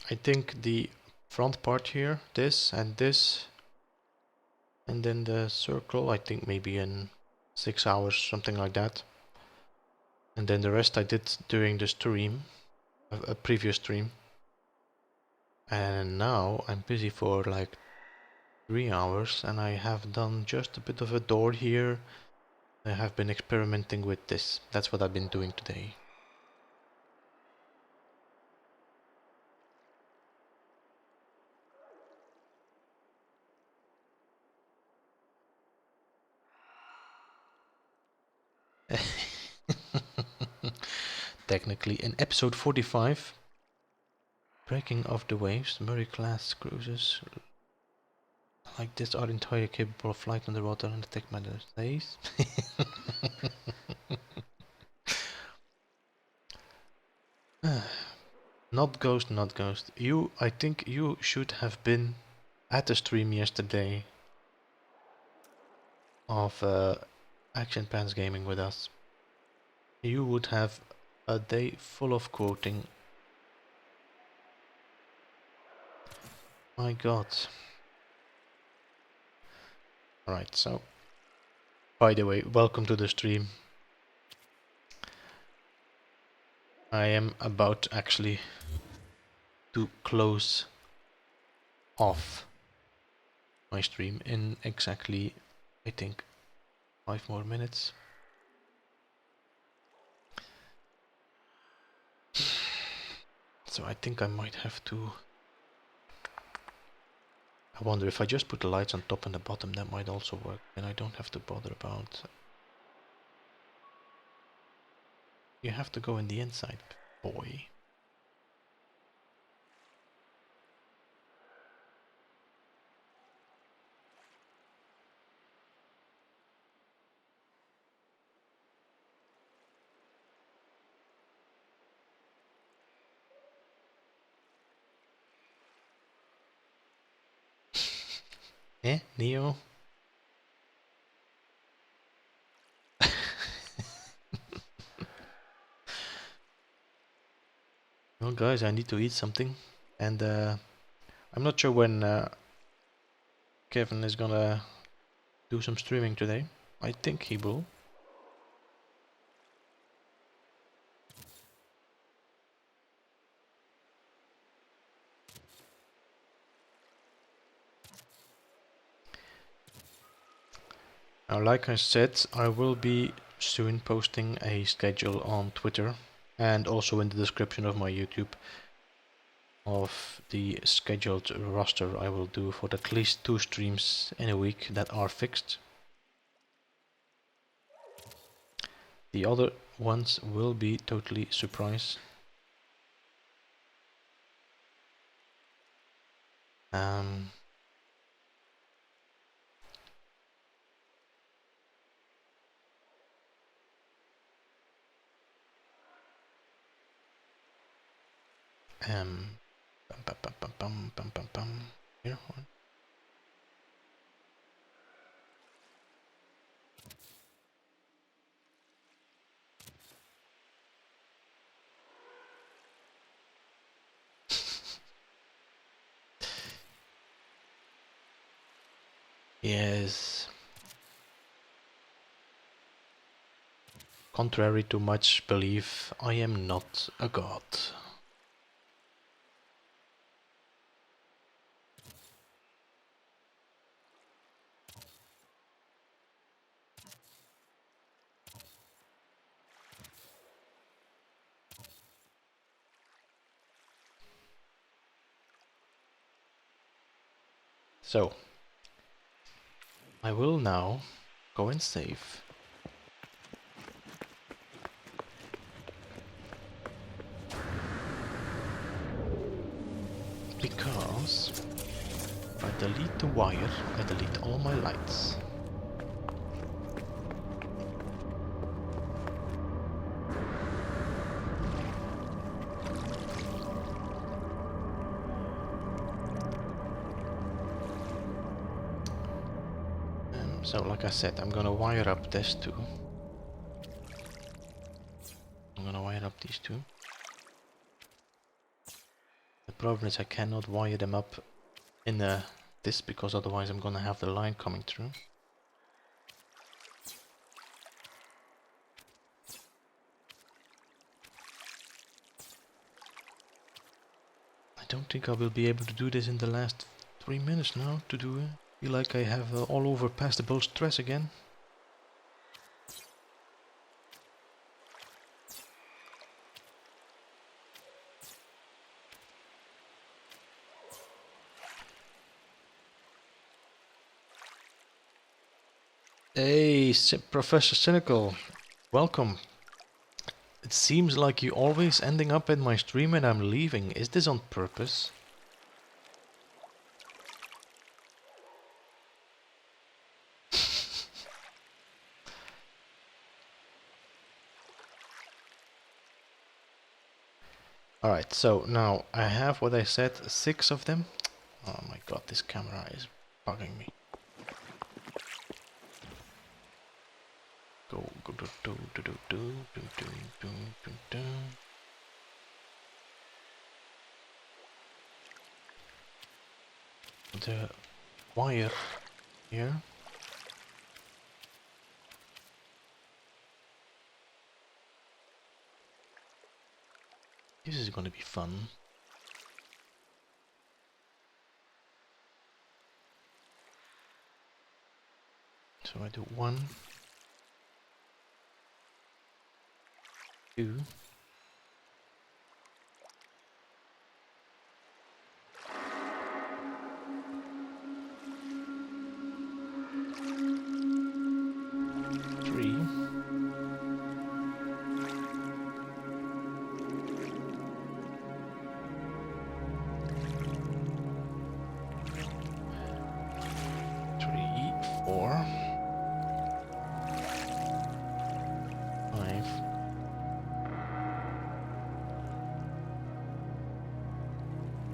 I think the front part here, this, and then the circle, I think maybe in 6 hours, something like that. And then the rest I did during the stream, a previous stream. And now I'm busy for like 3 hours, and I have done just a bit of a door here. I have been experimenting with this. That's what I've been doing today. technically in episode 45. Breaking of the waves, Murray-class cruisers like this are entirely capable of flight underwater and attack by the space. Not Ghost, not Ghost. I think you should have been at the stream yesterday of Action Pants Gaming with us. You would have a day full of quoting. My god. Alright, so by the way, welcome to the stream. I am about actually to close off my stream in exactly, I think, 5 more minutes. So I think I might have to... I wonder if I just put the lights on top and the bottom, that might also work. And I don't have to bother about... You have to go in the inside, boy. Eh, Neo? Well guys, I need to eat something. And I'm not sure when Kevin is gonna do some streaming today. I think he will. Now, like I said, I will be soon posting a schedule on Twitter and also in the description of my YouTube of the scheduled roster I will do for at least 2 streams in a week that are fixed. The other ones will be totally surprise. Here one. Yes. Contrary to much belief, I am not a god. So, I will now go and save. Because if I delete the wire, I delete all my lights. So like I said, I'm gonna wire up this too. I'm gonna wire up these two. The problem is I cannot wire them up in this because otherwise I'm gonna have the line coming through. I don't think I will be able to do this in the last 3 minutes now to do it. Feel like I have all over past the bow stress again. Hey, Professor Cynical, welcome. It seems like you always ending up in my stream and I'm leaving. Is this on purpose? Alright, so now I have what I said, 6 of them. Oh my god, this camera is bugging me. Go do do do do do do do do do do. The wire here. This is gonna be fun. So I do 1, 2. 3. 4. 5.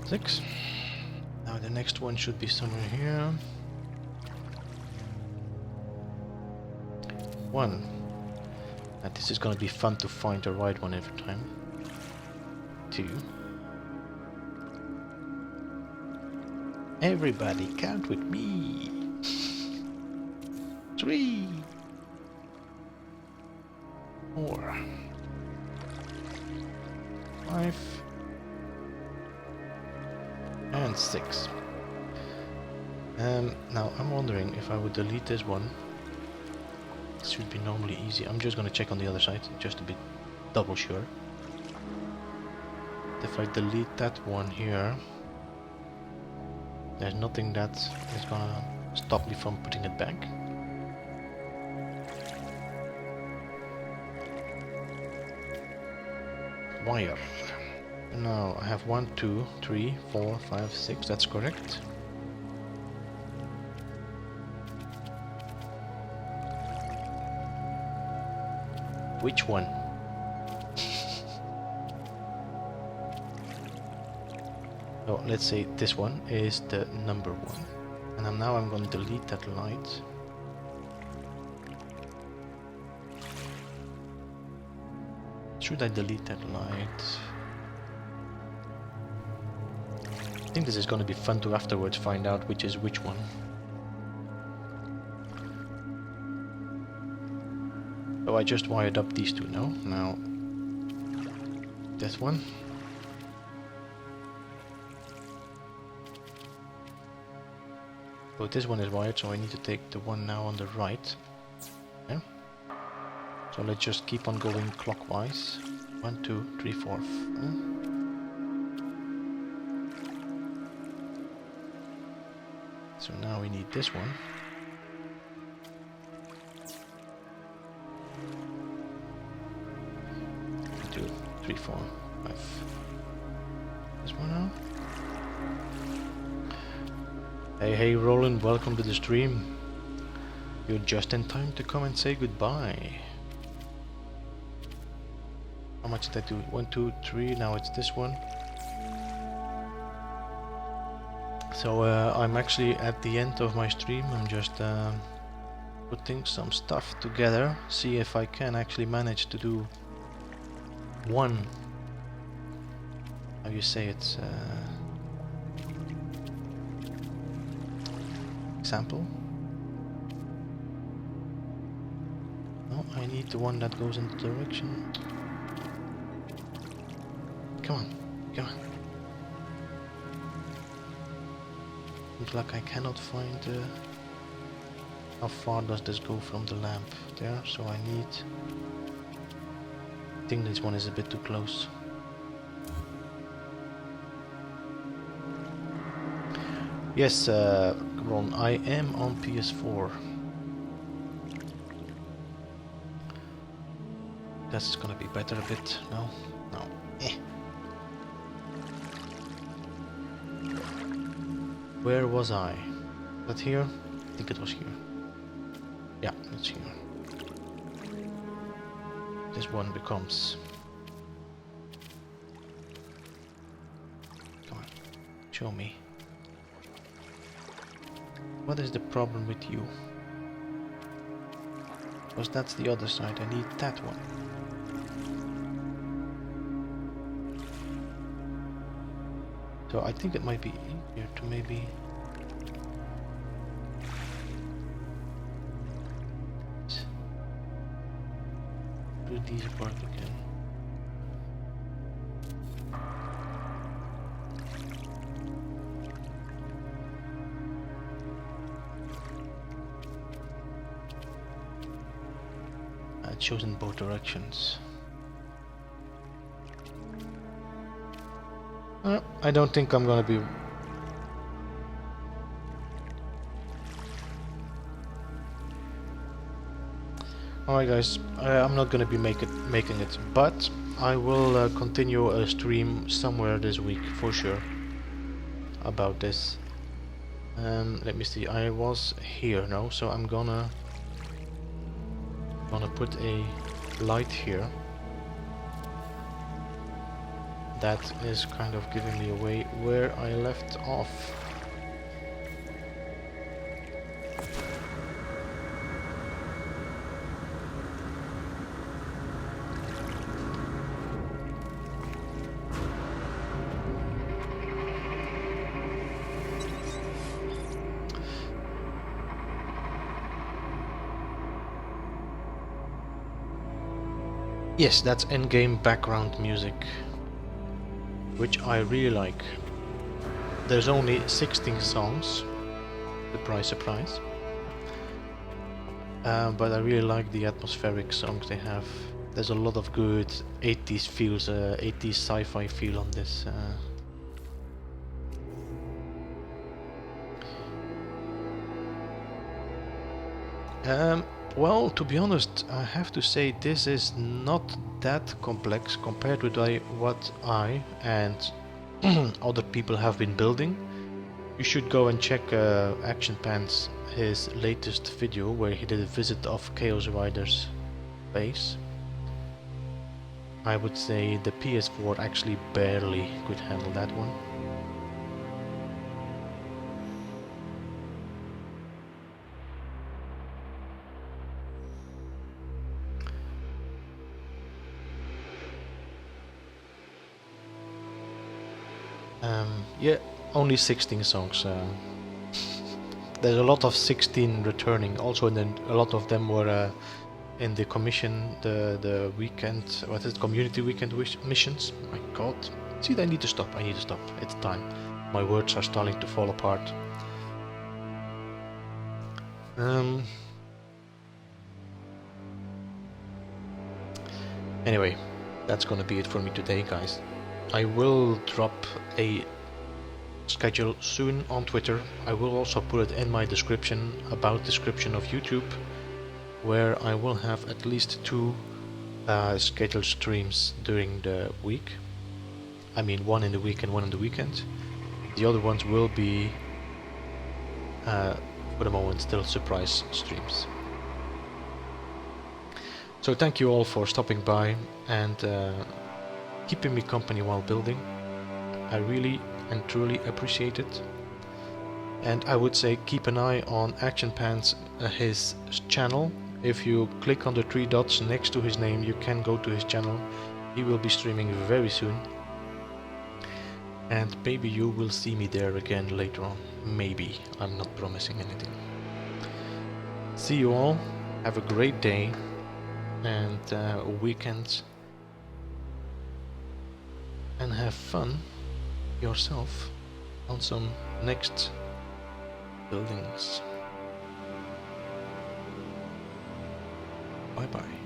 6. Now the next one should be somewhere here. 1. Now this is gonna be fun to find the right one every time. 2. Everybody count with me. 3. 4. 5. And 6. Now I'm wondering if I would delete this one. It should be normally easy. I'm just gonna check on the other side, just to be double sure. If I delete that one here, there's nothing that is gonna stop me from putting it back. Wire. Now I have 1, 2, 3, 4, 5, 6. That's correct. Which one? Oh, let's say this one is the number 1. And now I'm going to delete that light. Should I delete that light? I think this is going to be fun to afterwards find out which is which one. So I just wired up these two now. Now this one. So this one is wired, so I need to take the one now on the right. Yeah. So let's just keep on going clockwise. 1, 2, 3, 4. So now we need this one. 2, 3, 4, 5. This one now. Hey Roland, welcome to the stream. You're just in time to come and say goodbye. How much did I do? 1, 2, 3, now it's this one. So I'm actually at the end of my stream. I'm just putting some stuff together. See if I can actually manage to do one. How you say it? Example. No, I need the one that goes in the direction. Come on, come on. Looks like I cannot find how far does this go from the lamp there, so I need... I think this one is a bit too close. Yes, Ron, I am on PS4. that's gonna be better a bit. No? No. Eh. Where was I? Was that here? I think it was here. Yeah, it's here. This one becomes... Come on, show me. What is the problem with you? Because that's the other side, I need that one. So I think it might be easier to maybe... do these apart again. It shows in both directions. I don't think I'm gonna be... Alright guys, I'm not gonna be making it, but I will continue a stream somewhere this week for sure about this. Let me see, I was here now, so I'm gonna put a light here. That is kind of giving me away where I left off. Yes, that's in-game background music, which I really like. There's only 16 songs, surprise surprise, but I really like the atmospheric songs they have. There's a lot of good 80s feels, 80s sci-fi feel on this. Well, to be honest, I have to say this is not that complex compared to what I and other people have been building. You should go and check Action Pants, his latest video where he did a visit of Chaos Rider's base. I would say the PS4 actually barely could handle that one. Yeah, only 16 songs. There's a lot of 16 returning. Also, a lot of them were in the commission, the weekend, what is it, community weekend missions. My God, see, I need to stop. I need to stop. It's time. My words are starting to fall apart. Anyway, that's gonna be it for me today, guys. I will drop a schedule soon on Twitter. I will also put it in my description, about description of YouTube, where I will have at least 2 scheduled streams during the week. I mean, one in the week and one in the weekend. The other ones will be, for the moment, still surprise streams. So thank you all for stopping by and keeping me company while building. I really and truly appreciate it. And I would say keep an eye on Action Pants, his channel. If you click on the 3 dots next to his name, you can go to his channel. He will be streaming very soon. And maybe you will see me there again later on. Maybe. I'm not promising anything. See you all. Have a great day and weekend. And have fun yourself on some next buildings. Bye bye.